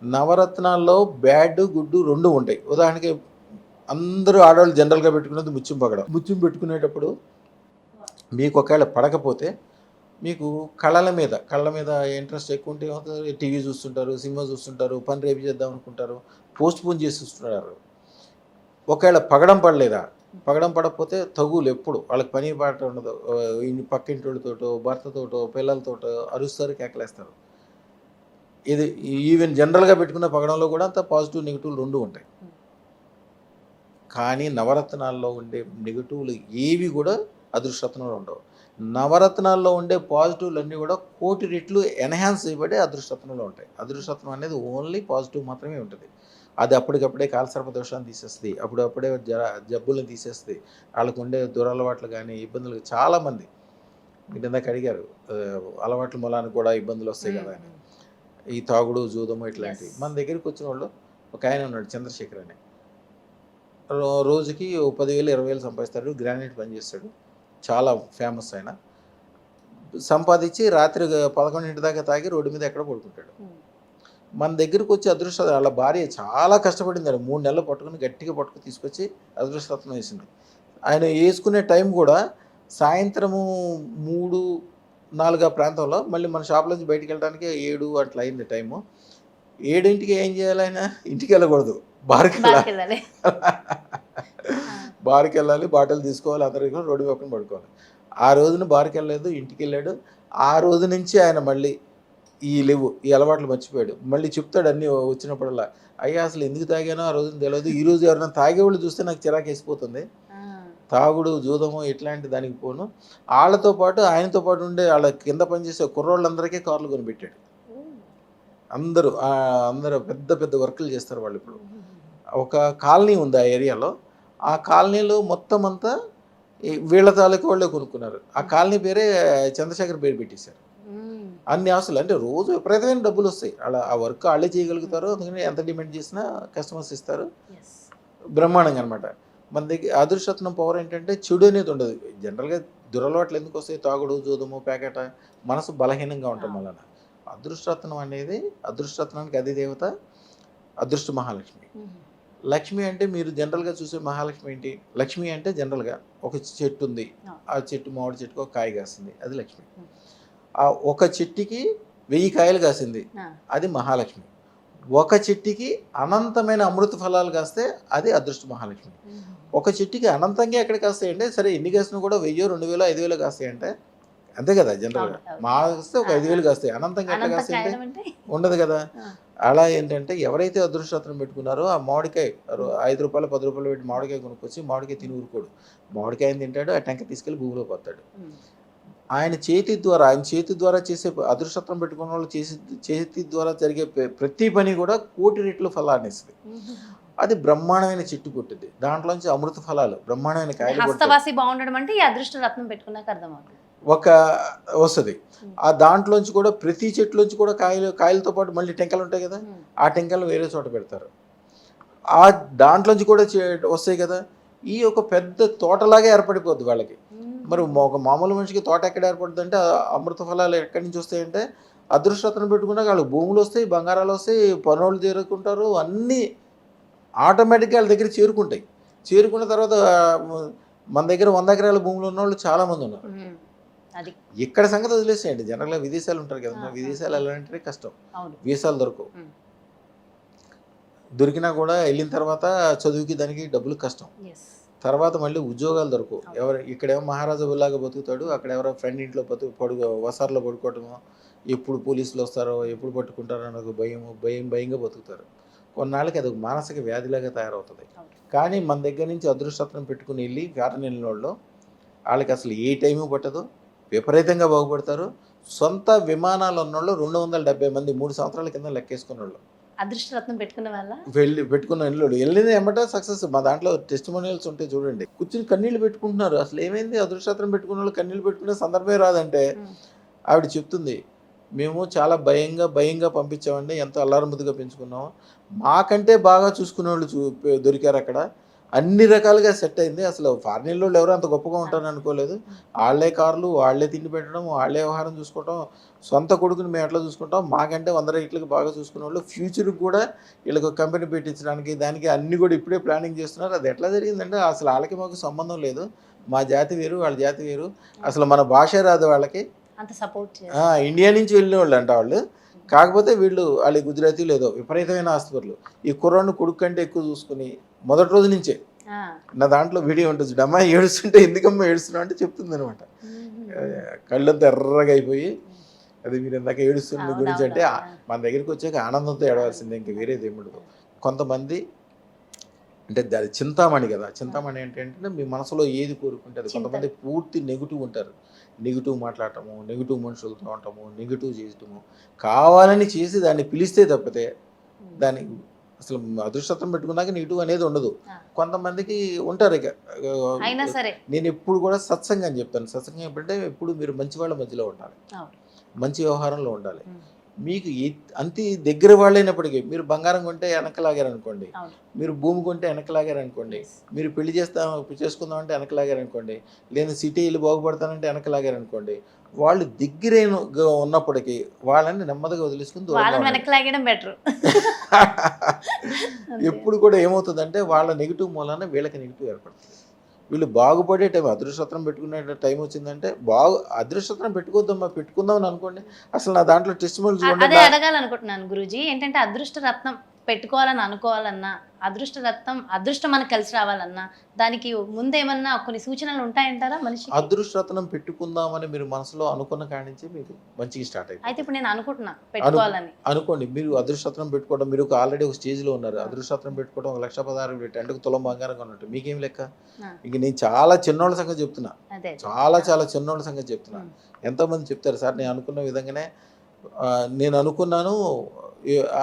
[SPEAKER 2] నవరత్నాల్లో బ్యాడ్, గుడ్ 2 ఉంటాయి. ఉదాహరణకి అందరూ ఆడవాళ్ళు జనరల్గా పెట్టుకునేది ముత్యం పగడం. ముత్యం పెట్టుకునేటప్పుడు మీకు ఒకవేళ పడకపోతే, మీకు కళ్ళ మీద ఇంట్రెస్ట్ ఎక్కువ ఉంటే ఏమవుతుంది? టీవీ చూస్తుంటారు, సినిమా చూస్తుంటారు, పని రేపు చేద్దాం అనుకుంటారు, పోస్ట్ పోన్ చేసి చూస్తున్నారు. ఒకవేళ పగడం పడకపోతే తగులు ఎప్పుడు వాళ్ళకి పని పాట ఉండదు. పక్కింటోళ్ళతోటో, భర్తతోటో, పిల్లలతోటో అరుస్తారు, కేకలేస్తారు. ఇది ఈవెన్ జనరల్గా పెట్టుకున్న పగడంలో కూడా అంత పాజిటివ్, నెగిటివ్ 2 ఉంటాయి. కానీ నవరత్నాల్లో ఉండే నెగిటివ్లు ఏవి కూడా అదృష్టరత్నంలో ఉండవు. నవరత్నాల్లో ఉండే పాజిటివ్లు అన్నీ కూడా 1,000,000 రెట్లు ఎన్హాన్స్ చేయబడి అదృష్టరత్నంలో ఉంటాయి. అదృష్టరత్నం అనేది ఓన్లీ పాజిటివ్ మాత్రమే ఉంటుంది. అది అప్పటికప్పుడే కాలసర్ప దోషాన్ని తీసేస్తుంది, అప్పుడప్పుడే జబ్బులను తీసేస్తుంది. వాళ్ళకు ఉండే దురలవాట్లు కానీ, ఇబ్బందులు చాలామంది మీరు ఇందాక అడిగారు, అలవాట్ల మూలానికి కూడా ఇబ్బందులు వస్తాయి కదా అని. ఈ తాగుడు జూదము ఇట్లాంటివి.
[SPEAKER 1] Yes.
[SPEAKER 2] మన దగ్గరికి వచ్చిన వాళ్ళు ఒక ఆయన ఉన్నాడు చంద్రశేఖర్ అని. రోజుకి ఓ 10,000 20,000 సంపాదిస్తాడు. గ్రానైట్ పని చేస్తాడు. చాలా ఫేమస్ ఆయన. సంపాదించి రాత్రి 11 దాకా తాగి రోడ్డు మీద ఎక్కడ పడుకుంటాడు. మన దగ్గరికి వచ్చి అదృష్టం వాళ్ళ భార్య చాలా కష్టపడింది. 3 నెలలు పట్టుకుని గట్టిగా పట్టుకుని తీసుకొచ్చి అదృష్టరత్నం వేసింది. ఆయన వేసుకునే టైం కూడా సాయంత్రము 3, 4 ఆ ప్రాంతంలో. మళ్ళీ మన షాప్లోంచి బయటికి వెళ్ళడానికి 7 అట్లా అయింది టైము. 7ంటికి ఏం చేయాలి ఆయన? ఇంటికి వెళ్ళకూడదు, బార్కి
[SPEAKER 1] బార్కి
[SPEAKER 2] వెళ్ళాలి.
[SPEAKER 1] వెళ్ళాలి.
[SPEAKER 2] బార్కి వెళ్ళాలి, బాటిల్ తీసుకోవాలి, అందరికీ రోడ్డు పక్కన పడుకోవాలి. ఆ రోజున బార్కి వెళ్ళలేదు, ఇంటికి వెళ్ళాడు. ఆ రోజు నుంచి ఆయన మళ్ళీ ఈ అలవాట్లు మర్చిపోయాడు. మళ్ళీ చెప్తాడు అన్నీ వచ్చినప్పుడల్లా, అయ్యా అసలు ఎందుకు తాగానో ఆ రోజున తెలియదు, ఈ రోజు ఎవరైనా తాగేవాళ్ళు చూస్తే నాకు చిరాకు వేసిపోతుంది. తాగుడు జూదము ఇట్లాంటి దానికి పోను. వాళ్ళతో పాటు ఆయనతో పాటు ఉండే వాళ్ళ కింద పనిచేసే కుర్రోళ్ళందరికీ కార్లు కొనిపెట్టాడు. అందరూ పెద్ద పెద్ద వర్కులు చేస్తారు వాళ్ళు. ఇప్పుడు ఒక కాలనీ ఉంది ఆ ఏరియాలో. ఆ కాలనీలో మొత్తం అంతా వీళ్ళ తాలూకు వాళ్ళే కొనుక్కున్నారు. ఆ కాలనీ పేరే చంద్రశేఖర్ పేరు పెట్టేశారు. అన్ని ఆస్తులు అంటే రోజు విపరీతమైన డబ్బులు వస్తాయి. అలా ఆ వర్క్ వాళ్ళే చేయగలుగుతారు. అందుకని ఎంత డిమాండ్ చేసినా కస్టమర్స్ ఇస్తారు. బ్రహ్మాండంగా అనమాట. మన దగ్గర అదృష్టరత్నం పవర్ ఏంటంటే చెడు అనేది ఉండదు. జనరల్గా దురలవాట్లు ఎందుకు వస్తాయి? తాగుడు జూదము పేకట, మనసు బలహీనంగా ఉంటాం వలన. అదృష్టరత్నం అనేది, అదృష్టరత్నానికి అధిదేవత అదృష్ట మహాలక్ష్మి. లక్ష్మి అంటే మీరు జనరల్గా చూసే మహాలక్ష్మి ఏంటి? లక్ష్మి అంటే జనరల్గా ఒక చెట్టు ఉంది, ఆ చెట్టు మామిడి చెట్టుకు ఒక కాయ కాసింది, అది లక్ష్మి. ఆ ఒక చెట్టుకి 1000 కాయలు కాసింది, అది మహాలక్ష్మి. ఒక చెట్టుకి అనంతమైన అమృత ఫలాలు కాస్తే అది అదృష్ట మహాలక్ష్మి. ఒక చెట్టుకి అనంతంగా ఎక్కడ కాస్తాయంటే, సరే ఎన్ని కాసినా కూడా 1000, 2000, 5000 కాస్తాయంటే అంతే కదా. జనరల్గా మా వస్తే ఒక 5,000 కాస్తాయి. అనంతంగా ఎట్లా కాస్తాయంటే ఉండదు కదా. అలా ఏంటంటే ఎవరైతే అదృష్టరత్నం పెట్టుకున్నారో ఆ మామిడికాయ 5 రూపాయలు 10 రూపాయలు పెట్టి మామిడికాయ కొనుక్కొచ్చి మామిడికాయ తిని ఊరుకోడు. మామిడికాయని తింటాడు, ఆ టెంక తీసుకెళ్ళి భూమిలో పోతాడు. ఆయన చేతి ద్వారా చేసే అదృష్టరత్నం పెట్టుకున్న వాళ్ళు చేతి ద్వారా జరిగే ప్రతి పని కూడా కోటి రెట్లు ఫలాన్ని ఇస్తుంది. అది బ్రహ్మాండమైన చెట్టు పుట్టింది. దాంట్లోంచి అమృత ఫలాలు బ్రహ్మాండమైన కాయలు
[SPEAKER 1] హస్తవాసి బాగుండడం అంటే ఈ అదృష్టరత్నం పెట్టుకున్నాక అర్థమవుతుంది.
[SPEAKER 2] ఒక వస్తుంది. ఆ దాంట్లోంచి కూడా ప్రతి చెట్లోంచి కూడా కాయలతో పాటు మళ్ళీ టెంకలు ఉంటాయి కదా, ఆ టెంకలు వేరే చోట పెడతారు. ఆ దాంట్లోంచి కూడా వస్తాయి కదా. ఈ ఒక పెద్ద తోటలాగా ఏర్పడిపోద్ది వాళ్ళకి. మరి ఒక మామూలు మనిషికి తోట ఎక్కడ ఏర్పడుతుంది అంటే, అమృత ఫలాలు ఎక్కడి నుంచి వస్తాయంటే అదృష్టరత్నం పెట్టుకున్నాక వాళ్ళకి భూములు వస్తాయి, బంగారాలు వస్తాయి, పనులు చేరుకుంటారు, అన్నీ ఆటోమేటిక్గా వాళ్ళ దగ్గర చేరుకుంటాయి. చేరుకున్న తర్వాత మన దగ్గర 100 ఎకరాల భూములు ఉన్న వాళ్ళు చాలామంది ఉన్నారు. ఇక్కడ సంగతి వదిలేసేయండి. జనరల్గా విదేశాలు ఉంటారు కదా, విదేశాలు వెళ్ళాలంటే కష్టం, వీసాలు దొరకవు. దొరికినా కూడా వెళ్ళిన తర్వాత చదువుకి దానికి డబ్బులు కష్టం. తర్వాత మళ్ళీ ఉద్యోగాలు దొరకవు. ఇక్కడేమో మహారాజులాగా బతుకుతాడు, అక్కడ ఎవరో ఫ్రెండ్ ఇంట్లో వసార్లో పడుకోవటము, ఎప్పుడు పోలీసులు వస్తారో ఎప్పుడు పట్టుకుంటారో అని ఒక భయంగా బతుకుతారు. కొన్నాళ్ళకి అది ఒక మానసిక వ్యాధిలాగా తయారవుతుంది. కానీ మన దగ్గర నుంచి అదృష్టరత్నం పెట్టుకుని వెళ్ళి ఫారెన్ వెళ్ళిన వాళ్ళు వాళ్ళకి అసలు ఏ టైము పట్టదు, విపరీతంగా బాగుపడతారు. సొంత విమానాలు ఉన్నోళ్ళు 270 మంది 3 సంవత్సరాల కింద లెక్కేసుకున్న వాళ్ళు
[SPEAKER 1] అదృష్టరత్నం పెట్టుకున్న వాళ్ళ
[SPEAKER 2] పెట్టుకున్న వెళ్ళింది ఏమంటే సక్సెస్. మా దాంట్లో టెస్టిమోనియల్స్ ఉంటాయి చూడండి. కూర్చుని కన్నీళ్ళు పెట్టుకుంటున్నారు. అసలు ఏమైంది? అదృష్టరత్నం పెట్టుకున్న వాళ్ళు కన్నీళ్ళు పెట్టుకునే సందర్భమే రాదంటే ఆవిడ చెప్తుంది, మేము చాలా భయంగా పంపించామండి, ఎంతో అల్లారముద్దుగా పెంచుకున్నాము, మాకంటే బాగా చూసుకునే వాళ్ళు దొరికారు అక్కడ, అన్ని రకాలుగా సెట్ అయింది. అసలు ఫారిన్ వాళ్ళు ఎవరు అంత గొప్పగా ఉంటారని అనుకోలేదు. వాళ్ళే కార్లు, వాళ్ళే తిండి పెట్టడం, వాళ్ళే వ్యవహారం చూసుకోవటం, సొంత కొడుకుని మేము ఎట్లా చూసుకుంటాం, మాకంటే 100 రెట్లకి బాగా చూసుకునే వాళ్ళు, ఫ్యూచర్కి కూడా వీళ్ళకి కంపెనీ పెట్టించడానికి దానికి అన్ని కూడా ఇప్పుడే ప్లానింగ్ చేస్తున్నారు. అది ఎట్లా జరిగిందంటే అసలు వాళ్ళకి మాకు సంబంధం లేదు, మా జాతి వేరు వాళ్ళ జాతి వేరు, అసలు మన భాష రాదు వాళ్ళకి,
[SPEAKER 1] అంత సపోర్ట్
[SPEAKER 2] ఇండియా నుంచి వెళ్ళిన వాళ్ళు అంట వాళ్ళు. కాకపోతే వాళ్ళ గుజరాతీ లేదో విపరీతమైన ఆస్తిపరులు. ఈ కుర్రాన్ని కొడుకు కంటే ఎక్కువ చూసుకుని మొదటి రోజు నుంచే నా దాంట్లో వీడియో ఉంటుంది, అమ్మాయి ఏడుస్తుంటే ఎందుకమ్మా ఏడుస్తున్నావు అంటే చెప్తుంది అనమాట. కళ్ళంతా ఎర్రగా అయిపోయి, అది మీరు ఇందాక ఏడుస్తున్న గురించి అంటే మన దగ్గరికి వచ్చాక ఆనందంతో ఏడవలసిందే, ఇంకా వేరేది ఏముండదు. కొంతమంది అంటే అది చింతామణి కదా. చింతామణి ఏంటంటే మీ మనసులో ఏది కోరుకుంటుంది. కొంతమంది పూర్తి నెగిటివ్ ఉంటారు, నెగిటివ్ మాట్లాడటము, నెగిటివ్ మనుషులతో ఉండటము, నెగిటివ్ చేయటము, కావాలని చేసి దాన్ని పిలిస్తే తప్పితే దాన్ని అసలు అదృష్టం పెట్టుకున్నాక నెగిటివ్ అనేది ఉండదు. కొంతమందికి ఉంటారు. ఇక నేను ఎప్పుడు కూడా సత్సంగం చెప్తాను. సత్సంగం ఎప్పుడంటే ఎప్పుడు మీరు మంచి వాళ్ళ మధ్యలో ఉండాలి, మంచి వ్యవహారంలో ఉండాలి. మీకు అంతే దగ్గర వాళ్ళైనప్పటికీ మీరు బంగారం కొంటే వెనకలాగారనుకోండి,
[SPEAKER 1] అవును.
[SPEAKER 2] మీరు భూమి కొంటే వెనకలాగారనుకోండి,
[SPEAKER 1] Yes.
[SPEAKER 2] మీరు పెళ్లి చేసుకుందామంటే వెనకలాగారనుకోండి, లేదా సిటీ వెళ్ళి బాగుపడతానంటే వెనకలాగారనుకోండి, వాళ్ళు దగ్గరైన ఉన్నప్పటికీ వాళ్ళని నెమ్మదిగా వదిలేసుకుని దూరంగా
[SPEAKER 1] వాళ్ళని
[SPEAKER 2] ఉండండి.
[SPEAKER 1] వెనక్కి లాగడం బెటర్.
[SPEAKER 2] ఎప్పుడు కూడా ఏమవుతుందంటే వాళ్ళ నెగిటివ్ మూలాన వీళ్ళకి నెగిటివ్ ఏర్పడుతుంది. వీళ్ళు బాగుపడే టైం అదృష్టత్రం పెట్టుకునే టైం వచ్చిందంటే అదృష్టత్రం పెట్టుకోద్దమ్మా, పెట్టుకుందాం అని అనుకోండి. అసలు నా దాంట్లో టెస్టిమోనీస్
[SPEAKER 1] అదే
[SPEAKER 2] చూడండి.
[SPEAKER 1] అడగాలనుకుంటున్నాను గురూజీ. ఏంటంటే అదృష్ట రత్నం పెట్టుకోవాలని అనుకోవాలన్నా, అదృష్టం మనకు కలిసి రావాలన్నా, దానికి ముందేమన్నా కొన్ని సూచనలు ఉంటాయంటారా మనిషికి?
[SPEAKER 2] అదృష్టరత్నం పెట్టుకుందామని మీరు మనసులో అనుకున్న కాడి నుంచి మీకు మంచిగా స్టార్ట్
[SPEAKER 1] అయితే
[SPEAKER 2] అయిపోతుంది.
[SPEAKER 1] ఇప్పుడు నేను అనుకుంటున్నా పెట్టుకోవాలని.
[SPEAKER 2] అనుకోండి, మీరు అదృష్టరత్నం పెట్టుకోవడం, మీరు ఆల్రెడీ ఒక స్టేజ్లో ఉన్నారు. అదృష్టరత్నం పెట్టుకోవడం 1,16,000 పెట్టి అంటే తులం బంగారం కొన్నట్టు మీకేం లెక్క.
[SPEAKER 1] ఆ,
[SPEAKER 2] ఇంక నేను చాలా చిన్నోళ్ళ సంగతి చెప్తున్నా,
[SPEAKER 1] అదే.
[SPEAKER 2] చాలా చిన్నోళ్ళ సంగతి చెప్తున్నా. ఎంతోమంది చెప్తారు సార్ నేను అనుకున్న విధంగానే నేను అనుకున్నాను,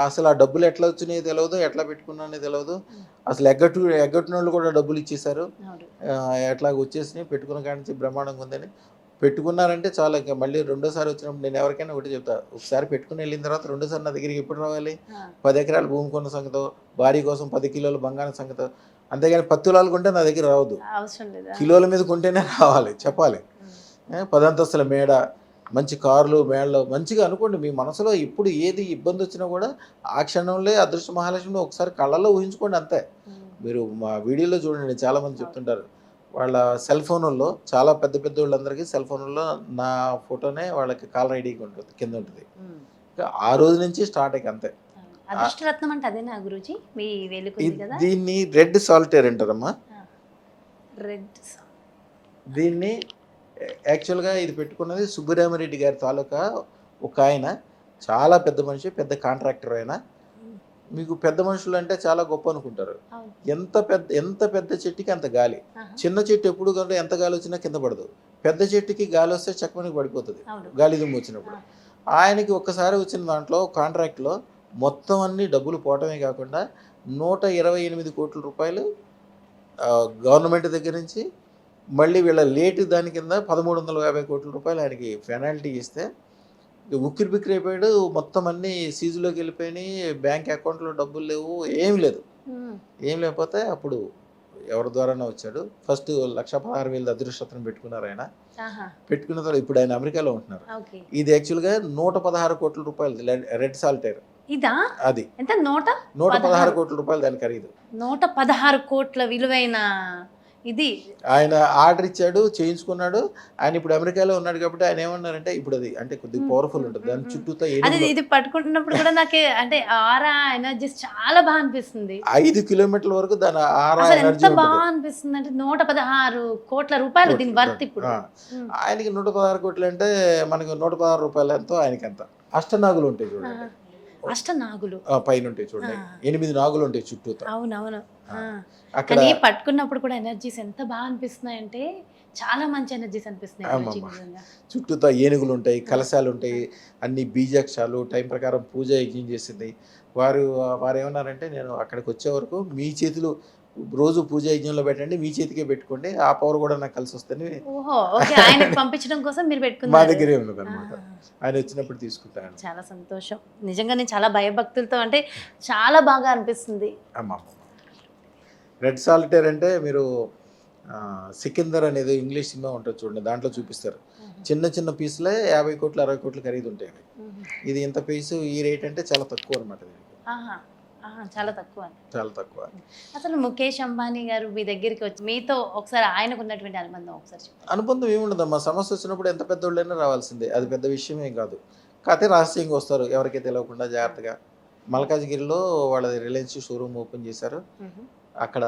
[SPEAKER 2] అసలు ఆ డబ్బులు ఎట్లా వచ్చినాయో తెలియదు, ఎట్లా పెట్టుకున్నానో తెలియదు, అసలు ఎగ్గట్టిన వాళ్ళు కూడా డబ్బులు ఇచ్చేసారు,
[SPEAKER 1] అవును.
[SPEAKER 2] ఎట్లా వచ్చేసినాయి, పెట్టుకున్న కాడి నుంచి బ్రహ్మాండంగా ఉందని పెట్టుకున్నారంటే చాలా. ఇంకా మళ్ళీ రెండోసారి వచ్చినప్పుడు నేను ఎవరికైనా ఒకటి చెప్తా, ఒకసారి పెట్టుకుని వెళ్ళిన తర్వాత రెండోసారి నా దగ్గరికి ఎప్పుడు రావాలి?
[SPEAKER 1] ఆ,
[SPEAKER 2] 10 ఎకరాల భూమి కొన్న సంగతో, భార్య కోసం 10 కిలోల బంగారం సంగతో, అంతేగాని 10 తులాలు కొంటే నా దగ్గర రావద్దు.
[SPEAKER 1] అవసరం లేదా?
[SPEAKER 2] కిలోల మీద కొంటేనే రావాలి, చెప్పాలి.
[SPEAKER 1] ఉమ్.
[SPEAKER 2] 10 అంతస్తుల మేడ, మంచి కార్లు మేడలు మంచిగా అనుకోండి. మీ మనసులో ఇప్పుడు ఏది ఇబ్బంది వచ్చినా కూడా ఆ క్షణంలో అదృష్ట మహాలక్ష్మి ఒకసారి కళ్ళల్లో ఊహించుకోండి అంతే.
[SPEAKER 1] ఉమ్.
[SPEAKER 2] మీరు మా వీడియోలో చూడండి, చాలామంది
[SPEAKER 1] అవును.
[SPEAKER 2] చెప్తుంటారు వాళ్ళ సెల్ ఫోన్లలో, చాలా పెద్ద పెద్ద వాళ్ళందరికీ సెల్ ఫోన్లలో నా ఫోటోనే వాళ్ళకి కాలర్ ఐడికి ఉంటుంది, కింద ఉంటుంది.
[SPEAKER 1] ఉమ్.
[SPEAKER 2] ఇంకా ఆ రోజు నుంచి స్టార్ట్ అయ్యి అంతే.
[SPEAKER 1] అదృష్ట రత్నం అంటే అదేనా గురూజీ? మీ వేలుకుంది కదా,
[SPEAKER 2] దీన్ని రెడ్ సాల్టేర్ అంటారమ్మా.
[SPEAKER 1] రెడ్.
[SPEAKER 2] దీన్ని యాక్చువల్గా ఇది పెట్టుకున్నది సుబ్బరామిరెడ్డి గారి తాలూకా ఒక ఆయన, చాలా పెద్ద మనిషి, పెద్ద కాంట్రాక్టర్ ఆయన. మీకు పెద్ద మనుషులు అంటే చాలా గొప్ప అనుకుంటారు.
[SPEAKER 1] అవును.
[SPEAKER 2] ఎంత పెద్ద చెట్టుకి అంత గాలి.
[SPEAKER 1] ఆహా.
[SPEAKER 2] చిన్న చెట్టు ఎప్పుడు కంటే ఎంత గాలి వచ్చినా కింద పడదు. పెద్ద చెట్టుకి గాలి వస్తే చక్కమనికి పడిపోతుంది,
[SPEAKER 1] అవును.
[SPEAKER 2] గాలి దుమ్ము వచ్చినప్పుడు. ఆయనకి ఒక్కసారి వచ్చిన దాంట్లో కాంట్రాక్ట్లో మొత్తం అన్ని డబ్బులు పోవటమే కాకుండా 128 కోట్ల రూపాయలు గవర్నమెంట్ దగ్గర నుంచి, మళ్ళీ వీళ్ళ లేటు దాని కింద 1,350 కోట్ల రూపాయలు ఆయనకి పెనాల్టీ ఇస్తే ఉక్కిరి బిక్కిరి అయిపోయాడు. మొత్తం అన్నీ సీజులోకి వెళ్ళిపోయినాయి, బ్యాంక్ అకౌంట్లో డబ్బులు లేవు, ఏం లేదు.
[SPEAKER 1] ఉమ్.
[SPEAKER 2] ఏం లేకపోతే అప్పుడు ఎవరి ద్వారానే వచ్చాడు. ఫస్ట్ 1,16,000 అదృష్టం పెట్టుకున్నారు ఆయన.
[SPEAKER 1] ఆహా.
[SPEAKER 2] పెట్టుకున్న తర్వాత ఇప్పుడు ఆయన అమెరికాలో ఉంటున్నారు.
[SPEAKER 1] ఓకే.
[SPEAKER 2] ఇది యాక్చువల్గా 116 కోట్ల రూపాయలు రెడ్ సాల్టేర్.
[SPEAKER 1] ఇదా?
[SPEAKER 2] అది
[SPEAKER 1] ఎంత?
[SPEAKER 2] 116 కోట్ల రూపాయలు దాని ఖరీదు.
[SPEAKER 1] 116 కోట్ల విలువైన ఇది.
[SPEAKER 2] ఆయన ఆర్డర్ ఇచ్చాడు, చేయించుకున్నాడు. ఆయన ఇప్పుడు అమెరికాలో ఉన్నాడు కాబట్టి ఆయన ఏమన్నారంటే, ఇప్పుడు అది అంటే కొద్దిగా పవర్ఫుల్ ఉంటుంది, దాని చుట్టూతో
[SPEAKER 1] అది ఇది పట్టుకుంటున్నప్పుడు కూడా నాకు అంటే ఆరా ఎనర్జీస్ చాలా బాగా అనిపిస్తుంది.
[SPEAKER 2] 5 కిలోమీటర్ల వరకు దాని ఆరా
[SPEAKER 1] అసలు
[SPEAKER 2] ఎనర్జీ
[SPEAKER 1] ఎంత బాగా
[SPEAKER 2] ఉంటుంది.
[SPEAKER 1] అనిపిస్తుంది అంటే 116 కోట్ల రూపాయలు దీని వర్త్ ఇప్పుడు. ఉమ్.
[SPEAKER 2] ఆయనకి 116 కోట్లు అంటే మనకి 116 రూపాయలు ఎంతో, ఆయనకి ఎంత. అష్టనాగులు ఉంటాయి చూడండి,
[SPEAKER 1] అష్టనాగులు
[SPEAKER 2] పైన ఉంటాయి చూడండి, 8 నాగులు ఉంటాయి చుట్టూతో.
[SPEAKER 1] అవునవును.
[SPEAKER 2] అక్కడ
[SPEAKER 1] కానీ పట్టుకున్నప్పుడు కూడా ఎనర్జీస్ ఎంత బాగా అనిపిస్తున్నాయి అంటే చాలా మంచి ఎనర్జీస్ అనిపిస్తున్నాయి గురూజీ నిజంగా.
[SPEAKER 2] చుట్టూతో ఏనుగులు ఉంటాయి, కలశాలు ఉంటాయి, అన్ని బీజాక్షాలు, టైం ప్రకారం పూజ యజ్ఞం చేసింది. వారు ఏమన్నారంటే, నేను అక్కడికి వచ్చే వరకు మీ చేతులు రోజు పూజ యజ్ఞంలో పెట్టండి, మీ చేతికే పెట్టుకోండి, ఆ పవర్ కూడా నాకు కలిసి వస్తుంది.
[SPEAKER 1] ఓహో, ఓకే. ఆయనకు పంపించడం కోసం మీరు
[SPEAKER 2] మా
[SPEAKER 1] పెట్టుకున్నారు.
[SPEAKER 2] దగ్గరే ఉన్నది అనమాట, ఆయన వచ్చినప్పుడు తీసుకుంటాను.
[SPEAKER 1] చాలా సంతోషం నిజంగా. నేను చాలా భయభక్తులతో అంటే చాలా బాగా అనిపిస్తుంది.
[SPEAKER 2] అమ్మ రెడ్ సాలిటేర్ అంటే మీరు సికిందర్ అనేది ఇంగ్లీష్ సినిమా ఉంటుంది చూడండి, దాంట్లో చూపిస్తారు. చిన్న చిన్న పీసులే 50 కోట్లు 60 కోట్లు ఖరీదు ఉంటాయి. ఇది ఇంత పీసు ఈ రేట్ అంటే చాలా తక్కువ అనమాట.
[SPEAKER 1] ఆహా, చాలా తక్కువ.
[SPEAKER 2] చాలా తక్కువ.
[SPEAKER 1] అసలు ముఖేష్ అంబానీ గారు మీ దగ్గరికి వచ్చి మీతో ఒకసారి ఆయనకు ఉన్నటువంటి అనుబంధం ఒకసారి చెప్పండి.
[SPEAKER 2] అనుబంధం ఏముండదమ్మా, సమస్య వచ్చినప్పుడు ఎంత పెద్దోళ్ళైనా రావాల్సిందే, అది పెద్ద విషయమే కాదు. కాకపోతే రహస్యంగా వస్తారు, ఎవరికీ తెలియకుండా జాగ్రత్తగా. మల్కాజ్గిరిలో వాళ్ళది రిలయన్స్ షోరూమ్ ఓపెన్ చేశారు. అక్కడ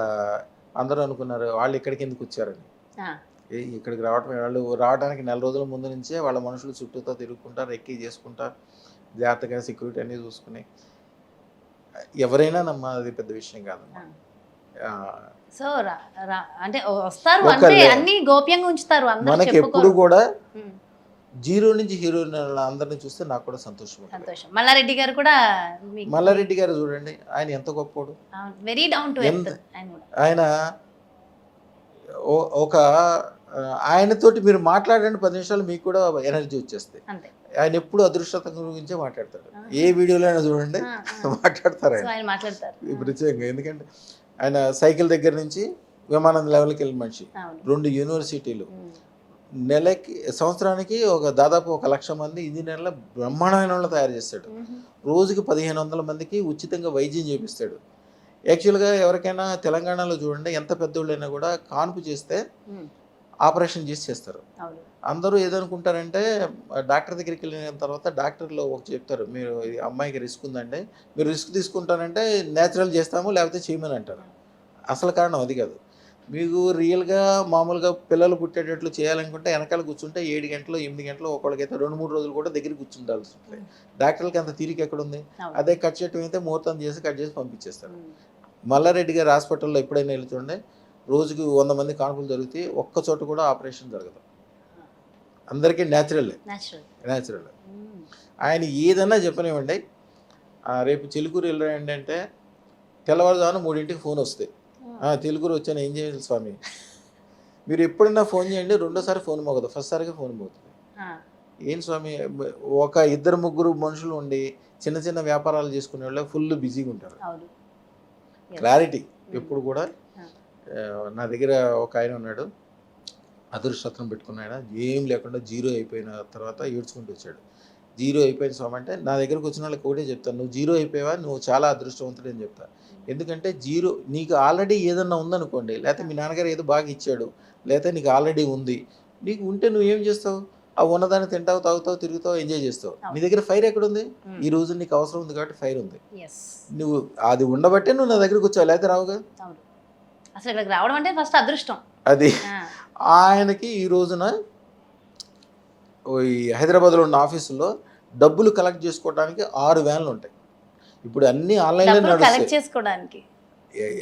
[SPEAKER 2] అందరూ అనుకున్నారు వాళ్ళు ఇక్కడికి ఎందుకు వచ్చారని. ఇక్కడికి వాళ్ళు రావడానికి 4 రోజుల ముందు నుంచే వాళ్ళ మనుషులు చుట్టూతో తిరుగుకుంటారు, రెక్కీ చేసుకుంటారు, జాగ్రత్తగా సెక్యూరిటీ అన్నీ చూసుకుని. ఎవరైనా అది పెద్ద విషయం కాదమ్మా.
[SPEAKER 1] సో అంటే వస్తారు అంటే అన్ని గోప్యంగా ఉంచుతారు,
[SPEAKER 2] మనకి ఎప్పుడు కూడా జీరో నుంచి హీరోయిన్ అందరిని చూస్తే నాకు కూడా సంతోషం.
[SPEAKER 1] మల్లారెడ్డి గారు కూడా,
[SPEAKER 2] మల్లారెడ్డి గారు చూడండి, ఆయన ఎంత గొప్పోడు,
[SPEAKER 1] వెరీ డౌన్ టు ఎర్త్.
[SPEAKER 2] ఆయన ఒక ఆయనతోటి మీరు మాట్లాడండి 10 నిమిషాలు మీకు కూడా ఎనర్జీ వచ్చేస్తాయి.
[SPEAKER 1] అంతే.
[SPEAKER 2] ఆయన ఎప్పుడు అదృష్టత గురించే మాట్లాడతాడు.
[SPEAKER 1] ఆహా.
[SPEAKER 2] ఏ వీడియోలో అయినా చూడండి
[SPEAKER 1] ఆ,
[SPEAKER 2] మాట్లాడతారు
[SPEAKER 1] సో
[SPEAKER 2] ఆయన
[SPEAKER 1] ఆయన మాట్లాడతారు.
[SPEAKER 2] ప్రత్యేకంగా. ఎందుకంటే ఆయన సైకిల్ దగ్గర నుంచి విమానం లెవెల్కి వెళ్ళిన మనిషి,
[SPEAKER 1] అవును.
[SPEAKER 2] 2 యూనివర్సిటీలు,
[SPEAKER 1] ఉమ్.
[SPEAKER 2] నెలకి సంవత్సరానికి దాదాపు 1,00,000 మంది ఇంజనీర్ల బ్రహ్మాండమైన వాళ్ళు తయారు చేస్తాడు.
[SPEAKER 1] మ్మ్.
[SPEAKER 2] రోజుకి 1,500 మందికి ఉచితంగా వైద్యం చేపిస్తాడు. యాక్చువల్గా ఎవరికైనా తెలంగాణలో చూడండి, ఎంత పెద్దోళ్ళైనా కూడా కాన్పు చేస్తే
[SPEAKER 1] ఉమ్.
[SPEAKER 2] ఆపరేషన్ చేస్తారు.
[SPEAKER 1] అవును.
[SPEAKER 2] అందరూ ఏదనుకుంటారంటే డాక్టర్ దగ్గరికి వెళ్ళిన తర్వాత డాక్టర్లు ఒక చెప్తారు, మీరు ఈ అమ్మాయికి రిస్క్ ఉందండి, మీరు రిస్క్ తీసుకుంటారంటే న్యాచురల్ చేస్తాము లేకపోతే చేయమని అంటారు. అసలు కారణం అది కాదు. మీకు రియల్గా మామూలుగా పిల్లలు పుట్టేటట్లు చేయాలనుకుంటే వెనకాల కూర్చుంటే 7 గంటలు 8 గంటలు, ఒకళ్ళకైతే 2-3 రోజులు కూడా దగ్గర కూర్చుండాల్సి ఉంటుంది. డాక్టర్లకి అంత తీరిక ఎక్కడుంది?
[SPEAKER 1] అవును.
[SPEAKER 2] అదే కట్ చేయటం అయితే ముహూర్తం చేసి కట్ చేసి పంపించేస్తారు.
[SPEAKER 1] ఉమ్.
[SPEAKER 2] మల్లారెడ్డి గారి హాస్పిటల్లో ఎప్పుడైనా వెళ్ళి చూడండి, రోజుకి 100 మంది కాన్పులు జరుగుతాయి, ఒక్క చోట కూడా ఆపరేషన్ జరగదు. అందరికీ న్యాచురల్.
[SPEAKER 1] ఉమ్.
[SPEAKER 2] ఆయన ఏదన్నా చెప్పనివ్వండి, రేపు చిలుకూరు వెళ్ళండి అంటే తెల్లవారుజామున 3ంటికి ఫోన్ వస్తాయి. చిలుకూరు వచ్చాను, ఏం చేయాలి స్వామి? మీరు ఎప్పుడైనా ఫోన్ చేయండి, రెండోసారి ఫోన్ మోగదు, ఫస్ట్ సారిగా ఫోన్ మోగుతుంది.
[SPEAKER 1] ఆ.
[SPEAKER 2] ఏం స్వామి, ఒక 2-3 మనుషులు ఉండి చిన్న చిన్న వ్యాపారాలు చేసుకునే వాళ్ళు ఫుల్ బిజీగా ఉంటారు.
[SPEAKER 1] అవును. Yes.
[SPEAKER 2] క్లారిటీ
[SPEAKER 1] ఉమ్.
[SPEAKER 2] ఎప్పుడు కూడా.
[SPEAKER 1] ఆ.
[SPEAKER 2] నా దగ్గర ఒక ఆయన ఉన్నాడు, అదృష్టం పెట్టుకున్నాడు, ఏం లేకుండా జీరో అయిపోయిన తర్వాత ఏడ్చుకుంటూ వచ్చాడు. జీరో అయిపోయిన స్వామి అంటే, నా దగ్గరకు వచ్చిన వాళ్ళకి ఒకటే చెప్తాను, నువ్వు జీరో అయిపోయావా, నువ్వు చాలా అదృష్టవంతుడు అని చెప్తా. ఎందుకంటే జీరో, నీకు ఆల్రెడీ ఏదన్నా ఉందనుకోండి, లేకపోతే మీ నాన్నగారు ఏదో బాగా ఇచ్చాడు, లేకపోతే నీకు ఆల్రెడీ ఉంది, నీకు ఉంటే నువ్వు ఏం చేస్తావు? ఆ ఉన్నదాన్ని తింటావు, తాగుతావు, తిరుగుతావు, ఎంజాయ్ చేస్తావు. నీ దగ్గర ఫైర్ ఎక్కడుంది?
[SPEAKER 1] ఉమ్.
[SPEAKER 2] ఈ రోజు నీకు అవసరం ఉంది కాబట్టి ఫైర్ ఉంది.
[SPEAKER 1] Yes.
[SPEAKER 2] నువ్వు అది ఉండబట్టే నువ్వు నా దగ్గరకు వచ్చావు, లేకపోతే రావుగా.
[SPEAKER 1] అవును. అసలు ఇక్కడికి రావడం అంటే ఫస్ట్ అదృష్టం.
[SPEAKER 2] అది
[SPEAKER 1] ఆ.
[SPEAKER 2] ఆయనకి ఈ రోజున ఈ హైదరాబాద్లో ఉన్న ఆఫీసులో డబ్బులు కలెక్ట్ చేసుకోవడానికి 6 వ్యాన్లు ఉంటాయి. ఇప్పుడు అన్నీ ఆన్లైన్లో
[SPEAKER 1] డబ్బులు కలెక్ట్
[SPEAKER 2] నడుస్తాయి.
[SPEAKER 1] చేసుకోవడానికి.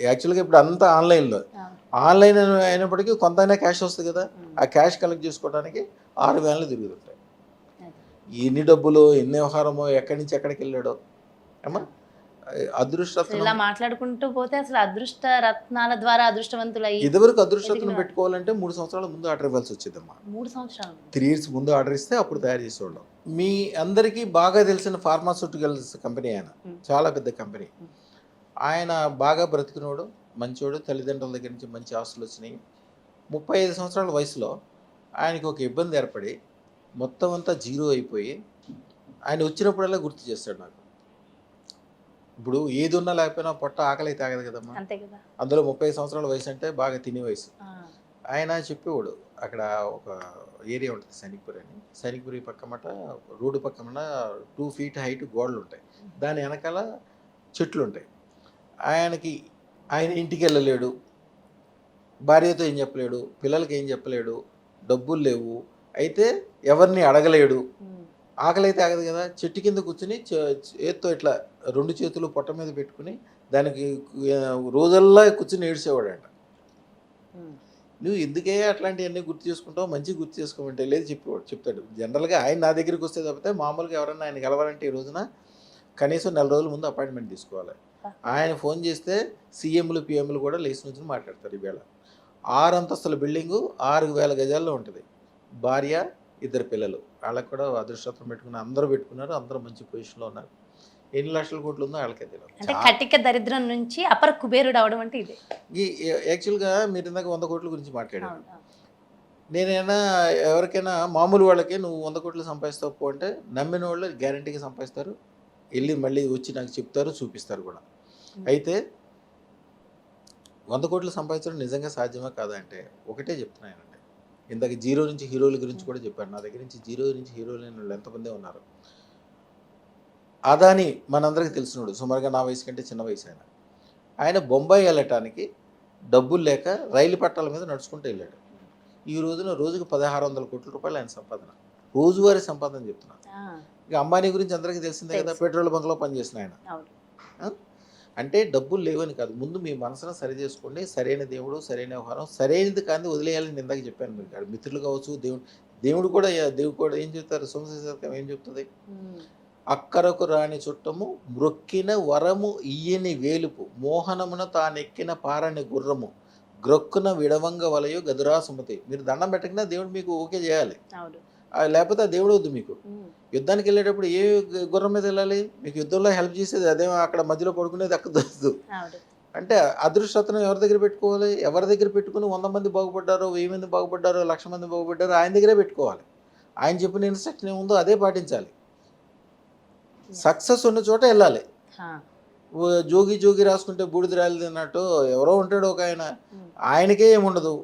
[SPEAKER 2] యాక్చువల్గా ఇప్పుడు అంతా ఆన్లైన్లో.
[SPEAKER 1] ఆ.
[SPEAKER 2] ఆన్లైన్ అయినప్పటికీ కొంతైనా క్యాష్ వస్తుంది కదా,
[SPEAKER 1] ఉమ్.
[SPEAKER 2] ఆ క్యాష్ కలెక్ట్ చేసుకోవడానికి 6 వ్యాన్లు తిరుగుతుంటాయి.
[SPEAKER 1] అది.
[SPEAKER 2] ఎన్ని డబ్బులు, ఎన్ని వ్యవహారమో, ఎక్కడి నుంచి ఎక్కడికి వెళ్ళాడో. ఏమా
[SPEAKER 1] అసలు
[SPEAKER 2] అదృష్టం.
[SPEAKER 1] ఇలా మాట్లాడుకుంటూ పోతే అసలు అదృష్ట రత్నాల ద్వారా అదృష్టవంతులు అయ్యి
[SPEAKER 2] ఇదివరకు అదృష్టం
[SPEAKER 1] ఎదిగిన-
[SPEAKER 2] పెట్టుకోవాలంటే 3 సంవత్సరాల ముందు ఆర్డర్ ఇవ్వాల్సి వచ్చేదమ్మా.
[SPEAKER 1] 3 సంవత్సరాలు.
[SPEAKER 2] 3 years ముందు ఆర్డర్ ఇస్తే అప్పుడు తయారు చేసేవాళ్ళం. మీ అందరికీ బాగా తెలిసిన ఫార్మాస్యూటికల్స్ కంపెనీ ఆయన, చాలా పెద్ద కంపెనీ. ఆయన బాగా బ్రతికినోడు, మంచోడు, తల్లిదండ్రుల దగ్గర నుంచి మంచి ఆస్తులు వచ్చినాయి. 35 సంవత్సరాల వయసులో ఆయనకి ఒక ఇబ్బంది ఏర్పడి మొత్తం అంతా జీరో అయిపోయి, ఆయన వచ్చినప్పుడల్లా గుర్తు చేస్తాడు నాకు. ఇప్పుడు ఏది ఉన్నా లేకపోయినా పొట్ట ఆకలి అయితే ఆగదు కదమ్మా.
[SPEAKER 1] అంతే కదా.
[SPEAKER 2] అందులో 30 సంవత్సరాల వయసు అంటే బాగా తినే వయసు.
[SPEAKER 1] ఆ.
[SPEAKER 2] ఆయన చెప్పేవాడు, అక్కడ ఒక ఏరియా ఉంటుంది సైనిక్పురి అని, సైనిక్పురి పక్కమట రోడ్డు పక్కన 2 feet హైట్ గోడలు ఉంటాయి, దాని వెనకాల చెట్లు ఉంటాయి. ఆయన ఇంటికి వెళ్ళలేడు, భార్యతో ఏం చెప్పలేడు, పిల్లలకి ఏం చెప్పలేడు, డబ్బులు లేవు, అయితే ఎవరిని అడగలేడు.
[SPEAKER 1] ఉమ్. ఆకలి
[SPEAKER 2] అయితే ఆగదు కదా, చెట్టు కింద కూర్చుని చేత్తో ఇట్లా 2 చేతులు పొట్ట మీద పెట్టుకుని దానికి రోజల్లా కూర్చుని ఏడ్చేవాడంట.
[SPEAKER 1] ఉమ్.
[SPEAKER 2] నువ్వు ఎందుకే అట్లాంటివన్నీ గుర్తు చేసుకుంటావు, మంచిగా గుర్తు చేసుకోమంటే లేదు చెప్తాడు. జనరల్గా ఆయన నా దగ్గరికి వస్తే తప్పితే మామూలుగా ఎవరన్నా ఆయన కలవాలంటే ఈ రోజున కనీసం 4 రోజుల ముందు అపాయింట్మెంట్ తీసుకోవాలి. ఆయన ఫోన్ చేస్తే సీఎంలు పిఎంలు కూడా లేచి నుంచి మాట్లాడతారు. ఈవేళ 6 అంతస్తుల బిల్డింగు 6,000 గజాల్లో ఉంటుంది. భార్య, 2 పిల్లలు, వాళ్ళకి కూడా అదృష్టం పెట్టుకున్నారు, అందరూ పెట్టుకున్నారు, అందరూ మంచి పొజిషన్లో ఉన్నారు. ఎన్ని లక్షల కోట్లు ఉందో వాళ్ళకే తెలియదు.
[SPEAKER 1] అంటే కటిక దరిద్రం నుంచి అపర కుబేరుడు అవడం అంటే ఇదే.
[SPEAKER 2] యాక్చువల్గా మీరు ఇందాక 100 కోట్ల గురించి మాట్లాడారు.
[SPEAKER 1] అవును, అవును.
[SPEAKER 2] నేనైనా ఎవరికైనా మామూలు వాళ్ళకి నువ్వు 100 కోట్లు సంపాదిస్తావు అంటే నమ్మిన వాళ్ళు గ్యారంటీగా సంపాదిస్తారు, వెళ్ళి మళ్ళీ వచ్చి నాకు చెప్తారు, చూపిస్తారు కూడా. అయితే 100 కోట్లు సంపాదించడం నిజంగా సాధ్యమా కాదా అంటే ఒకటే చెప్తున్నానండి. ఇందాక జీరో నుంచి హీరోల గురించి కూడా చెప్పాను. నా దగ్గర నుంచి జీరో నుంచి హీరోలు అయిన వాళ్ళు ఎంతమందే ఉన్నారు. అదాని మనందరికీ తెలిసినోడు, సుమారుగా నా వయసు కంటే చిన్న వయసు ఆయన. ఆయన బొంబాయి వెళ్ళటానికి డబ్బులు లేక రైలు పట్టాల మీద నడుచుకుంటూ వెళ్ళాడు. ఈ రోజున రోజుకు 1,600 కోట్ల రూపాయలు ఆయన సంపాదన, రోజువారీ సంపాదన చెప్తున్నాను.
[SPEAKER 1] ఆ.
[SPEAKER 2] ఇక అంబానీ గురించి అందరికీ తెలిసిందే కదా, పెట్రోల్ బంక్లో పనిచేసిన ఆయన.
[SPEAKER 1] అవును.
[SPEAKER 2] అంటే డబ్బులు లేవని కాదు, ముందు మీ మనసును సరి చేసుకోండి. సరైన దేవుడు, సరైన వ్యవహారం, సరైనది కానీ వదిలేయాలని ఇందాక చెప్పాను. మీరు మిత్రులు కావచ్చు, దేవుడు కూడా ఏం చెప్తారు, సోమశేఖరం ఏం చెప్తుంది,
[SPEAKER 1] ఉమ్.
[SPEAKER 2] అక్కరకు రాని చుట్టము మ్రొక్కిన వరము ఇయ్యని వేలుపు మోహనమున తానెక్కిన పారని గుర్రము గ్రొక్కున విడవంగ వలయు గదురా సుమతి. మీరు దండం పెట్టకుండా దేవుడు మీకు ఓకే చేయాలి.
[SPEAKER 1] అవును.
[SPEAKER 2] లేకపోతే ఆ దేవుడు వద్దు మీకు.
[SPEAKER 1] ఉమ్.
[SPEAKER 2] యుద్ధానికి వెళ్ళేటప్పుడు ఏ గుర్రం మీద వెళ్ళాలి? మీకు యుద్ధంలో హెల్ప్ చేసేది అదేమో అక్కడ మధ్యలో పడుకునేది అక్కడ దొరకదు.
[SPEAKER 1] అవును.
[SPEAKER 2] అంటే అదృష్టతను ఎవరి దగ్గర పెట్టుకోవాలి? ఎవరి దగ్గర పెట్టుకుని 100 మంది బాగుపడ్డారో, 1000 మంది బాగుపడ్డారో, 1,00,000 మంది బాగుపడ్డారో ఆయన దగ్గరే పెట్టుకోవాలి. ఆయన చెప్పిన ఇన్స్ట్రక్షన్ ఏముందో అదే పాటించాలి. సక్సెస్ ఉన్న చోట వెళ్ళాలి.
[SPEAKER 1] హా.
[SPEAKER 2] జోగి జోగి రాసుకుంటే బూడిద రాలిది అన్నట్టు ఎవరో ఉంటాడు ఒక ఆయన,
[SPEAKER 1] ఉమ్.
[SPEAKER 2] ఆయనకే ఏముండదు.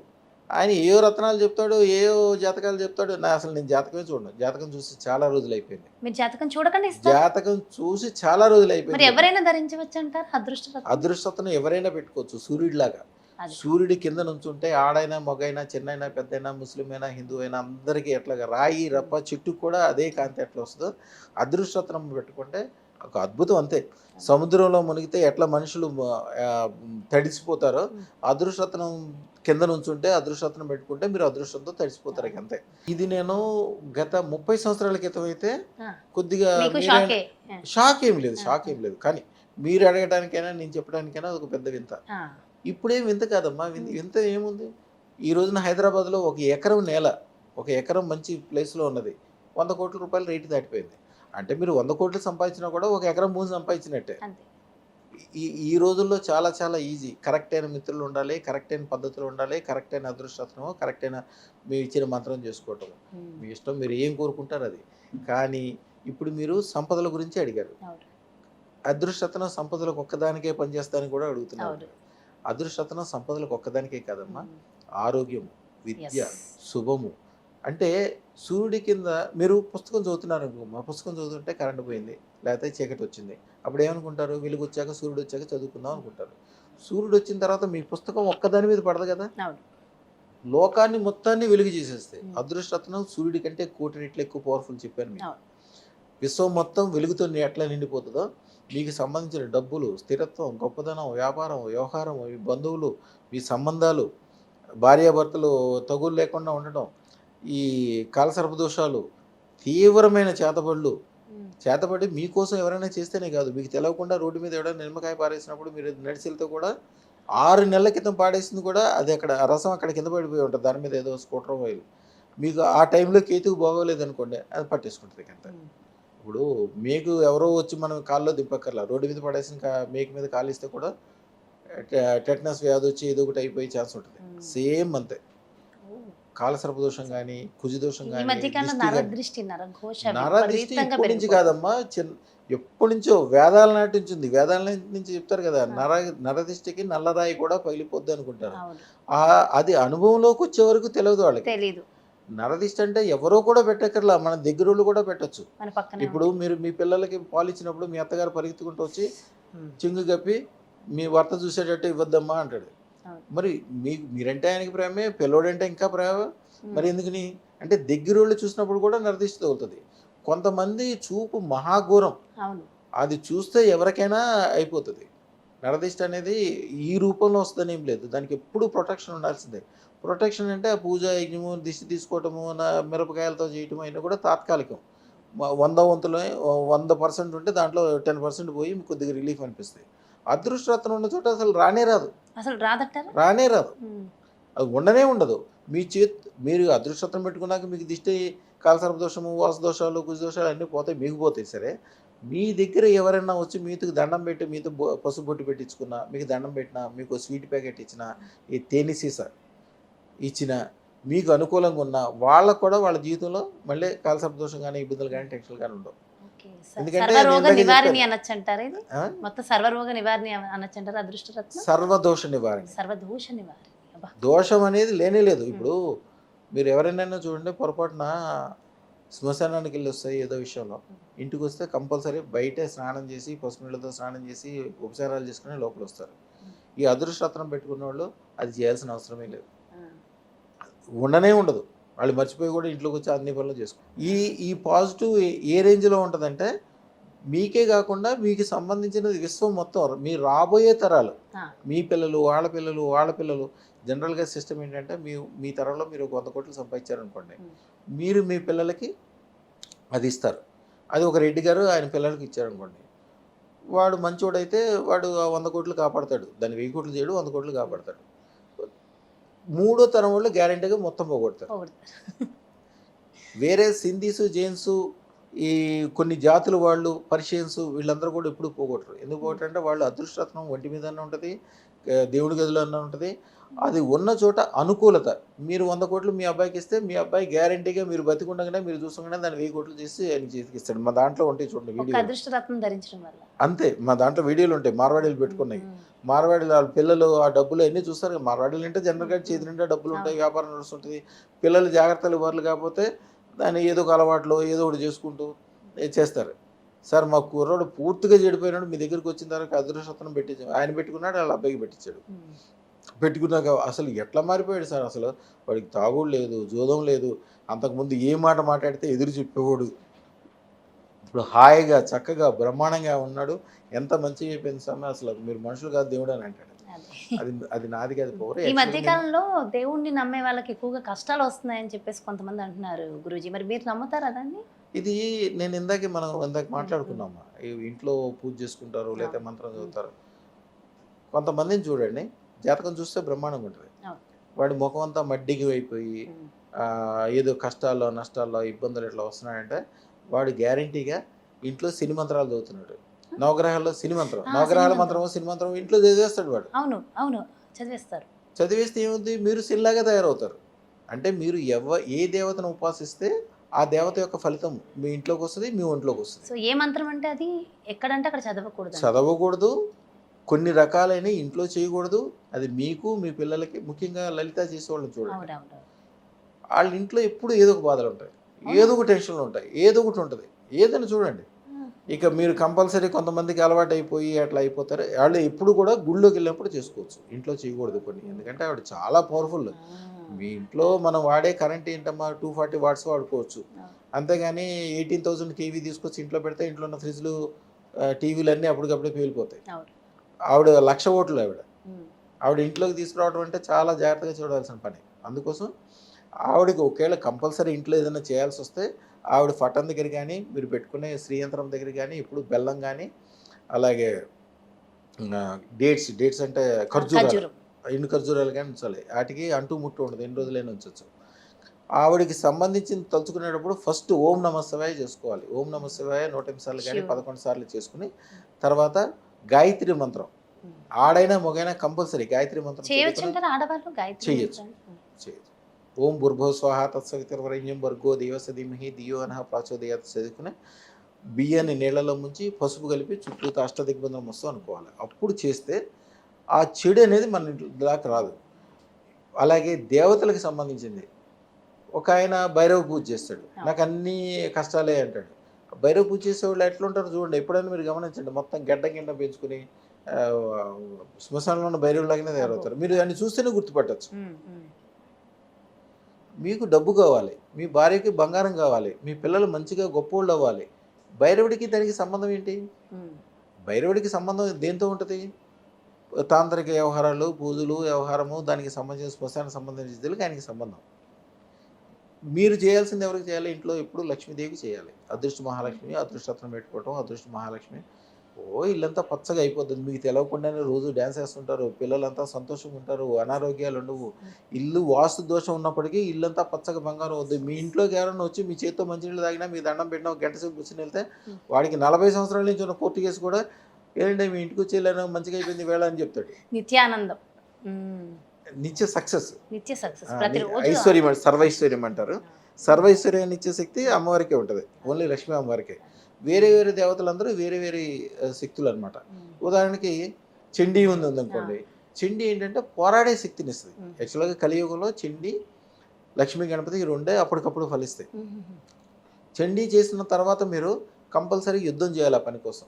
[SPEAKER 2] ఆయన ఏవో రత్నాలు చెప్తాడు, ఏవో జాతకాలు చెప్తాడు. అసలు నేను జాతకమే చూడను. జాతకం చూసి చాలా రోజులు అయిపోయింది.
[SPEAKER 1] మీరు జాతకం చూడకుండా ఇస్తారు.
[SPEAKER 2] జాతకం చూసి చాలా రోజులు
[SPEAKER 1] మరి
[SPEAKER 2] అయిపోయింది.
[SPEAKER 1] ఎవరైనా ధరించవచ్చు అంటారు అదృష్ట రత్నం?
[SPEAKER 2] అదృష్టతను ఎవరైనా పెట్టుకోవచ్చు. సూర్యుడిలాగా
[SPEAKER 1] అది.
[SPEAKER 2] సూర్యుడి కింద నుంచుంటే ఆడైనా మగైనా చిన్నైనా పెద్దైనా ముస్లిం అయినా హిందూ అయినా అందరికీ ఎట్లాగా రాయి రప్ప చెట్టుకు కూడా అదే కాంతి ఎట్లా వస్తుందో అదృష్టరత్నం పెట్టుకుంటే ఒక అద్భుతం. అంతే. సముద్రంలో మునిగితే ఎట్లా మనుషులు తడిసిపోతారో అదృష్టరత్నం కింద నుంచుంటే అదృష్టరత్నం పెట్టుకుంటే మీరు అదృష్టంతో తడిసిపోతారు. ఇక అంతే. ఇది నేను గత 30 సంవత్సరాల క్రితం అయితే కొద్దిగా
[SPEAKER 1] మీకు షాకే.
[SPEAKER 2] షాక్ ఏం లేదు, షాక్ ఏం లేదు. కానీ మీరు అడగడానికైనా నేను చెప్పడానికైనా అది ఒక పెద్ద వింత. ఇప్పుడేం వింత కాదమ్మా. వింత ఏముంది? ఈ రోజున హైదరాబాద్లో ఒక ఎకరం నేల, ఒక ఎకరం మంచి ప్లేస్లో ఉన్నది 100 కోట్ల రూపాయలు రేటు దాటిపోయింది. అంటే మీరు 100 కోట్లు సంపాదించినా కూడా ఒక ఎకరం భూమి సంపాదించినట్టే.
[SPEAKER 1] అంతే.
[SPEAKER 2] ఈ రోజుల్లో చాలా చాలా ఈజీ. కరెక్ట్ అయిన మిత్రులు ఉండాలి, కరెక్ట్ అయిన పద్ధతులు ఉండాలి, కరెక్ట్ అయిన అదృష్టము, కరెక్ట్ అయిన మీరు ఇచ్చిన మంత్రం చేసుకోవటం. మీ ఇష్టం, మీరు ఏం కోరుకుంటారు అది. కానీ ఇప్పుడు మీరు సంపదల గురించి అడిగారు.
[SPEAKER 1] అవును.
[SPEAKER 2] అదృష్టతనం సంపదలకు ఒక్కదానికే పనిచేస్తానని కూడా అడుగుతున్నారు.
[SPEAKER 1] అవును.
[SPEAKER 2] అదృష్టతనం సంపదలకు ఒక్కదానికే కాదమ్మా. ఆరోగ్యం, విద్య,
[SPEAKER 1] Yes.
[SPEAKER 2] శుభము. అంటే సూర్యుడి కింద మీరు పుస్తకం చదువుతున్నారు అనుకో, మా పుస్తకం చదువుతుంటే కరెంట్ పోయింది, లేకపోతే చీకటి వచ్చింది. అప్పుడు ఏమనుకుంటారు? వెలుగు వచ్చాక సూర్యుడు వచ్చాక చదువుకుందాం అనుకుంటారు. సూర్యుడు వచ్చిన తర్వాత మీ పుస్తకం ఒక్కదాని మీద పడదు కదా.
[SPEAKER 1] అవును.
[SPEAKER 2] లోకాన్ని మొత్తాన్ని వెలుగు చేసేస్తాయి. అదృష్టతనం సూర్యుడి కంటే 1,000,000 రెట్లు ఎక్కువ పవర్ఫుల్ చెప్పాను మీకు.
[SPEAKER 1] అవును.
[SPEAKER 2] విశ్వం మొత్తం వెలుగుతో ఎట్లా నిండిపోతుందో మీకు సంబంధించిన డబ్బులు, స్థిరత్వం, గొప్పదనం, వ్యాపారం, వ్యవహారం, మీ బంధువులు, మీ సంబంధాలు, భార్యాభర్తలు తగులు లేకుండా ఉండటం, ఈ కాలసర్ప దోషాలు, తీవ్రమైన చేతబడి మీకోసం ఎవరైనా చేస్తేనే కాదు, మీకు తెలియకుండా రోడ్డు మీద ఎవరైనా నిమ్మకాయ పారేసినప్పుడు మీరు నడిచి వెళ్తే కూడా 6 నెలల క్రితం పాడేసింది కూడా అది అక్కడ ఆ రసం అక్కడ కింద పడిపోయి ఉంటుంది. దాని మీద ఏదో స్కూటర్ ఆయిల్ మీకు ఆ టైంలో కేతుకు బాగోలేదు అనుకోండి, అది పట్టేసుకుంటుంది అంత. ఇప్పుడు మీకు ఎవరో వచ్చి మనం కాల్లో దింపక్కర్లా, రోడ్డు మీద పడేసిన మేకు మీద కాలు ఇస్తే కూడా టెటనస్ వ్యాధి వచ్చి ఏదో ఒకటి అయిపోయే ఛాన్స్ ఉంటుంది. సేమ్ అంతే. కాలసర్పదోషం కానీ, కుజిదోషం
[SPEAKER 1] ఈ
[SPEAKER 2] కానీ,
[SPEAKER 1] మధ్య కాలంలో నరదృష్టి, నరఘోష
[SPEAKER 2] నరదిష్టి
[SPEAKER 1] విపరీతంగా
[SPEAKER 2] ఎప్పటి నుంచి
[SPEAKER 1] పెరిగిపోతుంది.
[SPEAKER 2] కాదమ్మా, ఎప్పటి నుంచో వేదాల నాటి నుంచి ఉంది. వేదాల నుంచి చెప్తారు కదా, నరదిష్టికి నల్లరాయి కూడా పగిలిపోద్ది అనుకుంటారు.
[SPEAKER 1] అవును.
[SPEAKER 2] అది అనుభవంలోకి వచ్చే వరకు తెలియదు వాళ్ళకి.
[SPEAKER 1] తెలీదు.
[SPEAKER 2] నరదిష్టి అంటే ఎవరో కూడా పెట్టక్కర్లా, మన దగ్గరోళ్ళు కూడా పెట్టచ్చు.
[SPEAKER 1] మన పక్కనే
[SPEAKER 2] ఇప్పుడు మీరు మీ పిల్లలకి పాలు ఇచ్చినప్పుడు మీ అత్తగారు పరిగెత్తుకుంటూ వచ్చి చింగు కప్పి మీ భర్త చూసేటట్టు ఇవ్వద్దమ్మా అంటాడు. మరి మీరంటే ఆయనకి ప్రేమే, పిల్లోడంటే ఇంకా ప్రేమ. మరి ఎందుకని అంటే దగ్గరోళ్ళు చూసినప్పుడు కూడా నరదిష్టి తగులుతుంది. కొంతమంది చూపు మహాఘోరం,
[SPEAKER 1] అవును.
[SPEAKER 2] అది చూస్తే ఎవరికైనా అయిపోతుంది. నరదిష్టి అనేది ఈ రూపంలో వస్తుందని ఏం లేదు, దానికి ఎప్పుడు ప్రొటెక్షన్ ఉండాల్సిందే. ప్రొటెక్షన్ అంటే ఆ పూజ యజ్ఞము, దిష్టి తీసుకోవటము, మిరపకాయలతో చేయటము అయినా కూడా తాత్కాలికం. 100 వంతులు 100% ఉంటే దాంట్లో 10% పోయి మీకు కొద్దిగా రిలీఫ్ అనిపిస్తుంది. అదృష్టరత్నం ఉన్న చోట అసలు రానే రాదు,
[SPEAKER 1] అసలు రాదంటారా?
[SPEAKER 2] రానే రాదు, అది ఉండనే ఉండదు. మీరు అదృష్టరత్నం పెట్టుకున్నాక మీకు దిష్టి, కాలసర్పదోషము, వాసదోషాలు, కుజదోషాలు అన్నీ పోతాయి, మీకు పోతాయి. సరే, మీ దగ్గర ఎవరైనా వచ్చి మీతో దండం పెట్టి మీతో పసుపు బొట్టు పెట్టించుకున్నా, మీకు దండం పెట్టినా, మీకు స్వీట్ ప్యాకెట్ ఇచ్చినా, ఈ తేనె సీసా ఇచ్చిన, మీకు అనుకూలంగా ఉన్న వాళ్ళకు కూడా వాళ్ళ జీవితంలో మళ్ళీ కాలసర్పదోషం కానీ, ఇబ్బందులు కానీ, టెన్షన్లు కానీ ఉండవు. ఎందుకంటే
[SPEAKER 1] సర్వరోగ నివారణి అనొచ్చు అంటారు. ఇది మొత్తం సర్వరోగ నివారణి అనొచ్చు అంటారు అదృష్టరత్నం.
[SPEAKER 2] సర్వదోష నివారణ,
[SPEAKER 1] సర్వదోష నివారణ.
[SPEAKER 2] దోషం అనేది లేనే లేదు. ఇప్పుడు మీరు ఎవరైనా చూడండి, పొరపాటున శ్మశానానికి వెళ్ళి వస్తాయి ఏదో విషయంలో, ఇంటికి వస్తే కంపల్సరీ బయటే స్నానం చేసి, పసుపు నీళ్ళతో స్నానం చేసి, ఉపచారాలు చేసుకుని లోపల వస్తారు. ఈ అదృష్టరత్నం పెట్టుకున్న వాళ్ళు అది చేయాల్సిన అవసరమే లేదు, ఉండనే ఉండదు. వాళ్ళు మర్చిపోయి కూడా ఇంట్లోకి వచ్చి అన్ని పనులు చేసుకో. ఈ పాజిటివ్ ఏ రేంజ్లో ఉంటుందంటే, మీకే కాకుండా మీకు సంబంధించినది విశ్వం మొత్తం, మీ రాబోయే తరాలు, మీ పిల్లలు, వాళ్ళ పిల్లలు. జనరల్గా సిస్టమ్ ఏంటంటే, మీ తరంలో మీరు 100 కోట్లు సంపాదించారనుకోండి, మీరు మీ పిల్లలకి అది ఇస్తారు. అది ఒక రెడ్డి గారు ఆయన పిల్లలకి ఇచ్చారనుకోండి, వాడు మంచోడైతే వాడు 100 కోట్లు కాపాడతాడు, దాన్ని 1000 కోట్లు చేయడు, 100 కోట్లు కాపాడతాడు. మూడో తరం వాళ్ళు గ్యారెంటీగా మొత్తం పోగొడతారు.
[SPEAKER 1] పోగొడతారు.
[SPEAKER 2] వేరే సింధీసు, జైన్సు, ఈ కొన్ని జాతుల వాళ్ళు, పర్షియన్స్ వీళ్ళందరూ కూడా ఎప్పుడు పోగొట్టరు. ఎందుకు పోగొట్టారంటే వాళ్ళు అదృష్టరత్నం ఒంటి మీదనే ఉంటుంది, దేవుడి గదిలో అన్న ఉంటుంది. అది ఉన్న చోట అనుకూలత. మీరు 100 కోట్లు మీ అబ్బాయికి ఇస్తే మీ అబ్బాయి గ్యారెంటీగా మీరు బతికుండగానే మీరు చూస్తుండగానే దాన్ని 1000 కోట్లు చేసి ఆయనకి చేతికి ఇస్తాడు. మా దాంట్లో ఉంటాయి చూడండి
[SPEAKER 1] ఒక
[SPEAKER 2] వీడియో.
[SPEAKER 1] అదృష్టరత్నం ధరించడం వల్ల.
[SPEAKER 2] అంతే, మా దాంట్లో వీడియోలు ఉంటాయి మార్వాడీలు పెట్టుకున్నాయి. మార్వాడీలు వాళ్ళ పిల్లలు ఆ డబ్బులు అన్నీ చూస్తారు కదా. మార్వాడీలు అంటే జనరల్గా చేతి నిండా డబ్బులు ఉంటాయి, వ్యాపారం నడుస్తుంటుంది. పిల్లలు జాగ్రత్తలు ఇవ్వాలి కాకపోతే దాన్ని ఏదో ఒక అలవాట్లో ఏదో ఒకటి చేసుకుంటూ చేస్తారు. సార్ మా కుర్రోడు పూర్తిగా చెడిపోయినాడు, మీ దగ్గరికి వచ్చిన తర్వాత అదృష్టరత్నం పెట్టించాడు. ఆయన పెట్టుకున్నాడు, వాళ్ళ అబ్బాయికి పెట్టించాడు. పెట్టుకున్నాక అసలు ఎట్లా మారిపోయాడు సార్. అసలు వాడికి తాగుడు లేదు, జోదం లేదు. అంతకుముందు ఏ మాట మాట్లాడితే ఎదురు చెప్పేవాడు. ఇప్పుడు హాయిగా చక్కగా బ్రహ్మాండంగా ఉన్నాడు. ఎంత మంచిగా అయిపోయింది స్వామి, అసలు మీరు మనుషులు కాదు దేవుడు అని అంటాడు. అది అది నాది కాదు పవర్.
[SPEAKER 1] ఈ మధ్య కాలంలో దేవుణ్ణి నమ్మే వాళ్ళకి ఎక్కువగా కష్టాలు వస్తున్నాయని చెప్పేసి కొంతమంది అంటున్నారు గురూజీ. మరి మీరు నమ్ముతారా దాన్ని?
[SPEAKER 2] ఇది నేను ఇందాక మాట్లాడుకున్నామా, ఇంట్లో పూజ చేసుకుంటారు లేకపోతే మంత్రం చదువుతారు. కొంతమందిని చూడండి, జాతకం చూస్తే బ్రహ్మాండంగా ఉంటుంది. వాడి ముఖం అంతా మడ్డికి అయిపోయి ఏదో కష్టాల్లో నష్టాల్లో ఇబ్బందులు ఇట్లా వస్తున్నాయంటే వాడు గ్యారంటీగా ఇంట్లో సిని మంత్రాలు చదువుతున్నాడు. నవగ్రహాల్లో సిని మంత్రం, నవగ్రహాల మంత్రమో సిని మంత్రం ఇంట్లో చదివేస్తాడు వాడు.
[SPEAKER 1] అవును అవును చదివేస్తారు.
[SPEAKER 2] చదివేస్తే ఏముంది, మీరు సిల్లాగా తయారవుతారు. అంటే మీరు ఏ దేవతను ఉపాసిస్తే ఆ దేవత యొక్క ఫలితం మీ ఇంట్లోకి వస్తుంది, మీ ఒంట్లోకి వస్తుంది.
[SPEAKER 1] సో ఏ మంత్రం అంటే అది ఎక్కడంటే అక్కడ
[SPEAKER 2] చదవకూడదు. కొన్ని రకాలైన ఇంట్లో చేయకూడదు. అది మీకు మీ పిల్లలకి, ముఖ్యంగా లలిత చేసేవాళ్ళని చూడండి. వాళ్ళ ఇంట్లో ఎప్పుడు ఏదో ఒక బాధలు ఉంటాయి, ఏదో ఒక టెన్షన్లు ఉంటాయి, ఏదో ఒకటి ఉంటుంది. ఏదని చూడండి. ఇక మీరు కంపల్సరీ కొంతమందికి అలవాటు అయిపోయి అట్లా అయిపోతారు. వాళ్ళు ఎప్పుడు కూడా గుళ్ళోకి వెళ్ళినప్పుడు చేసుకోవచ్చు, ఇంట్లో చేయకూడదు కొన్ని. ఎందుకంటే ఆవిడ చాలా పవర్ఫుల్. మీ ఇంట్లో మనం వాడే కరెంట్ ఏంటమ్మా 240 వాట్స్ వాడుకోవచ్చు. అంతేగాని 18,000 కేవీ తీసుకొచ్చి ఇంట్లో పెడితే ఇంట్లో ఉన్న ఫ్రిడ్జ్లు, టీవీలు అన్నీ అప్పటికప్పుడే పేలిపోతాయి. ఆవిడ 1,00,000 ఓట్లు. ఆవిడ ఇంట్లోకి తీసుకురావడం అంటే చాలా జాగ్రత్తగా చూడాల్సిన పని. అందుకోసం ఆవిడకి ఒకవేళ కంపల్సరీ ఇంట్లో ఏదైనా చేయాల్సి వస్తే ఆవిడ పట్టం దగ్గర కానీ, మీరు పెట్టుకునే శ్రీయంత్రం దగ్గర కానీ ఇప్పుడు బెల్లం కానీ, అలాగే డేట్స్ అంటే ఖర్జూరాలు, ఎండు ఖర్జూరాలు కానీ ఉంచాలి. వాటికి అంటూ ముట్టు ఉండదు, ఎన్ని రోజులైనా ఉంచవచ్చు. ఆవిడకి సంబంధించిన తలుచుకునేటప్పుడు ఫస్ట్ ఓం నమః శివాయ చేసుకోవాలి. ఓం నమః శివాయ 108 సార్లు కానీ 11 సార్లు చేసుకుని తర్వాత గాయత్రి మంత్రం, ఆడైనా మొగైనా కంపల్సరీ గాయత్రి మంత్రం చేయొచ్చు. ఓం భూర్భువః స్వాహా తత్సవితుర్వరేణ్యం భర్గో దేవస్య ధీమహి ధియో నః ప్రచోదయాత్ చదువుకుని బియ్యాన్ని నీళ్ళలో ముంచి పసుపు కలిపి చుట్టూ అష్టదిగ్బంధనం వస్తూ అనుకోవాలి. అప్పుడు చేస్తే ఆ చెడు అనేది మన దాకా రాదు. అలాగే దేవతలకు సంబంధించింది, ఒక ఆయన భైరవ పూజ చేస్తాడు, నాకు అన్ని కష్టాలే అంటాడు. భైరవ పూజ చేసేవాళ్ళు ఎట్లా ఉంటారు చూడండి, ఎప్పుడైనా మీరు గమనించండి. మొత్తం గడ్డ పెంచుకుని శ్మశానంలో ఉన్న భైరవులాగానే తయారవుతారు. మీరు దాన్ని చూస్తేనే గుర్తుపట్టచ్చు. మీకు డబ్బు కావాలి, మీ భార్యకి బంగారం కావాలి, మీ పిల్లలు మంచిగా గొప్పోళ్ళు అవ్వాలి. భైరవుడికి దానికి సంబంధం ఏంటి? భైరవుడికి సంబంధం దేంతో ఉంటుంది? తాంత్రిక వ్యవహారాలు, పూజలు, వ్యవహారము, దానికి సంబంధించిన శ్మశానికి సంబంధించిన ఆయనకి సంబంధం. మీరు చేయాల్సింది ఎవరికి చేయాలి? ఇంట్లో ఎప్పుడు లక్ష్మీదేవికి చేయాలి. అదృష్ట మహాలక్ష్మి, అదృష్టరత్నం పెట్టుకోవటం, అదృష్ట మహాలక్ష్మి. ఇల్లంతా పచ్చగా అయిపోతుంది. మీకు తెలవకుండానే రోజు డ్యాన్స్ వేస్తుంటారు, పిల్లలంతా సంతోషంగా ఉంటారు, అనారోగ్యాలు ఉండవు. ఇల్లు వాస్తు దోషం ఉన్నప్పటికీ ఇల్లంతా పచ్చగా బంగారం అవుతుంది. మీ ఇంట్లోకి ఎవరైనా వచ్చి మీ చేతితో మంచినీళ్ళు తాగినా, మీ దండం పెట్టినా, ఒక గంట సేపు కూర్చొని వెళ్తే వాడికి 40 సంవత్సరాల నుంచి ఉన్న కోర్టు కేసు కూడా ఏంటంటే మీ ఇంటికి వచ్చి వెళ్ళాను మంచిగా అయిపోయింది వేళ అని చెప్తాడు.
[SPEAKER 1] నిత్యానందం,
[SPEAKER 2] నిత్య సక్సెస్,
[SPEAKER 1] ఐశ్వర్యం,
[SPEAKER 2] సర్వైశ్వర్యం అంటారు. సర్వైశ్వర్యాన్ని ఇచ్చే శక్తి అమ్మవారికే ఉంటుంది, ఓన్లీ లక్ష్మీ అమ్మవారికే. వేరే వేరే దేవతలందరూ వేరే వేరే శక్తులు అనమాట. ఉదాహరణకి చండీ ఉందనుకోండి, చండీ ఏంటంటే పోరాడే శక్తిని ఇస్తుంది. యాక్చువల్గా కలియుగంలో చండీ, లక్ష్మీ గణపతి ఈ రెండే అప్పటికప్పుడు ఫలిస్తాయి. చండీ చేసిన తర్వాత మీరు కంపల్సరీ యుద్ధం చేయాలి ఆ పని కోసం.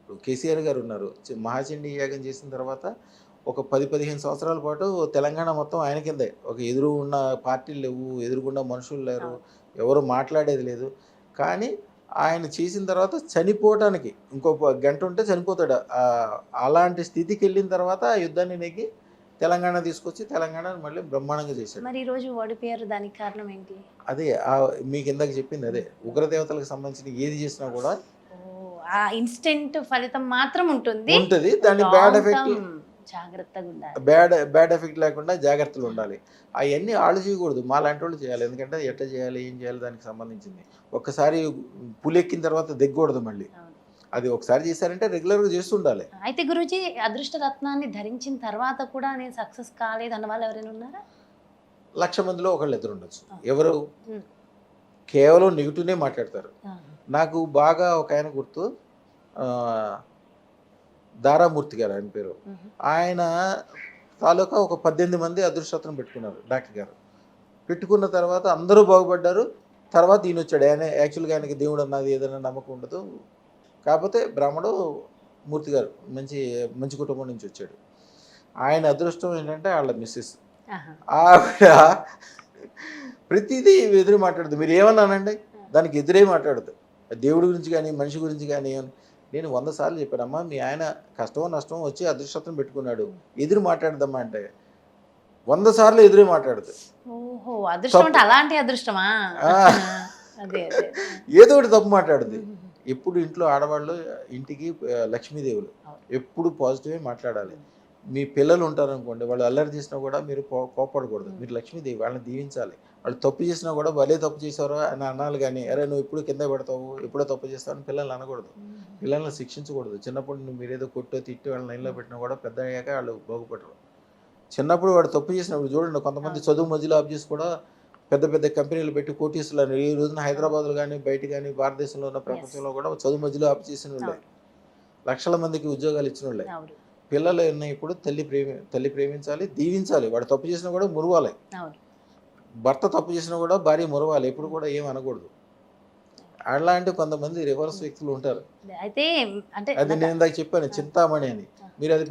[SPEAKER 2] ఇప్పుడు కేసీఆర్ గారు ఉన్నారు, మహాచండీ యాగం చేసిన తర్వాత ఒక 10-15 సంవత్సరాల పాటు తెలంగాణ మొత్తం ఆయన కిందే. ఒక ఎదురు ఉన్న పార్టీలు లేవు, ఎదురుగుండా మనుషులు లేరు, ఎవరు మాట్లాడేది లేదు. కానీ ఆయన చేసిన తర్వాత చనిపోవటానికి ఇంకో గంట ఉంటే చనిపోతాడు. అలాంటి స్థితికి వెళ్ళిన తర్వాత ఆ యుద్ధాన్ని నెగ్గి తెలంగాణ తీసుకొచ్చి తెలంగాణను మళ్ళీ బ్రహ్మాండంగా చేశాడు.
[SPEAKER 1] మరి ఈరోజు ఓడిపోయారు, దానికి కారణం ఏంటి?
[SPEAKER 2] అదే మీకు ఇందాక చెప్పింది అదే. ఉగ్రదేవతలకు సంబంధించిన ఏది చేసినా కూడా
[SPEAKER 1] ఇన్స్టెంట్ ఫలితం మాత్రం ఉంటుంది.
[SPEAKER 2] దాని బ్యాడ్ ఎఫెక్ట్
[SPEAKER 1] జాగ్రత్తగా ఉండాలి.
[SPEAKER 2] బ్యాడ్ ఎఫెక్ట్ లేకుండా జాగ్రత్తలు ఉండాలి. అవన్నీ ఆళ్ళు చేయకూడదు. మాలాంటి వాళ్ళు చేయాలి. ఎందుకంటే ఎట్లా చేయాలి, ఏం చేయాలి దానికి సంబంధించింది. ఒక్కసారి పులెక్కిన తర్వాత దిగకూడదు మళ్ళీ.
[SPEAKER 1] అవును.
[SPEAKER 2] అది ఒకసారి చేశారంటే రెగ్యులర్‌గా చేస్తుండాలి.
[SPEAKER 1] అయితే గురూజీ అదృష్ట రత్నాన్ని ధరించిన తర్వాత కూడా నేను సక్సెస్ కాలేదు అన్న వాళ్ళు ఎవరైనా ఉన్నారా?
[SPEAKER 2] 1,00,000 మందిలో ఒకళ్ళిద్దరు ఉండొచ్చు.
[SPEAKER 1] ఆ.
[SPEAKER 2] ఎవరు?
[SPEAKER 1] హ్మ్.
[SPEAKER 2] కేవలం నెగెటివ్‌నే మాట్లాడతారు.
[SPEAKER 1] ఆ.
[SPEAKER 2] నాకు బాగా ఒకాయన గుర్తు. ఆహ్, దారామూర్తి గారు ఆయన పేరు.
[SPEAKER 1] హుహు.
[SPEAKER 2] ఆయన తాలూకా ఒక 18 మంది అదృష్టరత్నం పెట్టుకున్నారు డాక్టర్ గారు. పెట్టుకున్న తర్వాత అందరూ బాగుపడ్డారు. తర్వాత ఈయనొచ్చాడు. ఆయన యాక్చువల్‌గా ఆయనకి దేవుడు అన్నది ఏదైనా నమ్మకం ఉండదు. కాకపోతే బ్రాహ్మడు మూర్తి గారు మంచి మంచి కుటుంబం నుంచి వచ్చాడు. ఆయన అదృష్టం ఏంటంటే ఆళ్ళ మిసెస్.
[SPEAKER 1] ఆహా!
[SPEAKER 2] ఆవిడ ప్రతిదీ ఎదురు మాట్లాడదు. మీరు ఏమన్నా అనండి దానికి ఎదురే మాట్లాడదు. దేవుడి గురించి కానీ, మనిషి గురించి కానీ నేను 100 సార్లు చెప్పానమ్మా మీ ఆయన కష్టమో నష్టమో వచ్చి అదృష్టం పెట్టుకున్నాడు. ఎదురు మాట్లాడదమ్మా అంటే 100 సార్లు ఎదురే మాట్లాడదు.
[SPEAKER 1] ఓహో! అదృష్టం అంటే అలాంటి అదృష్టమా?
[SPEAKER 2] ఆ.
[SPEAKER 1] అదే. అదే.
[SPEAKER 2] ఏదో ఒకటి తప్పు మాట్లాడుద్ది.
[SPEAKER 1] హుహుహు.
[SPEAKER 2] ఎప్పుడు ఇంట్లో ఆడవాళ్ళు ఇంటికి లక్ష్మీదేవులు.
[SPEAKER 1] అవును.
[SPEAKER 2] ఎప్పుడు పాజిటివే మాట్లాడాలి. మీ పిల్లలు ఉంటారనుకోండి వాళ్ళు అల్లరి చేసినా కూడా మీరు కోప్పడకూడదు. మీరు లక్ష్మీదేవి వాళ్ళని దీవించాలి. వాళ్ళు తప్పు చేసినా కూడా భలే తప్పు చేశారో అని అనాలి కానీ అరే నువ్వు ఎప్పుడు కింద పడతావు ఎప్పుడో తప్పు చేస్తావు అని పిల్లల్ని అనకూడదు.
[SPEAKER 1] హుహు.
[SPEAKER 2] పిల్లల్ని శిక్షించకూడదు. చిన్నప్పుడు నువ్వు మీరేదో కొట్టో తిట్టి వాళ్ళని లైన్లో పెట్టినా కూడా పెద్ద అయ్యాక వాళ్ళు బాగుపడరు. చిన్నప్పుడు వాడు తప్పు చేసినప్పుడు చూడండి కొంతమంది చదువు మధ్యలో ఆఫ్ చేసి కూడా పెద్ద పెద్ద కంపెనీలు పెట్టి కోటీసులు ఈ రోజున హైదరాబాద్లో కానీ బయట కానీ భారతదేశంలో ఉన్న ప్రపంచంలో కూడా చదువు మధ్యలో ఆఫ్ చేసిన వాళ్ళే లక్షల మందికి ఉద్యోగాలు ఇచ్చిన వాళ్ళే.
[SPEAKER 1] అవును.
[SPEAKER 2] పిల్లలు ఇప్పుడు తల్లి ప్రేమించాలి దీవించాలి. వాడు తప్పు చేసినా కూడా మురవాలి.
[SPEAKER 1] అవును.
[SPEAKER 2] భర్త తప్పు చేసినా కూడా భార్య మురవాలి. ఎప్పుడు కూడా ఏం అనకూడదు. అలాంటి కొంతమంది రివర్స్ వ్యక్తులు ఉంటారు.
[SPEAKER 1] అయితే అంటే
[SPEAKER 2] అది నేను ఇందాక చెప్పాను చింతామణి అని. మీరు అది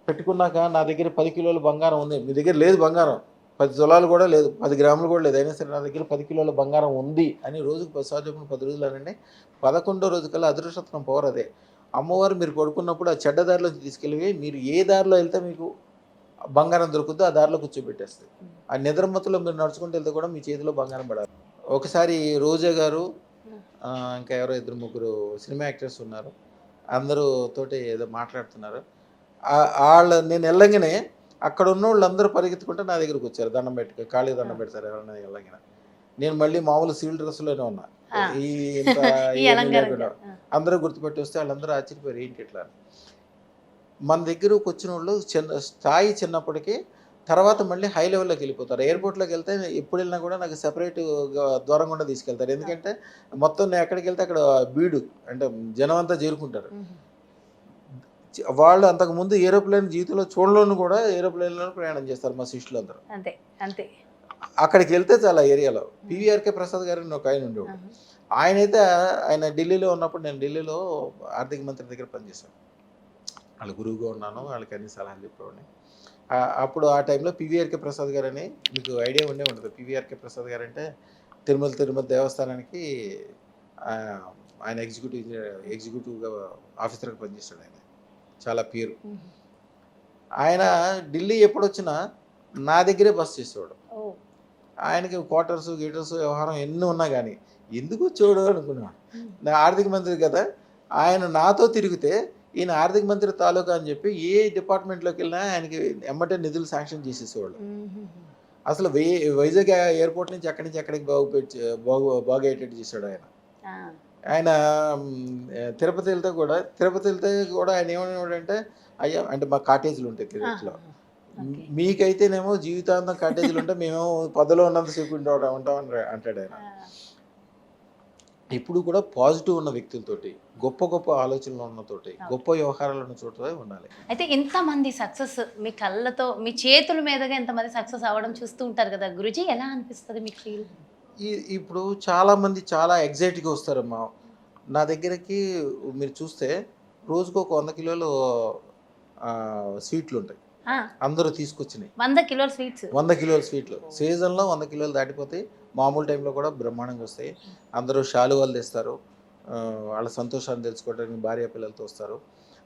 [SPEAKER 2] పెట్టుకున్నాక నా దగ్గర 10 కిలోల బంగారం ఉంది. మీ దగ్గర లేదు బంగారం. 10 తులాలు కూడా లేదు. 10 గ్రాములు కూడా లేదు. అయినా సరే నా దగ్గర 10 కిలోల బంగారం ఉంది అని రోజుకు 10 సార్లు చెప్పిన 10 రోజులు అనండి. 11వ రోజు కల్లా అదృష్టం పవర్ అదే. అమ్మవారు మీరు పడుకున్నప్పుడు ఆ చెడ్డ దారిలోకి తీసుకెళ్ళి మీరు ఏ దారిలో వెళ్తే మీకు బంగారం దొరుకుద్దో ఆ దారిలో కూర్చోబెట్టేస్తుంది. ఆ నిద్రమత్తులో మీరు నడుచుకుంటూ వెళ్తే కూడా మీ చేతిలో బంగారం పడాలి. ఒకసారి రోజా గారు ఇంకా ఎవరో 2-3 సినిమా యాక్టర్స్ ఉన్నారు. అందరూ తోటి ఏదో మాట్లాడుతున్నారు. నేను వెళ్ళగానే అక్కడ ఉన్న వాళ్ళందరూ పరిగెత్తుకుంటే నా దగ్గరికి వచ్చారు దండం పెట్టుకో కాళ్ళకి దండం పెడతారు ఎవరైనా వెళ్ళగానే. నేను మళ్ళీ మామూలు సివిల్ డ్రెస్లోనే ఉన్నా. ఈ ఇంత
[SPEAKER 1] ఈ
[SPEAKER 2] ఏమీ
[SPEAKER 1] అలంకారం
[SPEAKER 2] లేకుండా అందరూ గుర్తుపెట్టి వస్తే వాళ్ళందరూ ఆశ్చర్యపోయారు ఏంటి ఇట్లా అని. మన దగ్గరకు వచ్చిన వాళ్ళు స్థాయి చిన్నప్పటికీ తర్వాత మళ్ళీ హై లెవెల్లోకి వెళ్ళిపోతారు. ఎయిర్పోర్ట్లోకి వెళ్తే ఎప్పుడు వెళ్ళినా కూడా నాకు సెపరేట్ దూరం గుండా తీసుకెళ్తారు. ఎందుకంటే మొత్తం నేను ఎక్కడికి వెళ్తే అక్కడ బీడు అంటే జనం అంతా చేరుకుంటారు. వాళ్ళు అంతకుముందు ఏరోప్లేన్ జీవితంలో చూడలోను కూడా ఏరోప్లేన్లో ప్రయాణం చేస్తారు మా శిష్యులు అందరూ.
[SPEAKER 1] అంతే అంతే.
[SPEAKER 2] అక్కడికి వెళ్తే చాలా ఏరియాలో పివిఆర్కే ప్రసాద్ గారు అని ఒక ఆయన ఉండేవాడు. ఆయన ఢిల్లీలో ఉన్నప్పుడు నేను ఢిల్లీలో ఆర్థిక మంత్రి దగ్గర పనిచేశాను. వాళ్ళ గురువుగా ఉన్నాను. వాళ్ళకి అన్ని సలహాలు చెప్పేవాడిని. అప్పుడు ఆ టైంలో పివిఆర్కే ప్రసాద్ గారు అని మీకు ఐడియా ఉండే ఉంటుంది. పివిఆర్కే ప్రసాద్ గారు అంటే తిరుమల దేవస్థానానికి ఆయన ఎగ్జిక్యూటివ్గా ఆఫీసర్గా పనిచేస్తాడు. ఆయన చాలా పేరు. ఆయన ఢిల్లీ ఎప్పుడొచ్చినా నా దగ్గరే బస్ చేసేవాడు. ఆయనకి క్వార్టర్స్ గీటర్స్ వ్యవహారం ఎన్ని ఉన్నా కానీ ఎందుకు వచ్చేవాడు అనుకున్నాడు. నా ఆర్థిక మంత్రి కదా ఆయన నాతో తిరిగితే ఈయన ఆర్థిక మంత్రి తాలూకా అని చెప్పి ఏ డిపార్ట్మెంట్లోకి వెళ్ళినా ఆయనకి ఎమ్మటే నిధులు శాంక్షన్ చేసేసేవాళ్ళు. అసలు వైజాగ్ ఎయిర్పోర్ట్ నుంచి అక్కడి నుంచి అక్కడికి బాగయ్యేటట్టు చేశాడు ఆయన. ఆయన తిరుపతి వెళ్తే కూడా ఆయన ఏమనేవాడంటే అయ్యా అంటే మా కాటేజీలు ఉంటాయి తిరుపతిలో. మీకైతేనేమో జీవితాంతం కాటేజీలు ఉంటే మేమేమో పదలో ఉన్నంతసేపు ఉంటాం అంటాడు ఆయన. ఇప్పుడు కూడా పాజిటివ్ ఉన్న వ్యక్తులతోటి గొప్ప ఆలోచనలు ఉన్నతోటి గొప్ప వ్యవహారాలు ఉన్న చోట ఉండాలి.
[SPEAKER 1] అయితే ఎంతమంది సక్సెస్ మీ కళ్ళతో మీ చేతుల మీదుగా ఎంతమంది సక్సెస్ అవ్వడం చూస్తూ ఉంటారు కదా గురుజీ, ఎలా అనిపిస్తుంది మీకు ఫీల్?
[SPEAKER 2] ఇప్పుడు చాలామంది చాలా ఎగ్జైట్గా వస్తారమ్మా నా దగ్గరికి. మీరు చూస్తే రోజుకు ఒక 100 కిలోలు స్వీట్లు ఉంటాయి. అందరూ తీసుకొచ్చినాయి
[SPEAKER 1] 100 కిలోల స్వీట్స్.
[SPEAKER 2] 100 కిలోల స్వీట్లు సీజన్లో 100 కిలోలు దాటిపోతాయి. మామూలు టైంలో కూడా బ్రహ్మాండంగా వస్తాయి. అందరూ శాలువాలు తెస్తారు. వాళ్ళ సంతోషాన్ని తెలుసుకోవడానికి భార్య పిల్లలతో వస్తారు.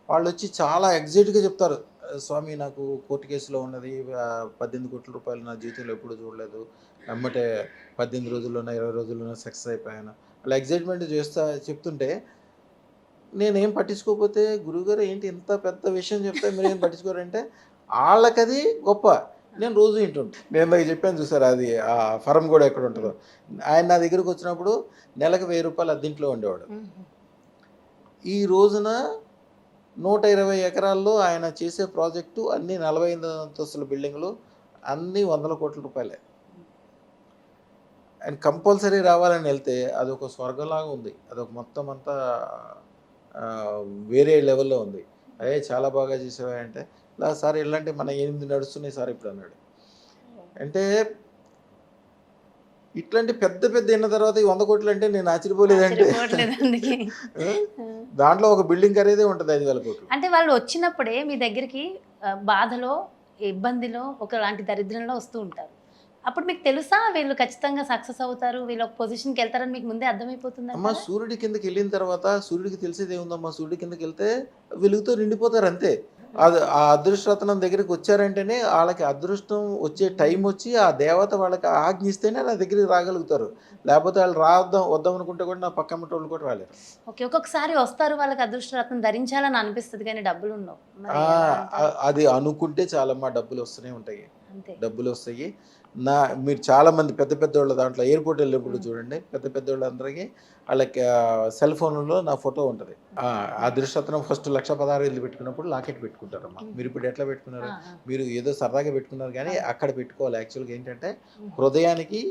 [SPEAKER 2] వాళ్ళు వచ్చి చాలా ఎగ్జైట్గా చెప్తారు, స్వామి నాకు కోర్టు కేసులో ఉన్నది 18 కోట్ల రూపాయలు నా జీవితంలో ఎప్పుడు చూడలేదు. వెంబటే 18 రోజుల్లోనే 20 రోజుల్లోనే సక్సెస్ అయిపోయాను. అలా ఎగ్జైట్మెంట్ చెప్తుంటే నేనేం పట్టించుకోకపోతే గురువుగారు ఏంటి ఇంత పెద్ద విషయం చెప్తే మీరేం పట్టించుకోరంటే వాళ్ళకది గొప్ప. నేను రోజు వింటుంటాను. నేను ఇందాక చెప్పాను చూసారా అది ఆ ఫరం కూడా ఎక్కడ ఉంటుందో. ఆయన నా దగ్గరికి వచ్చినప్పుడు నెలకు 1000 రూపాయలు అద్దెంట్లో ఉండేవాడు. ఈ రోజున 120 ఎకరాల్లో ఆయన చేసే ప్రాజెక్టు అన్నీ 45 అంతస్తుల బిల్డింగ్లు అన్నీ 100 కోట్ల రూపాయలే. ఆయన కంపల్సరీ రావాలని వెళ్తే అదొక స్వర్గంలాగా ఉంది. అదొక మొత్తం అంతా వేరే లెవెల్లో ఉంది. అయ్యే చాలా బాగా చేసావా అంటే, ఇలా సార్ ఇలాంటి మన 8 నడుస్తున్నాయి సార్ ఇప్పుడు అన్నాడు. అంటే ఇట్లాంటి పెద్ద పెద్ద అయిన తర్వాత ఈ 100 కోట్లు అంటే నేను ఆశ్చర్యపోలేదంటే
[SPEAKER 1] అందుకే
[SPEAKER 2] దాంట్లో ఒక బిల్డింగ్ ఖరీదే ఉంటుంది 5,000 కోట్లు.
[SPEAKER 1] అంటే వాళ్ళు వచ్చినప్పుడే మీ దగ్గరికి బాధలో, ఇబ్బందిలో, ఒకలాంటి దరిద్రంలో వస్తూ ఉంటారు. అప్పుడు మీకు తెలుసా వీళ్ళు ఖచ్చితంగా సక్సెస్ అవుతారు, వీళ్ళు ఒక పొజిషన్కి వెళ్తారని మీకు ముందే అర్థమైపోతుంది?
[SPEAKER 2] అమ్మ సూర్యుడి కిందకి వెళ్ళిన తర్వాత సూర్యుడికి తెలిసేది ఏముందమ్మా, సూర్యుడి కిందకి వెళ్తే వెలుగుతో నిండిపోతారు అంతే. అది ఆ అదృష్టరత్నం దగ్గరికి వచ్చారంటేనే వాళ్ళకి అదృష్టం వచ్చే టైం వచ్చి ఆ దేవత వాళ్ళకి ఆజ్ఞిస్తేనే నా దగ్గరికి రాగలుగుతారు. లేకపోతే వాళ్ళు వద్దాం అనుకుంటే కూడా నా పక్క వాళ్ళు కూడా రాలేరు.
[SPEAKER 1] ఓకే, ఒక్కొక్కసారి వస్తారు వాళ్ళకి అదృష్టరత్నం ధరించాలని అనిపిస్తుంది కానీ డబ్బులు ఉండవు.
[SPEAKER 2] అది అనుకుంటే చాలమ్మా, డబ్బులు వస్తూనే ఉంటాయి.
[SPEAKER 1] అంతే,
[SPEAKER 2] డబ్బులు వస్తాయి. మీరు చాలామంది పెద్ద పెద్దోళ్ళ దాంట్లో ఎయిర్పోర్ట్ వెళ్ళినప్పుడు చూడండి, పెద్ద పెద్దోళ్ళందరికీ వాళ్ళకి సెల్ ఫోన్లలో నా ఫోటో ఉంటుంది. అదృష్టరత్నం ఫస్ట్ 1,16,000 పెట్టుకున్నప్పుడు లాకెట్ పెట్టుకుంటారమ్మా. మీరు ఇప్పుడు ఎట్లా పెట్టుకున్నారు? మీరు ఏదో సరదాగా పెట్టుకున్నారు కానీ అక్కడ పెట్టుకోవాలి. యాక్చువల్గా ఏంటంటే హృదయానికి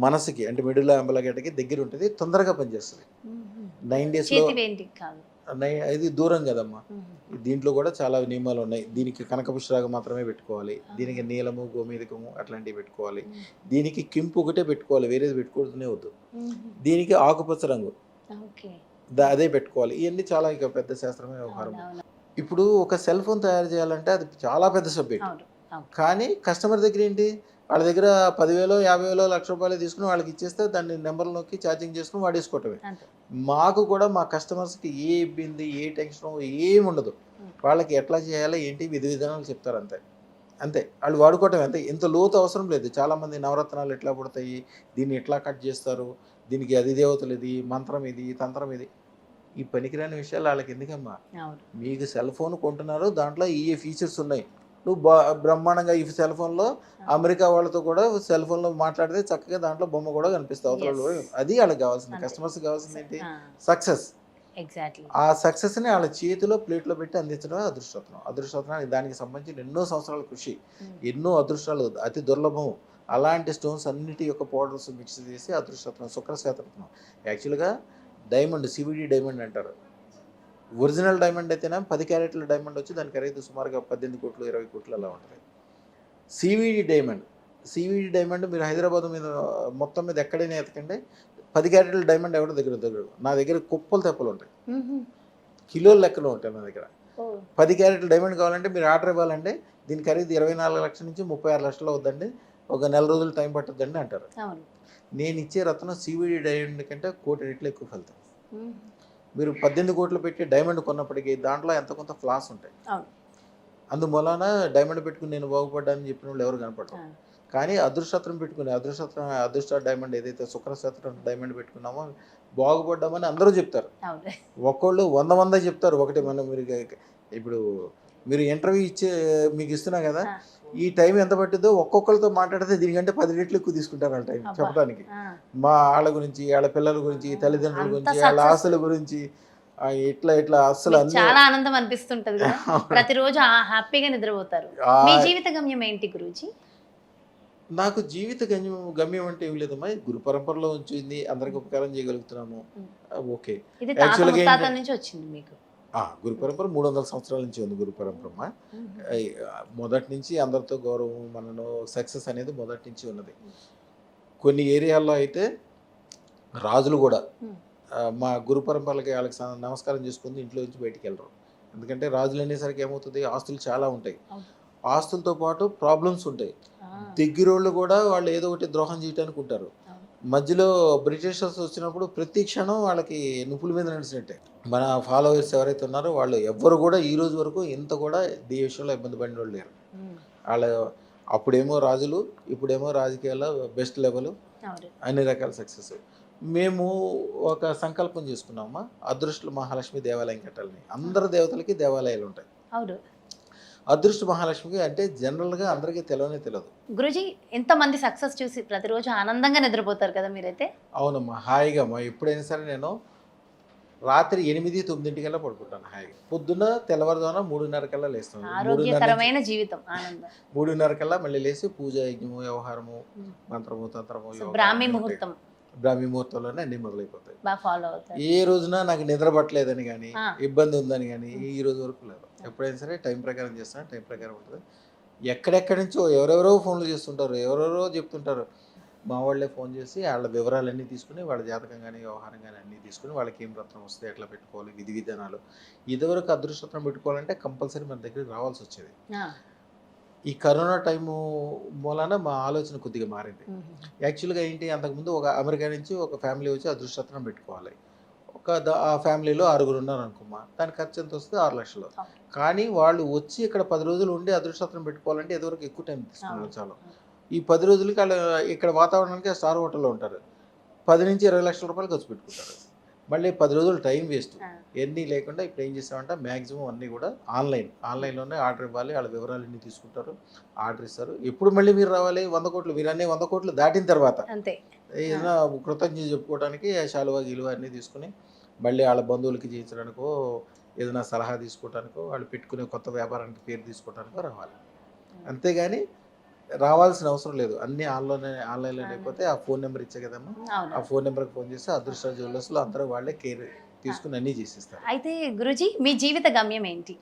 [SPEAKER 2] మనసుకి అంటే మిడిల్ అంబలగడ్డకి దగ్గర ఉంటుంది, తొందరగా పనిచేస్తుంది. 9 డేస్లో. ఇది దూరం కదమ్మా. దీంట్లో కూడా చాలా నియమాలు ఉన్నాయి. దీనికి కనకపుష్పరాగం మాత్రమే పెట్టుకోవాలి, దీనికి నీలము గోమేధికము అట్లాంటివి పెట్టుకోవాలి, దీనికి కింపు ఒకటే పెట్టుకోవాలి, వేరేది పెట్టుకోవద్దనే వద్దు. దీనికి ఆకుపచ్చ రంగు అదే పెట్టుకోవాలి. ఇవన్నీ చాలా ఇక పెద్ద శాస్త్రమే వ్యవహారం. ఇప్పుడు ఒక సెల్ ఫోన్ తయారు చేయాలంటే అది చాలా పెద్ద సబ్జెక్ట్. కానీ కస్టమర్ దగ్గర ఏంటి, వాళ్ళ దగ్గర 10,000 50,000 లక్ష రూపాయలు తీసుకుని వాళ్ళకి ఇచ్చేస్తే దాన్ని నెంబర్ నొక్కి ఛార్జింగ్ చేసుకుని వాడేసుకోవటమే. మాకు కూడా మా కస్టమర్స్కి ఏ ఇబ్బంది ఏ టెన్షన్ ఏమి ఉండదు. వాళ్ళకి ఎట్లా చేయాలో ఏంటి విధి విధానాలు చెప్తారు అంతే. అంతే వాళ్ళు వాడుకోవటం అంతే. ఇంత లోతు అవసరం లేదు. చాలామంది నవరత్నాలు ఎట్లా పుడతాయి, దీన్ని ఎట్లా కట్ చేస్తారు, దీనికి అది దేవతలు ఇది, మంత్రం ఇది, తంత్రం ఇది, ఈ పనికిరాని విషయాలు వాళ్ళకి ఎందుకమ్మా. మీకు సెల్ ఫోన్ కొంటున్నారు, దాంట్లో ఈ ఫీచర్స్ ఉన్నాయి. నువ్వు బ్రహ్మాండంగా ఈ సెల్ ఫోన్లో అమెరికా వాళ్ళతో కూడా సెల్ ఫోన్లో మాట్లాడితే చక్కగా దాంట్లో బొమ్మ కూడా కనిపిస్తుంది అవతలలో. అది వాళ్ళకి కావాల్సింది. కస్టమర్స్కి కావాల్సింది ఏంటి, సక్సెస్. ఆ సక్సెస్ని వాళ్ళ చేతిలో ప్లేట్లో పెట్టి అందించడం అదృష్టరత్నం. అదృష్టరత్నానికి దానికి సంబంధించిన ఎన్నో సంవత్సరాల కృషి, ఎన్నో అదృష్టాలు అతి దుర్లభం. అలాంటి స్టోన్స్ అన్నిటి యొక్క పౌడర్స్ మిక్స్ చేసి అదృష్టరత్నం, శుక్రశ్వేతరత్నం. యాక్చువల్గా డైమండ్ సివిడి డైమండ్ అంటారు. ఒరిజినల్ డైమండ్ అయితేనే 10 క్యారెట్ల డైమండ్ వచ్చి దాని ఖరీదు సుమారుగా 18 కోట్లు 20 కోట్లు అలా ఉంటుంది. సివిడి డైమండ్ మీరు హైదరాబాద్ మీద మొత్తం మీద ఎక్కడైనా ఎతకండి, 10 క్యారెట్ల డైమండ్ ఎవరి దగ్గర నా దగ్గర కుప్పలు తెప్పలు ఉంటాయి, కిలోల లెక్కలు ఉంటాయి నా దగ్గర. 10 క్యారెట్ల డైమండ్ కావాలంటే మీరు ఆర్డర్ ఇవ్వాలంటే దీని ఖరీదు 24 లక్షల నుంచి 36 లక్షలు అవుద్దండి, ఒక నెల రోజులు టైం పట్టుద్దండి అంటారు. నేను ఇచ్చే రత్నం సివిడి డైమండ్ కంటే 1 కోటి రెట్లు ఎక్కువ ఫలితం. మీరు 18 కోట్లు పెట్టి డైమండ్ కొన్నప్పటికీ దాంట్లో ఎంత కొంత ఫ్లాస్ ఉంటాయి. అందువలన డైమండ్ పెట్టుకుని నేను బాగుపడ్డానని చెప్పిన వాళ్ళు ఎవరు కనపడరు. కానీ అదృష్టరత్నం పెట్టుకుని అదృష్ట డైమండ్ ఏదైతే శుక్రశ్వేతరత్నం డైమండ్ పెట్టుకున్నామో బాగుపడ్డామని అందరూ చెప్తారు. ఒక్కళ్ళు 100 చెప్తారు. ఒకటి మీరు ఇప్పుడు మీరు ఇంటర్వ్యూ మీకు ఇస్తున్నా కదా, ఈ టైం ఎంత పట్టిందో ఒక్కొక్కరితో మాట్లాడితే దీనికంటే 10 రెట్లు ఎక్కువ తీసుకుంటారు వాళ్ళ టైం చెప్పడానికి. వాళ్ళ గురించి, వాళ్ళ పిల్లల గురించి, తల్లిదండ్రుల గురించి, వాళ్ళ ఆస్తుల గురించి, ఇట్లా అసలు
[SPEAKER 1] చాలా ఆనందం అనిపిస్తుంటది. ప్రతిరోజు హ్యాపీగా నిద్రపోతారు. మీ జీవిత గమ్యం ఏంటి గురూజీ?
[SPEAKER 2] నాకు జీవిత గమ్యం అంటే ఏం లేదమ్మా, గురు పరంపరలో వచ్చింది, అందరికి ఉపకారం చేయగలుగుతున్నాము. ఓకే, గురు పరంపర 300 సంవత్సరాల నుంచి ఉంది. గురు పరంపర మొదటి నుంచి అందరితో గౌరవం, మనను సక్సెస్ అనేది మొదటి నుంచి ఉన్నది. కొన్ని ఏరియాల్లో అయితే రాజులు కూడా మా గురు పరంపరలకి వాళ్ళకి నమస్కారం చేసుకుంది ఇంట్లో నుంచి బయటికి వెళ్ళరు. ఎందుకంటే రాజులు అనేసరికి ఏమవుతుంది, ఆస్తులు చాలా ఉంటాయి, ఆస్తులతో పాటు ప్రాబ్లమ్స్ ఉంటాయి. దగ్గరోళ్ళు కూడా వాళ్ళు ఏదో ఒకటి ద్రోహం చేయడానికి ఉంటారు. మధ్యలో బ్రిటిషర్స్ వచ్చినప్పుడు ప్రతి క్షణం వాళ్ళకి నిప్పుల మీద నడిచినట్టే. మన ఫాలోవర్స్ ఎవరైతే ఉన్నారో వాళ్ళు ఎవ్వరు కూడా ఈ రోజు వరకు ఇంత కూడా ఈ విషయంలో ఇబ్బంది పడిన వాళ్ళు లేరు. వాళ్ళ అప్పుడేమో రాజులు, ఇప్పుడేమో రాజకీయాల్లో బెస్ట్ లెవెల్, అన్ని రకాల సక్సెస్. మేము ఒక సంకల్పం చేసుకున్నామా, అదృష్ట మహాలక్ష్మి దేవాలయం కట్టాలని. అందరు దేవతలకి దేవాలయాలు ఉంటాయి.
[SPEAKER 1] అవును.
[SPEAKER 2] అదృష్ట మహాలక్ష్మికి అంటే జనరల్గా అందరికీ తెలియదు.
[SPEAKER 1] గురూజీ, ఎంతమంది సక్సెస్ చూసి ప్రతిరోజు ఆనందంగా నిద్రపోతారు కదా మీరైతే.
[SPEAKER 2] అవునమ్మా, హాయిగా అమ్మా. ఎప్పుడైనా సరే నేను రాత్రి 8-9 పడుకుంటాను హాయిగా. పొద్దున్న తెల్లవారుజామున 3:30 కల్లా లేస్తాను. 3:30
[SPEAKER 1] ఆరోగ్యకరమైన జీవితం, ఆనందం.
[SPEAKER 2] 3:30 కల్లా మళ్ళీ లేచి పూజ, యజ్ఞము, వ్యవహారము, మంత్రము, తంత్రము,
[SPEAKER 1] సో
[SPEAKER 2] యోగా
[SPEAKER 1] బ్రాహ్మీ
[SPEAKER 2] అన్నీ ఉంటాయి.
[SPEAKER 1] ముహూర్తం
[SPEAKER 2] బ్రాహ్మీ ముహూర్తంలోనే అన్నీ మొదలైపోతాయి.
[SPEAKER 1] బాగా ఫాలో అవుతారు.
[SPEAKER 2] ఏ రోజున నాకు నిద్ర పట్టలేదని కానీ,
[SPEAKER 1] ఆ.
[SPEAKER 2] ఇబ్బంది ఉందని కానీ ఈ రోజు వరకు లేదు. ఎప్పుడైనా సరే టైం ప్రకారం చేస్తాను, టైం ప్రకారం ఉంటుంది. ఎక్కడెక్కడి నుంచో ఎవరెవరో ఫోన్లు చేస్తుంటారు, ఎవరెవరో చెప్తుంటారు. మా వాళ్ళే ఫోన్ చేసి వాళ్ళ వివరాలన్నీ తీసుకుని, వాళ్ళ జాతకం కానీ, వ్యవహారం కానీ అన్నీ తీసుకుని, వాళ్ళకి ఏం రత్నం వస్తే ఎట్లా పెట్టుకోవాలి, విధి విధానాలు. ఇదివరకు అదృష్టరత్నం పెట్టుకోవాలంటే కంపల్సరీ మన దగ్గరికి రావాల్సి వచ్చేది.
[SPEAKER 1] ఆ. ఈ
[SPEAKER 2] ఈ కరోనా టైము మూలాన మా ఆలోచన కొద్దిగా మారింది. యాక్చువల్గా ఏంటి, అంతకుముందు ఒక అమెరికా నుంచి ఒక ఫ్యామిలీ వచ్చి అదృష్టరత్నం పెట్టుకోవాలి. ఆ ఫ్యామిలీలో 6 ఉన్నారు అనుకోమ్మా, దాని ఖర్చు ఎంత వస్తుంది, 6 లక్షలు. కానీ వాళ్ళు వచ్చి ఇక్కడ 10 రోజులు ఉండి అదృష్టరత్నం పెట్టుకోవాలంటే ఎదువరకు ఎక్కువ టైం తీసుకున్నారు. చాలా ఈ 10 రోజులకి వాళ్ళు ఇక్కడ వాతావరణానికి స్టార్ హోటల్లో ఉంటారు. 10-20 లక్షల రూపాయలు ఖర్చు పెట్టుకుంటారు. మళ్ళీ 10 రోజులు టైం వేస్ట్. ఎన్ని లేకుండా ఇప్పుడు ఏం చేస్తామంటే మ్యాక్సిమం అన్నీ కూడా ఆన్లైన్లోనే ఆర్డర్ ఇవ్వాలి. వాళ్ళ వివరాలన్నీ తీసుకుంటారు, ఆర్డర్ ఇస్తారు. ఎప్పుడు మళ్ళీ మీరు రావాలి, 100 కోట్లు, మీరు అన్నీ 100 కోట్లు దాటిన తర్వాత
[SPEAKER 1] అంతే.
[SPEAKER 2] ఏదైనా కృతజ్ఞత చెప్పుకోవడానికి శాలువా గిలువ అన్నీ తీసుకుని మళ్ళీ వాళ్ళ బంధువులకి చేయించడానికో, ఏదైనా సలహా తీసుకోవడానికో, వాళ్ళు పెట్టుకునే కొత్త వ్యాపారానికి పేరు తీసుకోవడానికో రావాలి. అంతేగాని రావాల్సిన అవసరం లేదు. అన్నీ ఆన్లైన్లో లేకపోతే ఆ ఫోన్ నెంబర్ ఇచ్చే కదమ్మా, ఆ ఫోన్ నెంబర్కి ఫోన్ చేస్తే అదృష్ట జ్యువెలర్స్లో అందరూ వాళ్ళే కేర్ తీసుకుని అన్నీ చేసిస్తారు.
[SPEAKER 1] అయితే గురూజీ, మీ జీవిత గమ్యం ఏంటి?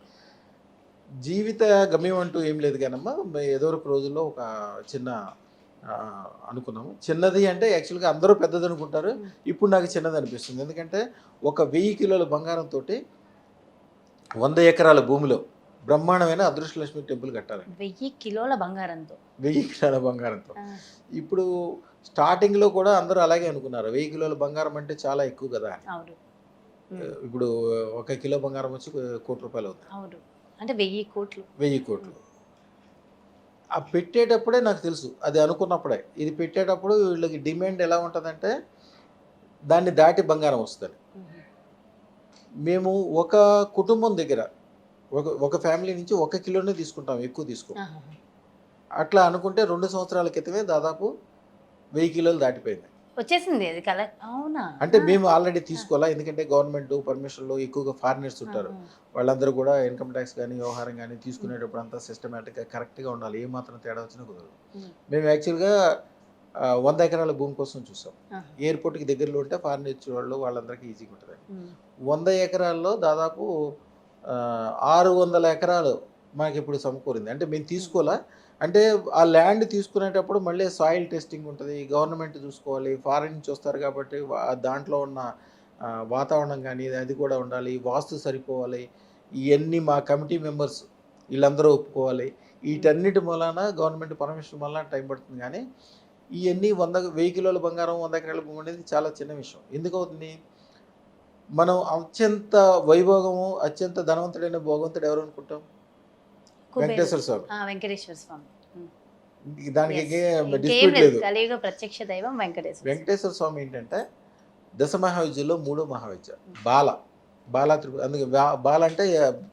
[SPEAKER 2] జీవిత గమ్యం అంటూ ఏం లేదు కానమ్మా, ఏదో ఒక రోజుల్లో ఒక చిన్న అనుకున్నాము. చిన్నది అంటే యాక్చువల్గా అందరూ పెద్దది అనుకుంటారు. ఇప్పుడు నాకు చిన్నది అనిపిస్తుంది. ఎందుకంటే ఒక 1000 కిలోల బంగారంతో 100 ఎకరాల భూమిలో బ్రహ్మాండమైన అదృష్టలక్ష్మి టెంపుల్ కట్టాలి.
[SPEAKER 1] 1000 కిలోల బంగారంతో.
[SPEAKER 2] 1000 కిలోల బంగారంతో. ఇప్పుడు స్టార్టింగ్లో కూడా అందరూ అలాగే అనుకున్నారు, 1000 కిలోల బంగారం అంటే చాలా ఎక్కువ కదా అని.
[SPEAKER 1] అవును.
[SPEAKER 2] ఇప్పుడు 1 కిలో బంగారం వచ్చి ₹1 కోటి అవుతుంది.
[SPEAKER 1] అవును. అంటే 1000 కోట్లు.
[SPEAKER 2] 1000 కోట్లు. ఆ పెట్టేటప్పుడే నాకు తెలుసు, అది అనుకున్నప్పుడే, ఇది పెట్టేటప్పుడు వీళ్ళకి డిమాండ్ ఎలా ఉంటుందంటే దాన్ని దాటి బంగారం వస్తుంది. మేము ఒక కుటుంబం దగ్గర ఒక ఫ్యామిలీ నుంచి 1 కిలోనే తీసుకుంటాం, ఎక్కువ తీసుకో. అట్లా అనుకుంటే 2 సంవత్సరాల క్రితమే దాదాపు 1000 కిలోలు దాటిపోయింది,
[SPEAKER 1] వచ్చేసింది అది. అవునా?
[SPEAKER 2] అంటే మేము ఆల్రెడీ తీసుకోవాలా, ఎందుకంటే గవర్నమెంట్ పర్మిషన్లో ఎక్కువగా ఫారినర్స్ ఉంటారు. వాళ్ళందరూ కూడా ఇన్కమ్ ట్యాక్స్ కానీ, వ్యవహారం కానీ తీసుకునేటప్పుడు అంతా సిస్టమేటిక్గా కరెక్ట్గా ఉండాలి. ఏ మాత్రం తేడా వచ్చినా కుదరదు. మేము యాక్చువల్గా 100 ఎకరాల భూమి కోసం చూసాం. ఎయిర్పోర్ట్కి దగ్గరలో ఉంటే ఫారిన్ వచ్చే వాళ్ళు వాళ్ళందరికీ ఈజీగా ఉంటుంది. 100 ఎకరాల్లో దాదాపు 600 ఎకరాలు మాకు ఇప్పుడు సమకూరింది. అంటే మేము తీసుకోవాలా, అంటే ఆ ల్యాండ్ తీసుకునేటప్పుడు మళ్ళీ సాయిల్ టెస్టింగ్ ఉంటుంది, గవర్నమెంట్ చూసుకోవాలి, ఫారిన్ నుంచి వస్తారు కాబట్టి దాంట్లో ఉన్న వాతావరణం కానీ అది కూడా ఉండాలి, వాస్తు సరిపోవాలి, ఇవన్నీ మా కమిటీ మెంబర్స్ వీళ్ళందరూ ఒప్పుకోవాలి. వీటన్నిటి మూలాన గవర్నమెంట్ పర్మిషన్ వల్ల టైం పడుతుంది. కానీ ఇవన్నీ 1000 కిలోల బంగారం, 100 ఎకరాల భూమి అనేది చాలా చిన్న విషయం. ఎందుకు అవుతుంది, మనం అత్యంత వైభోగము, అత్యంత ధనవంతుడైన భగవంతుడు ఎవరు అనుకుంటాం? వెంకటేశ్వర స్వామి.
[SPEAKER 1] వెంకటేశ్వర స్వామి.
[SPEAKER 2] దానికి డిస్ప్యూట్ లేదు.
[SPEAKER 1] కలియుగ ప్రత్యక్ష దైవం వెంకటేశ్వర.
[SPEAKER 2] వెంకటేశ్వర స్వామి ఏంటంటే దశ మహావిద్యలో 3వ మహావిద్య బాల త్రిపుర. అందుకే బాల అంటే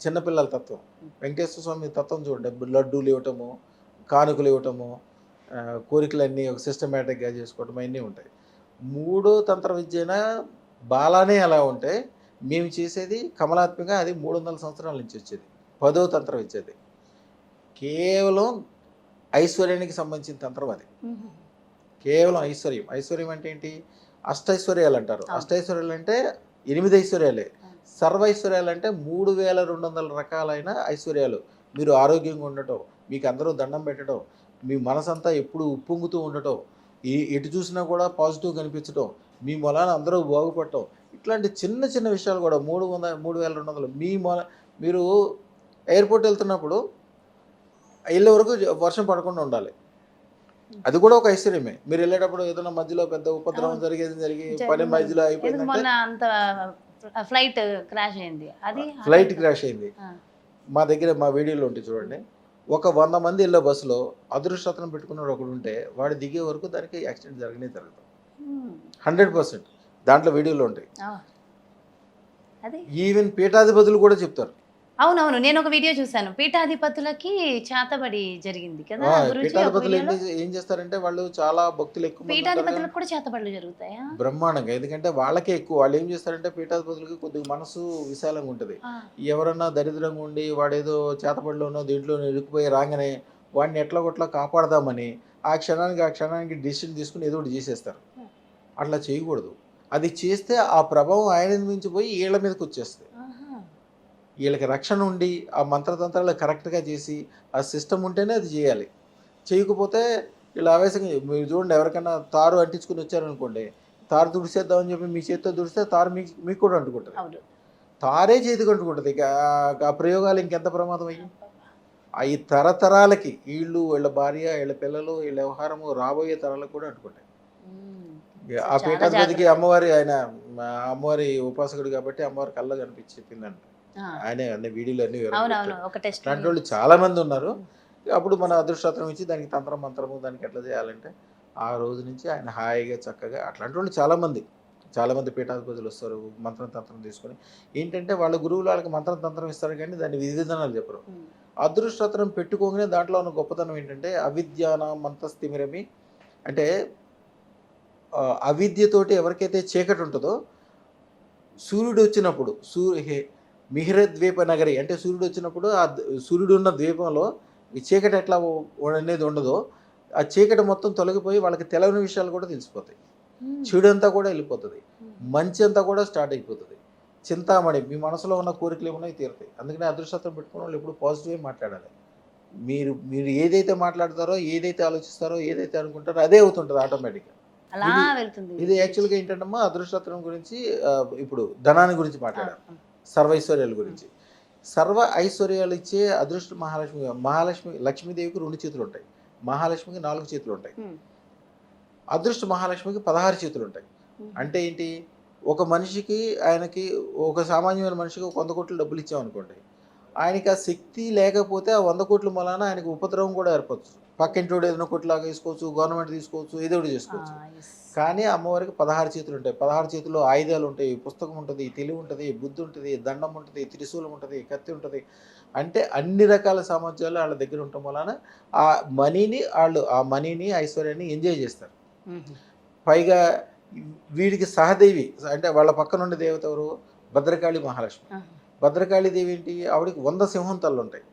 [SPEAKER 2] చిన్నపిల్లల తత్వం. వెంకటేశ్వర స్వామి తత్వం చూడండి, లడ్డూలు ఇవ్వటము, కానుకలు ఇవ్వటము, కోరికలన్నీ ఒక సిస్టమేటిక్గా చేసుకోవటం, అన్నీ ఉంటాయి. 3వ తంత్ర విద్యన బాలానే అలా ఉంటే, మేము చేసేది కమలాత్మక, అది 300 సంవత్సరాల నుంచి వచ్చేది 10వ తంత్ర విద్య. అది కేవలం ఐశ్వర్యానికి సంబంధించిన తంత్రం. అది కేవలం ఐశ్వర్యం అంటే ఏంటి, అష్టైశ్వర్యాలు అంటారు. అష్టైశ్వర్యాలు అంటే 8 ఐశ్వర్యాలే. సర్వైశ్వర్యాలు అంటే 3200 రకాలైన ఐశ్వర్యాలు. మీరు ఆరోగ్యంగా ఉండటం, మీకు అందరూ దండం పెట్టడం, మీ మనసంతా ఎప్పుడు ఉప్పొంగుతూ ఉండటం, ఎటు చూసినా కూడా పాజిటివ్ కనిపించడం, మీ మొలాన అందరూ బాగుపడటం, ఇట్లాంటి చిన్న చిన్న విషయాలు కూడా 3200. మీరు ఎయిర్పోర్ట్ వెళ్తున్నప్పుడు వెళ్ళే వరకు వర్షం పడకుండా ఉండాలి, అది కూడా ఒక ఐశ్వర్యమే. మీరు వెళ్ళేటప్పుడు ఏదైనా మధ్యలో పెద్ద ఉపద్రవం జరిగి పని మధ్యలో అయిపోయిందంటే,
[SPEAKER 1] ఫ్లైట్ క్రాష్ అయింది,
[SPEAKER 2] మా దగ్గర మా వీడియోలో ఉంటే చూడండి, ఒక 100 మంది వెళ్ళే బస్సులో అదృష్టరత్నం పెట్టుకున్నాడు ఒకడు ఉంటే, వాడు దిగే వరకు దానికి యాక్సిడెంట్ జరగదు 100%. దాంట్లో వీడియోలు ఉంటాయి.
[SPEAKER 1] ఆ, అదే
[SPEAKER 2] ఈవెన్ పీఠాధిపతులు కూడా చెప్తారు.
[SPEAKER 1] అవునవును, నేను ఒక వీడియో చూశాను, పీఠాధిపతులకి చేతబడి జరిగింది కదా గురూజీ ఒక
[SPEAKER 2] పీఠాధిపతులు
[SPEAKER 1] వీడియోలో.
[SPEAKER 2] ఏం చేస్తారంటే వాళ్ళు చాలా భక్తులు ఎక్కువ మంది ఉంటారు కదా,
[SPEAKER 1] పీఠాధిపతులకు కూడా చేతబడులు జరుగుతాయా?
[SPEAKER 2] బ్రహ్మాండంగా. ఎందుకంటే వాళ్ళకే ఎక్కువ. వాళ్ళు ఏం చేస్తారంటే పీఠాధిపతులకి కొద్దిగా మనసు విశాలంగా ఉంటుంది.
[SPEAKER 1] ఆ,
[SPEAKER 2] ఎవరన్నా దరిద్రంగా ఉండి వాడేదో చేతబడిలోనో దీంట్లో ఇరుక్కుపోయి రాగానే వాడిని ఎట్లా కొట్లా కాపాడదామని ఆ క్షణానికి డిసిషన్ తీసుకుని ఏదో ఒకటి చేసేస్తారు. అట్లా చేయకూడదు. అది చేస్తే ఆ ప్రభావం ఆయన మించిపోయి వీళ్ళ మీదకి వచ్చేస్తుంది.
[SPEAKER 1] ఆహా.
[SPEAKER 2] వీళ్ళకి రక్షణ ఉండి ఆ మంత్రతంత్రాలు కరెక్ట్గా చేసి ఆ సిస్టమ్ ఉంటేనే అది చేయాలి. చేయకపోతే వీళ్ళు ఆవేశంగా మీరు చూడండి, ఎవరికైనా తారు అంటించుకుని వచ్చారనుకోండి, తారు తుడిసేద్దామని చెప్పి మీ చేతితో తుడిస్తే తారు మీకు కూడా అంటుకుంటుంది.
[SPEAKER 1] అవును.
[SPEAKER 2] తారే చేతికి అంటుకుంటుంది. ఇక ఆ ప్రయోగాలు ఇంకెంత ప్రమాదం అయ్యి అవి తరతరాలకి వీళ్ళ భార్య, వీళ్ళ పిల్లలు, వీళ్ళ వ్యవహారము రాబోయే తరాలకు కూడా అంటుకుంటాయి.
[SPEAKER 1] ఉమ్.
[SPEAKER 2] ఆ
[SPEAKER 1] చాలా
[SPEAKER 2] పీఠాధిపతికి
[SPEAKER 1] జాగ్రత్త.
[SPEAKER 2] అమ్మవారి ఉపాసకుడు కాబట్టి అమ్మవారి కళ్ళ కనిపించి చెప్పిందంట.
[SPEAKER 1] ఆ,
[SPEAKER 2] ఆయనే అన్ని వీడియోలు అన్ని
[SPEAKER 1] అవునవును, ఒక టెస్ట్
[SPEAKER 2] అట్లాంటి వాళ్ళు చాలా మంది ఉన్నారు. అప్పుడు మన అదృష్టం ఇచ్చి దానికి తంత్రం మంత్రము దానికి ఎట్లా చేయాలంటే ఆ రోజు నుంచి ఆయన హాయిగా చక్కగా అట్లాంటి వాళ్ళు చాలామంది పీఠాధిపతులు వస్తారు మంత్రం తంత్రం తీసుకొని. ఏంటంటే వాళ్ళ గురువులు వాళ్ళకి మంత్రం తంత్రం ఇస్తారు కానీ దాని విధి విధానాలు చెప్పరు. అదృష్టం పెట్టుకోగానే దాంట్లో ఉన్న గొప్పతనం ఏంటంటే అవిద్యాన మంతస్థిమిరమి అంటే అవిద్యతోటి ఎవరికైతే చీకటి ఉంటుందో సూర్యుడు వచ్చినప్పుడు మిహిరద్వీప నగరి అంటే సూర్యుడు వచ్చినప్పుడు సూర్యుడు ఉన్న ద్వీపంలో ఈ చీకటి ఎట్లా అనేది ఉండదో ఆ చీకటి మొత్తం తొలగిపోయి వాళ్ళకి తెలవని విషయాలు కూడా తెలిసిపోతాయి. చెడు అంతా కూడా వెళ్ళిపోతుంది, మంచి అంతా కూడా స్టార్ట్ అయిపోతుంది. చింతామణి మీ మనసులో ఉన్న కోరికలు ఏమన్నా తీరుతాయి. అందుకని అదృష్టం పెట్టుకున్న వాళ్ళు ఎప్పుడు పాజిటివ్గా మాట్లాడాలి. మీరు ఏదైతే మాట్లాడతారో, ఏదైతే ఆలోచిస్తారో, ఏదైతే అనుకుంటారో అదే అవుతుంటుంది ఆటోమేటిక్గా.
[SPEAKER 1] అలా వెళ్తుంది.
[SPEAKER 2] ఇది యాక్చువల్గా ఏంటంటమ్మా అదృష్టం గురించి ఇప్పుడు ధనాన్ని గురించి మాట్లాడారు, సర్వైశ్వర్యాల గురించి. సర్వ ఐశ్వర్యాలు ఇచ్చే అదృష్ట లక్ష్మీదేవికి 2 చేతులు ఉంటాయి, మహాలక్ష్మికి 4 చేతులు ఉంటాయి. అదృష్ట మహాలక్ష్మికి 16 చేతులు ఉంటాయి. అంటే ఏంటి, ఒక మనిషికి ఆయనకి ఒక సామాన్యమైన మనిషికి 100 కోట్లు డబ్బులు ఇచ్చామనుకోండి, ఆయనకి ఆ శక్తి లేకపోతే ఆ 100 కోట్ల మూలాన ఆయనకు ఉపద్రవం కూడా ఏర్పడచ్చు. పక్కింటోడు ఏదైనా కొట్లాగా తీసుకోవచ్చు, గవర్నమెంట్ తీసుకోవచ్చు, ఏదో ఒకటి చేసుకోవచ్చు. కానీ అమ్మవారికి 16 చేతులు ఉంటాయి. 16 చేతుల్లో ఆయుధాలు ఉంటాయి, పుస్తకం ఉంటుంది, తెలివి ఉంటుంది, బుద్ధి ఉంటుంది, దండం ఉంటుంది, త్రిశూలం ఉంటుంది, కత్తి ఉంటుంది. అంటే అన్ని రకాల సామర్థ్యాలు వాళ్ళ దగ్గర ఉండటం వలన ఆ మనీని ఐశ్వర్యాన్ని ఎంజాయ్ చేస్తారు. పైగా వీడికి సహదేవి అంటే వాళ్ళ పక్కన ఉండే దేవత ఎవరు, భద్రకాళి మహాలక్ష్మి. భద్రకాళి దేవి ఏంటి, ఆవిడకి 100 సింహం తలలు ఉంటాయి.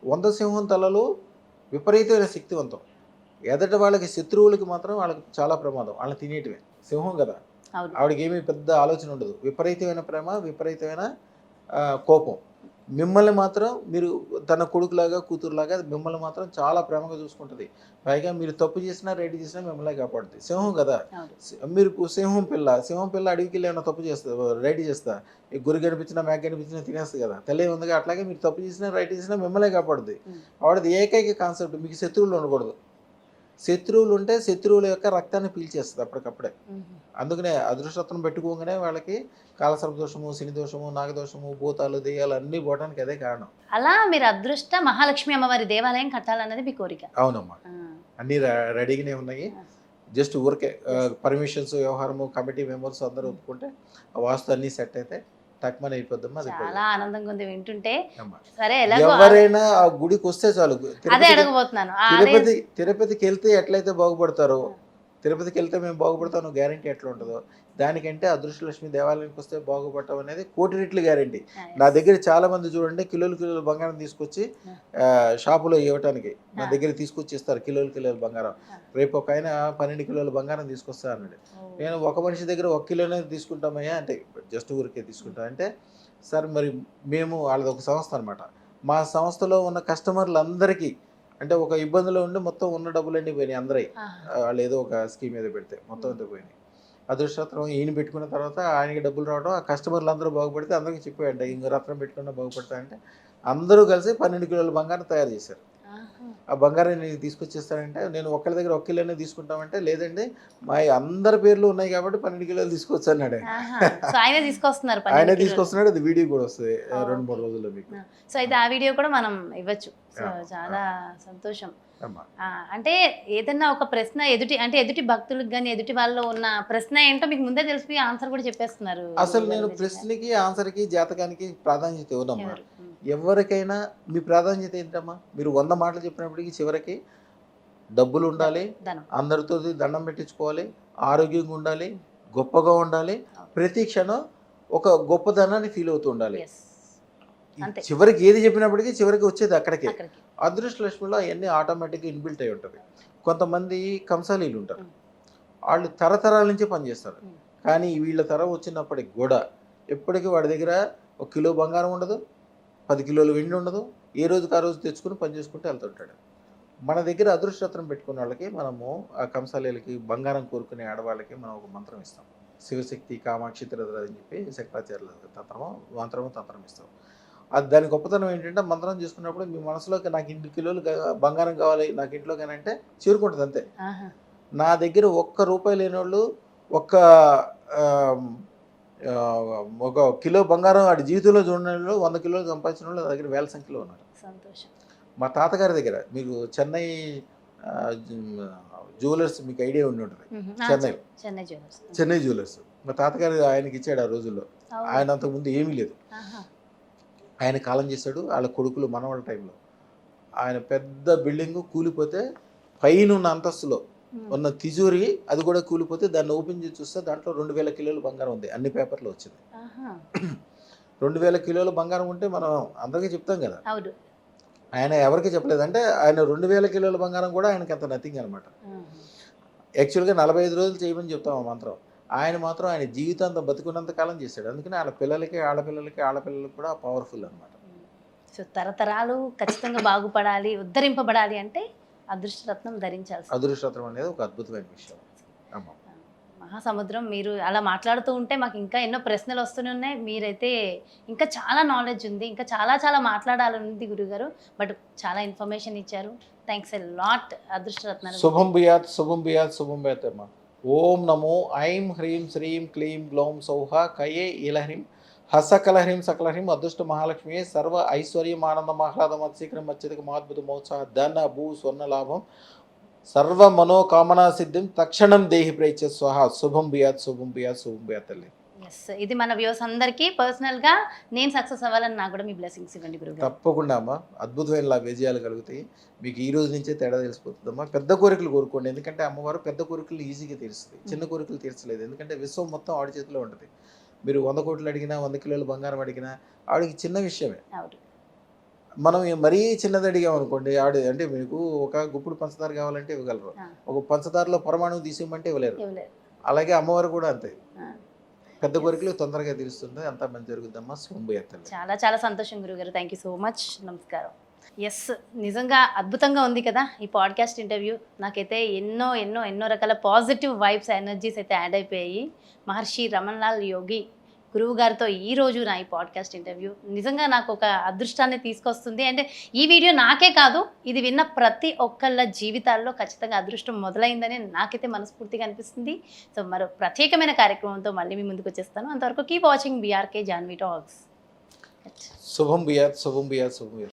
[SPEAKER 2] 100 సింహం తలలు విపరీతమైన శక్తివంతం. ఎదట వాళ్ళకి శత్రువులకి మాత్రం వాళ్ళకి చాలా ప్రమాదం, వాళ్ళని తినేయటమే. సింహం కదా, ఆవిడకి ఏమీ పెద్ద ఆలోచన ఉండదు. విపరీతమైన ప్రేమ, విపరీతమైన కోపం. మిమ్మల్ని మాత్రం మీరు తన కొడుకులాగా కూతురులాగా మిమ్మల్ని మాత్రం చాలా ప్రేమగా చూసుకుంటుంది. పైగా మీరు తప్పు చేసినా రైట్ చేసినా మిమ్మల్ని కాపాడుతుంది. సింహం కదా, మీరు సింహం పిల్ల అడవికి వెళ్ళి ఏమైనా తప్పు చేస్తా రైట్ చేస్తా, గురి కనిపించినా మేక కనిపించినా తినేస్తుంది కదా, తెల్లే ఉందిగా. అట్లాగే మీరు తప్పు చేసినా రైట్ చేసినా మిమ్మల్ని కాపాడుతుంది. ఆవిడది ఏకైక కాన్సెప్ట్ మీకు శత్రువులు ఉండకూడదు. శత్రువులు ఉంటే శత్రువుల యొక్క రక్తాన్ని పీల్చేస్తుంది అప్పటికప్పుడే. అందుకనే అదృష్టం పెట్టుకోగానే వాళ్ళకి కాలసర్ప దోషము, శని దోషము, నాగదోషము, భూతాలు, దెయ్యాలు అన్నీ పోవడానికి అదే కారణం.
[SPEAKER 1] అలా మీరు అదృష్ట మహాలక్ష్మి అమ్మవారి దేవాలయం కట్టాలన్నది మీ కోరిక?
[SPEAKER 2] అవునమ్మా, అన్నీ రెడీగానే ఉన్నాయి. జస్ట్ ఊరికే పర్మిషన్స్, వ్యవహారము, కమిటీ మెంబర్స్ అందరూ ఒప్పుకుంటే ఆ వాస్తు అన్నీ సెట్ అయితే టక్మని అయిపోద్దమ్మా. అది
[SPEAKER 1] చాలా ఆనందంగా ఉంది వింటుంటే.
[SPEAKER 2] అమ్మా,
[SPEAKER 1] సరే,
[SPEAKER 2] ఎవరైనా ఆ గుడికి వస్తే చాలు.
[SPEAKER 1] అదే అడగబోతున్నాను.
[SPEAKER 2] తిరుపతికి వెళ్తే ఎట్లయితే బాగుపడతారో, తిరుపతికి వెళ్తే మేము బాగుపడతాను గ్యారంటీ ఎట్లా ఉంటుందో, దానికంటే అదృష్టలక్ష్మి దేవాలయానికి వస్తే బాగుపడటం అనేది 1,000 రెట్లు గ్యారంటీ. నా దగ్గర చాలా మంది చూడండి కిలోలు బంగారం తీసుకొచ్చి షాపులో ఇవ్వటానికి నా దగ్గర తీసుకొచ్చి ఇస్తారు. కిలోలు బంగారం. రేపు ఒక ఆయన 12 కిలోల బంగారం తీసుకొస్తా అన్నాడు. నేను ఒక మనిషి దగ్గర 1 కిలోనే తీసుకుంటామయ్యా అంటే, జస్ట్ ఊరికే తీసుకుంటాం అంటే, సార్ మరి మేము వాళ్ళది ఒక సంస్థ అనమాట, మా సంస్థలో ఉన్న కస్టమర్లందరికీ అంటే ఒక ఇబ్బందిలో ఉండి మొత్తం ఉన్న డబ్బులన్నీ పోయినాయి అందరూ. వాళ్ళు ఏదో ఒక స్కీమ్ ఏదో పెడితే మొత్తం అంతా పోయినాయి. అదృష్టం ఈయన పెట్టుకున్న తర్వాత ఆయనకి డబ్బులు రావడం, ఆ కస్టమర్లు అందరూ బాగుపడితే అందరికీ చెప్పాయంట ఇంకో రత్నం పెట్టుకున్నా బాగుపడతా అంటే అందరూ కలిసి 12 కిలోల బంగారం తయారు చేశారు. ఆ బంగారం నేను తీసుకొచ్చేస్తానంటే, నేను ఒకరి దగ్గర 1 కిలోనే తీసుకుంటామంటే, లేదండి మా అందరి పేర్లు ఉన్నాయి కాబట్టి 12 కిలోలు తీసుకొచ్చు అన్నాడు.
[SPEAKER 1] ఆయన తీసుకొస్తున్నారు,
[SPEAKER 2] ఆయన తీసుకొస్తున్నాడు. అది వీడియో కూడా వస్తుంది 2-3 రోజుల్లో మీకు.
[SPEAKER 1] సో అయితే ఆ వీడియో కూడా మనం ఇవ్వచ్చు. సో చాలా సంతోషం.
[SPEAKER 2] అమ్మా
[SPEAKER 1] అంటే ఏదన్నా ఒక ప్రశ్న ఎదుటి భక్తులకు కానీ ఎదుటి వాళ్ళలో ఉన్న ప్రశ్న ఏంటో మీకు ముందే తెలిసి ఆన్సర్ కూడా చెప్పేస్తున్నారు
[SPEAKER 2] అసలు నేను
[SPEAKER 1] నిజంగా.
[SPEAKER 2] ప్రశ్నకి ఆన్సర్కి జాతకానికి ప్రాధాన్యత ఇవ్వనమ్మా.
[SPEAKER 1] ఎవరు?
[SPEAKER 2] ఎవరికైనా మీ ప్రాధాన్యత ఏంటమ్మా? మీరు 100 మాటలు చెప్పినప్పటికీ చివరికి డబ్బులు ఉండాలి,
[SPEAKER 1] ధనం.
[SPEAKER 2] అందరితో దండం పెట్టించుకోవాలి, ఆరోగ్యంగా ఉండాలి, గొప్పగా ఉండాలి, ప్రతి క్షణం ఒక గొప్పదనాన్ని ఫీల్ అవుతూ ఉండాలి.
[SPEAKER 1] Yes. అంతే.
[SPEAKER 2] చివరికి ఏది చెప్పినప్పటికీ చివరికి వచ్చేది అక్కడికే.
[SPEAKER 1] అక్కడికి.
[SPEAKER 2] అదృష్ట లక్ష్మిలో అవన్నీ ఆటోమేటిక్గా ఇన్బిల్ట్ అయి ఉంటుంది. కొంతమంది కంసాలీలు ఉంటారు, వాళ్ళు తరతరాల నుంచి పనిచేస్తారు, కానీ వీళ్ళ తరం వచ్చినప్పటికి కూడా ఎప్పటికీ వాడి దగ్గర 1 కిలో బంగారం ఉండదు, 10 కిలోలు వెండి ఉండదు, ఏ రోజుకి ఆ రోజు తెచ్చుకుని పని చేసుకుంటూ వెళ్తుంటాడు. మన దగ్గర అదృష్టరత్నం పెట్టుకున్న వాళ్ళకి మనము ఆ కంసాలీలకి బంగారం కోరుకునే ఆడవాళ్ళకి మనం ఒక మంత్రం ఇస్తాం. శివశక్తి కామాక్షి తిరదర అని చెప్పి శంకరాచార్యుల తంత్రం ఇస్తాం. అది దాని గొప్పతనం ఏంటంటే మంత్రం చేసుకున్నప్పుడు మీ మనసులోకి నాకు 2 కిలోలు బంగారం కావాలి నాకు ఇంట్లో కానీ అంటే చేరుకుంటుంది అంతే. నా దగ్గర 1 రూపాయి లేని వాళ్ళు ఒక కిలో బంగారం వాడి జీవితంలో చూడని వాళ్ళు 100 కిలోలు సంపాదించిన వాళ్ళు నా దగ్గర వేల సంఖ్యలో ఉన్నారు.
[SPEAKER 1] సంతోషం.
[SPEAKER 2] మా తాతగారి దగ్గర మీకు చెన్నై జ్యువెలర్స్ మీకు ఐడియా ఉండి ఉంటుంది. చెన్నై జ్యువెలర్స్ మా తాతగారు ఆయనకి ఇచ్చాడు ఆ రోజుల్లో. ఆయన అంతకుముందు ఏమీ లేదు, ఆయన కాలం చేశాడు. వాళ్ళ కొడుకులు మనవాళ్ళ టైంలో ఆయన పెద్ద బిల్డింగ్ కూలిపోతే పైన ఉన్న అంతస్తులో ఉన్న తిజూరి అది కూడా కూలిపోతే దాన్ని ఓపెన్ చేసి చూస్తే దాంట్లో 2000 కిలోలు బంగారం ఉంది. అన్ని పేపర్లో వచ్చింది. 2000 కిలోల బంగారం ఉంటే మనం అందరికీ చెప్తాం కదా, ఆయన ఎవరికి చెప్పలేదు. అంటే ఆయన 2000 కిలోల బంగారం కూడా ఆయనకి అంత నథింగ్ అనమాట. యాక్చువల్గా 45 రోజులు చేయమని చెప్తాం ఆ మంత్రం. ఆయన మాత్రం ఆయన జీవితాంతం బతుకున్నంత కాలం చేశాడు. అందుకని వాళ్ళ పిల్లలకి ఆడపిల్లలకి కూడా పవర్ఫుల్ అనమాట.
[SPEAKER 1] సో తరతరాలు ఖచ్చితంగా బాగుపడాలి, ఉద్ధరింపబడాలి అంటే అదృష్టరత్నం ధరించాల్సి.
[SPEAKER 2] అదృష్టరత్నం అనేది ఒక అద్భుతమైన విషయం.
[SPEAKER 1] మహాసముద్రం, మీరు అలా మాట్లాడుతూ ఉంటే మాకు ఇంకా ఎన్నో ప్రశ్నలు వస్తూనే ఉన్నాయి. మీరైతే ఇంకా చాలా నాలెడ్జ్ ఉంది, ఇంకా చాలా మాట్లాడాలని ఉంది గురుగారు. బట్ చాలా ఇన్ఫర్మేషన్ ఇచ్చారు. Thanks a lot. అదృష్టరత్నాలు.
[SPEAKER 2] శుభం బియాత్ అమ్మా. ఓం నమో ఐం హ్రీం శ్రీం క్లీం గ్లౌం సౌహ కయే ఇలహ్రీం హసకలహ్రీం సకలహ్రీం అదృష్ట మహాలక్ష్మి సర్వ ఐశ్వర్యం ఆనందం ఆహ్లాదం అత్శీఘ్రం అత్యధిక మహాద్భుత మోత్సాహ ధన భూ స్వర్ణ లాభం సర్వ మనోకామనా సిద్ధిం తక్షణం దేహి ప్రేచ్య స్వహ. శుభం బియాత్ తల్లి.
[SPEAKER 1] ఎస్, ఇది మన వ్యూస్ అందరికీ పర్సనల్గా నేను సక్సెస్ అవ్వాలని నాకు కూడా మీ బ్లెస్సింగ్స్ ఇవ్వండి గురుగారు.
[SPEAKER 2] తప్పకుండా అమ్మా, అద్భుతమైన విజయాలు కలుగుతాయి. మీకు ఈ రోజు నుంచే తేడా తెలిసిపోతుందమ్మా. పెద్ద కోరికలు కోరుకోండి, ఎందుకంటే అమ్మవారు పెద్ద కోరికలు ఈజీగా తీరుస్తుంది, చిన్న కోరికలు తీర్చలేదు. ఎందుకంటే విశ్వం మొత్తం ఆవిడ చేతిలో ఉంటుంది. మీరు 100 కోట్లు అడిగినా 100 కిలోల బంగారం అడిగినా ఆవిడకి చిన్న విషయమే. మనం మరీ చిన్నది అడిగాం అనుకోండి, ఆవిడ అంటే మీకు ఒక గుప్పుడు పంచదార కావాలంటే ఇవ్వగలరు, ఒక పంచదారలో పరమాణువు తీసేయమంటే ఇవ్వలేరు. అలాగే అమ్మవారు కూడా అంతే, పెద్ద కోరికలు తొందరగా తీరుస్తుంది. అంతా మంచి జరుగుద్దమ్మా. శుభం.
[SPEAKER 1] చాలా సంతోషం గురుగారు. Thank you so much. నమస్కారం. ఎస్, నిజంగా అద్భుతంగా ఉంది కదా ఈ పాడ్కాస్ట్ ఇంటర్వ్యూ. నాకైతే ఎన్నో రకాల పాజిటివ్ వైబ్స్, ఎనర్జీస్ అయితే యాడ్ అయిపోయాయి. మహర్షి రమణ్ లాల్ యోగి గురువు గారితో ఈరోజు నా ఈ పాడ్కాస్ట్ ఇంటర్వ్యూ నిజంగా నాకు ఒక అదృష్టాన్ని తీసుకొస్తుంది. అంటే ఈ వీడియో నాకే కాదు, ఇది విన్న ప్రతి ఒక్కళ్ళ జీవితాల్లో ఖచ్చితంగా అదృష్టం మొదలైందని నాకైతే మనస్ఫూర్తిగా అనిపిస్తుంది. సో మరో ప్రత్యేకమైన కార్యక్రమంతో మళ్ళీ మీ ముందుకు వచ్చేస్తాను. అంతవరకు keep watching BRK Janhvi talks.
[SPEAKER 2] శుభం బియాత్.